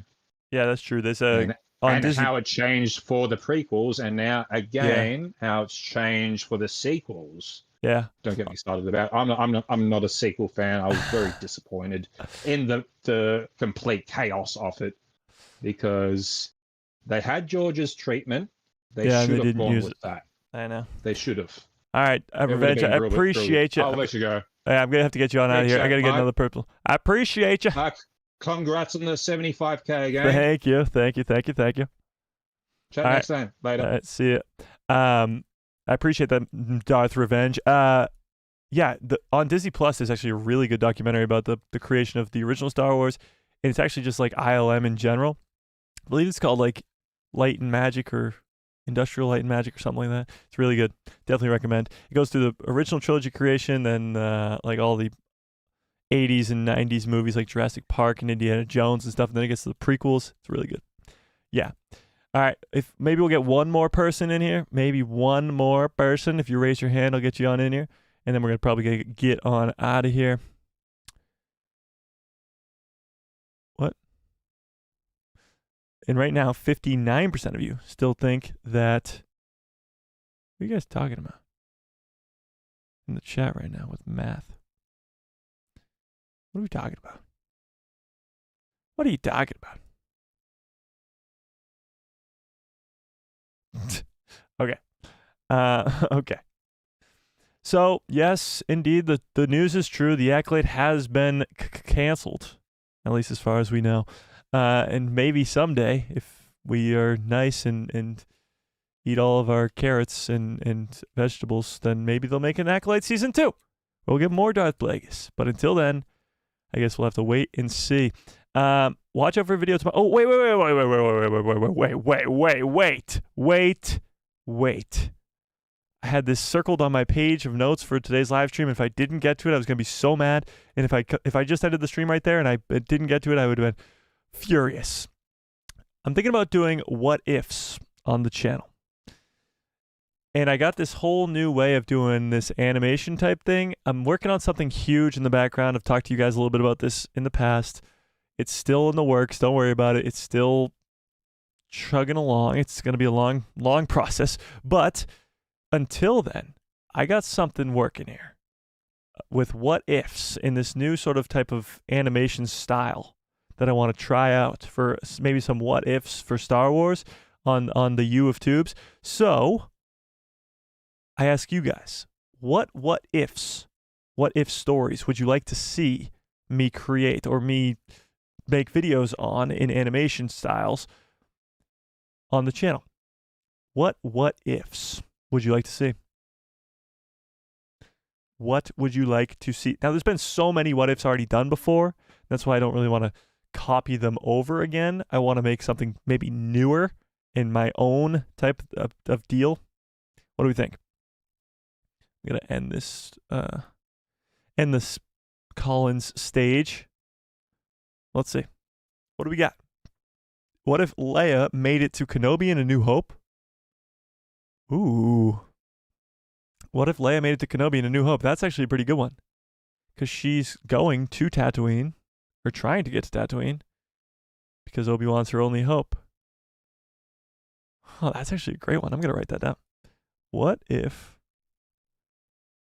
yeah, that's true. There's and how it changed for the prequels, and now again how it's changed for the sequels. Yeah. Don't get me started about. I'm not a sequel fan. I was very disappointed in the complete chaos of it, because they had George's treatment. They should have gone with that. I know. They should have. All right, Revenge. I appreciate you. I'll let you go. I'm gonna have to get you on out of here. I gotta get another purple. I appreciate you. Congrats on the 75K again. Thank you. Chat next time. Later. All right, see ya. I appreciate that, Darth Revenge. On Disney Plus, there's actually a really good documentary about the creation of the original Star Wars, and it's actually just like ILM in general. I believe it's called like Light and Magic or Industrial Light and Magic or something like that. It's really good. Definitely recommend. It goes through the original trilogy creation, then like all the 80s and 90s movies like Jurassic Park and Indiana Jones and stuff, and then it gets to the prequels. It's really good. Yeah. All right, if maybe we'll get one more person in here. Maybe one more person. If you raise your hand, I'll get you on in here. And then we're going to probably get on out of here. What? And right now, 59% of you still think that... What are you guys talking about? In the chat right now with math. What are we talking about? What are you talking about? Okay. Okay. So, yes, indeed, the news is true. The Acolyte has been canceled, at least as far as we know. And maybe someday, if we are nice and eat all of our carrots and vegetables, then maybe they'll make an Acolyte Season 2. We'll get more Darth Plagueis. But until then, I guess we'll have to wait and see. Watch out for a video tomorrow. Oh, wait. I had this circled on my page of notes for today's live stream. If I didn't get to it, I was going to be so mad. And if I just ended the stream right there and I didn't get to it, I would have been furious. I'm thinking about doing what ifs on the channel. And I got this whole new way of doing this animation type thing. I'm working on something huge in the background. I've talked to you guys a little bit about this in the past. It's still in the works. Don't worry about it. It's still chugging along. It's going to be a long, long process. But until then, I got something working here with what ifs in this new sort of type of animation style that I want to try out for maybe some what ifs for Star Wars on the U of Tubes. So I ask you guys, what if stories would you like to see me create or me make videos on in animation styles on the channel? What ifs would you like to see? What would you like to see? Now, there's been so many what ifs already done before. That's why I don't really want to copy them over again. I want to make something maybe newer in my own type of deal. What do we think? I'm going to end this Collins stage. Let's see. What do we got? What if Leia made it to Kenobi in A New Hope? Ooh. What if Leia made it to Kenobi in A New Hope? That's actually a pretty good one. Because she's going to Tatooine, or trying to get to Tatooine, because Obi-Wan's her only hope. Oh, that's actually a great one. I'm going to write that down. What if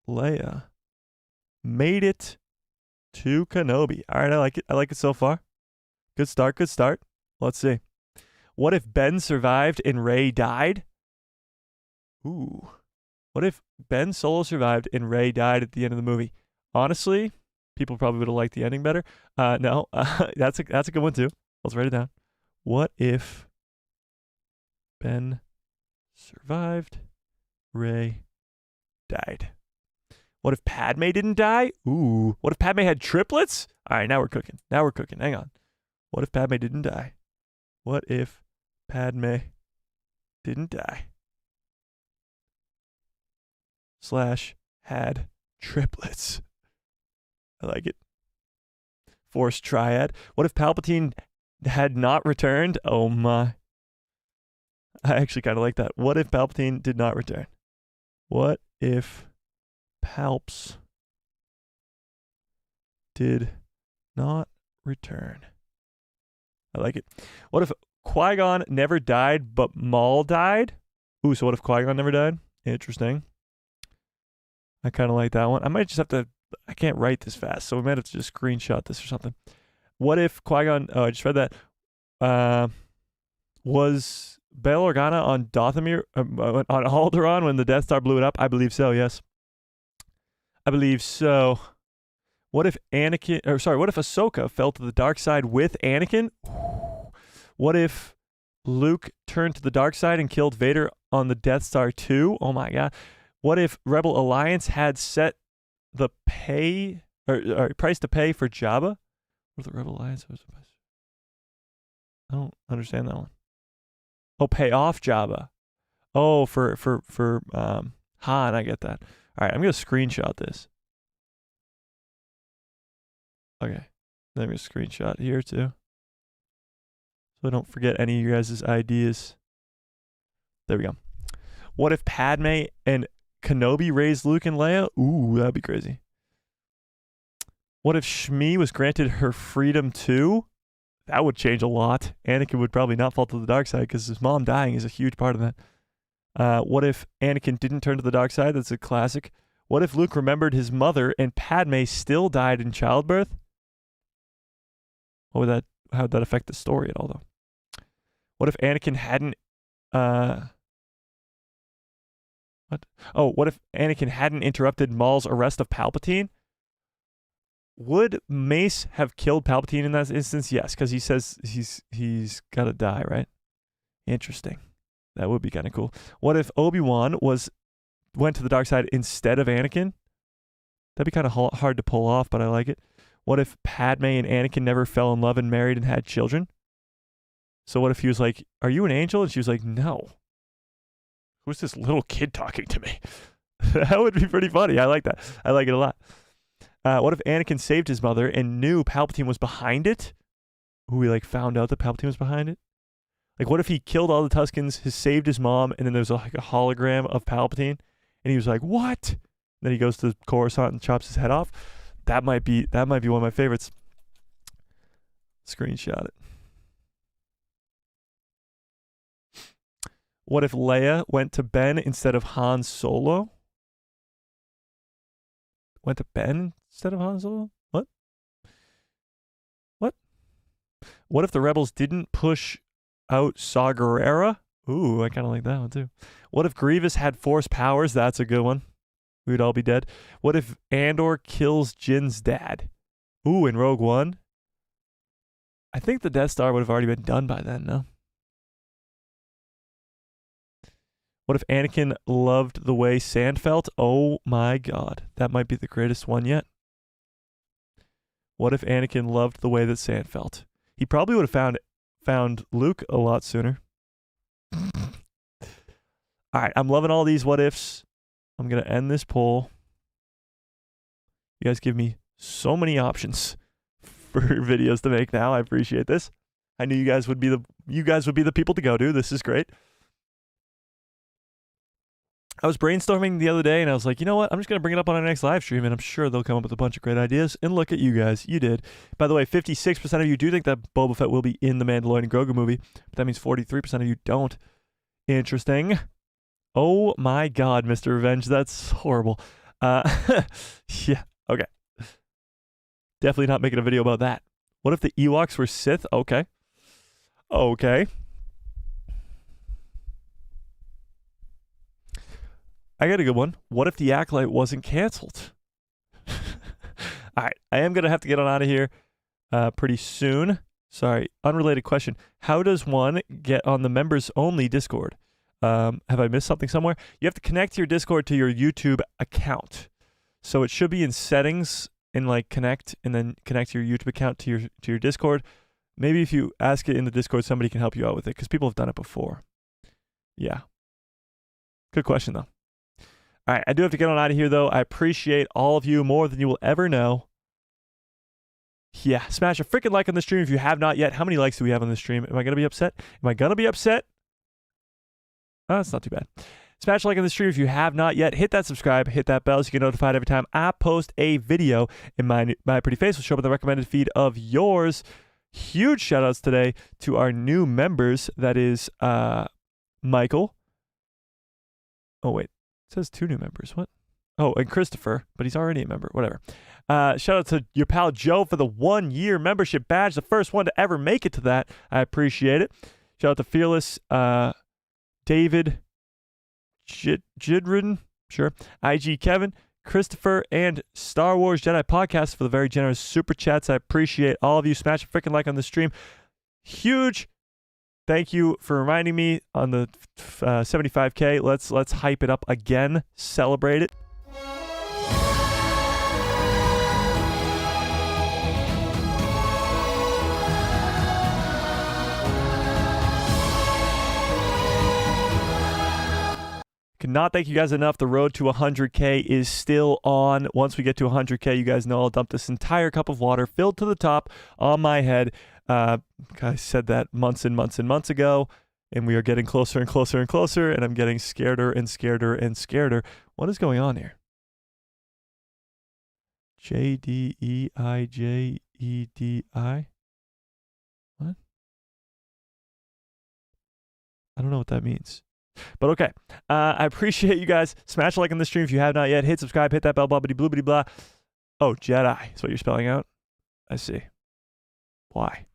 Leia made it to Kenobi? All right, I like it. I like it so far. Good start, good start. Let's see. What if Ben survived and Rey died? Ooh. What if Ben Solo survived and Rey died at the end of the movie? Honestly, people probably would have liked the ending better. No, that's a good one too. Let's write it down. What if Ben survived, Rey died? What if Padme didn't die? Ooh. What if Padme had triplets? All right, now we're cooking. Now we're cooking. Hang on. What if Padme didn't die? What if Padme didn't die? / had triplets. I like it. Forced triad. What if Palpatine had not returned? Oh my. I actually kind of like that. What if Palpatine did not return? What if Palps did not return? I like it. What if Qui-Gon never died, but Maul died? Ooh, so what if Qui-Gon never died? Interesting. I kind of like that one. I might just have to, I can't write this fast, so we might have to just screenshot this or something. What if Qui-Gon, oh, I just read that. Was Bail Organa on Dathomir, on Alderaan when the Death Star blew it up? I believe so, yes. I believe so. What if what if Ahsoka fell to the dark side with Anakin? What if Luke turned to the dark side and killed Vader on the Death Star 2? Oh my god. What if Rebel Alliance had set the pay or price to pay for Jabba? What the Rebel Alliance was supposed to? I don't understand that one. Oh, pay off Jabba. Oh, for Han, I get that. All right, I'm gonna screenshot this. Okay, let me screenshot here too, so I don't forget any of you guys' ideas. There we go. What if Padme and Kenobi raised Luke and Leia? Ooh, that'd be crazy. What if Shmi was granted her freedom too? That would change a lot. Anakin would probably not fall to the dark side because his mom dying is a huge part of that. What if Anakin didn't turn to the dark side? That's a classic. What if Luke remembered his mother and Padme still died in childbirth? How'd that affect the story at all though? What if Anakin hadn't what if Anakin hadn't interrupted Maul's arrest of Palpatine? Would Mace have killed Palpatine in that instance? Yes, because he says he's got to die, right? Interesting. That would be kind of cool. What if Obi-Wan went to the dark side instead of Anakin? That'd be kind of hard to pull off, but I like it. What if Padme and Anakin never fell in love and married and had children? So what if he was like, "Are you an angel?" And she was like, "No." Who's this little kid talking to me? That would be pretty funny. I like that. I like it a lot. What if Anakin saved his mother and knew Palpatine was behind it? Who he found out that Palpatine was behind it? What if he killed all the Tuskens, saved his mom, and then there's a hologram of Palpatine, and he was like, "What?" And then he goes to Coruscant and chops his head off. That might be one of my favorites. Screenshot it. What if Leia went to Ben instead of Han Solo? Went to Ben instead of Han Solo? What? What? What if the rebels didn't push out Saw Gerrera? Ooh, I kind of like that one too. What if Grievous had Force powers? That's a good one. We would all be dead. What if Andor kills Jin's dad? Ooh, in Rogue One? I think the Death Star would have already been done by then, no? What if Anakin loved the way Sand felt? Oh my god. That might be the greatest one yet. What if Anakin loved the way that Sand felt? He probably would have found Luke a lot sooner. Alright, I'm loving all these what ifs. I'm going to end this poll. You guys give me so many options for videos to make now. I appreciate this. I knew you guys would be the people to go to. This is great. I was brainstorming the other day and I was like, you know what? I'm just going to bring it up on our next live stream and I'm sure they'll come up with a bunch of great ideas. And look at you guys. You did. By the way, 56% of you do think that Boba Fett will be in the Mandalorian and Grogu movie, but that means 43% of you don't. Interesting. Oh my god, Mr. Revenge. That's horrible. Yeah, okay. Definitely not making a video about that. What if the Ewoks were Sith? Okay. Okay. I got a good one. What if the Acolyte wasn't canceled? All right. I am going to have to get on out of here pretty soon. Sorry. Unrelated question. How does one get on the members only Discord? Have I missed something somewhere? You have to connect your Discord to your YouTube account. So it should be in settings and like connect and then connect your YouTube account to your Discord. Maybe if you ask it in the Discord, somebody can help you out with it because people have done it before. Yeah. Good question though. All right, I do have to get on out of here, though. I appreciate all of you more than you will ever know. Yeah, smash a freaking like on the stream if you have not yet. How many likes do we have on the stream? Am I going to be upset? Am I going to be upset? Oh, that's not too bad. Smash a like on the stream if you have not yet. Hit that subscribe. Hit that bell so you get notified every time I post a video. And my pretty face will show up in the recommended feed of yours. Huge shout-outs today to our new members. That is Michael. Oh, wait. It says 2 new members. What? Oh, and Christopher, but he's already a member. Whatever. Shout out to your pal Joe for the 1-year membership badge. The first one to ever make it to that. I appreciate it. Shout out to Fearless, David, Jidrin, sure, IG Kevin, Christopher, and Star Wars Jedi Podcast for the very generous super chats. I appreciate all of you. Smash a freaking like on the stream. Huge thank you for reminding me on the 75K. Let's hype it up again. Celebrate it. Cannot thank you guys enough. The road to 100K is still on. Once we get to 100K, you guys know I'll dump this entire cup of water filled to the top on my head. I said that months and months and months ago, and we are getting closer and closer and closer, and I'm getting scareder and scareder and scareder. What is going on here? JDEIJEDI? What? I don't know what that means. But okay. I appreciate you guys. Smash a like on the stream if you have not yet. Hit subscribe. Hit that bell, blah, blah, blah, blah, blah. Oh, Jedi is what you're spelling out? I see. Why?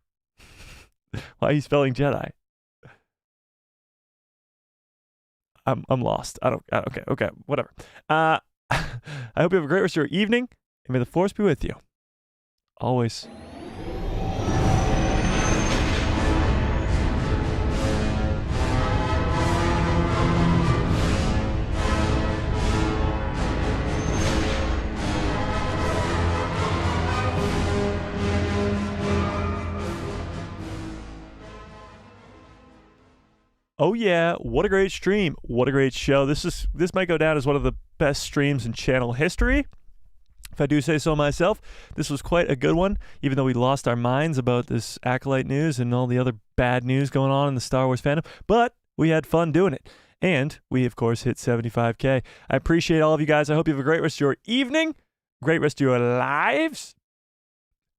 Why are you spelling Jedi? I'm lost. Okay, whatever. I hope you have a great rest of your evening, and may the Force be with you. Always. Oh yeah, what a great stream. What a great show. This might go down as one of the best streams in channel history, if I do say so myself. This was quite a good one, even though we lost our minds about this Acolyte news and all the other bad news going on in the Star Wars fandom, but we had fun doing it. And we, of course, hit 75K. I appreciate all of you guys. I hope you have a great rest of your evening, great rest of your lives,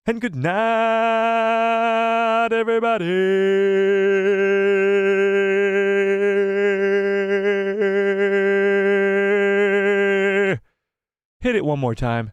and good night, everybody. Hit it one more time.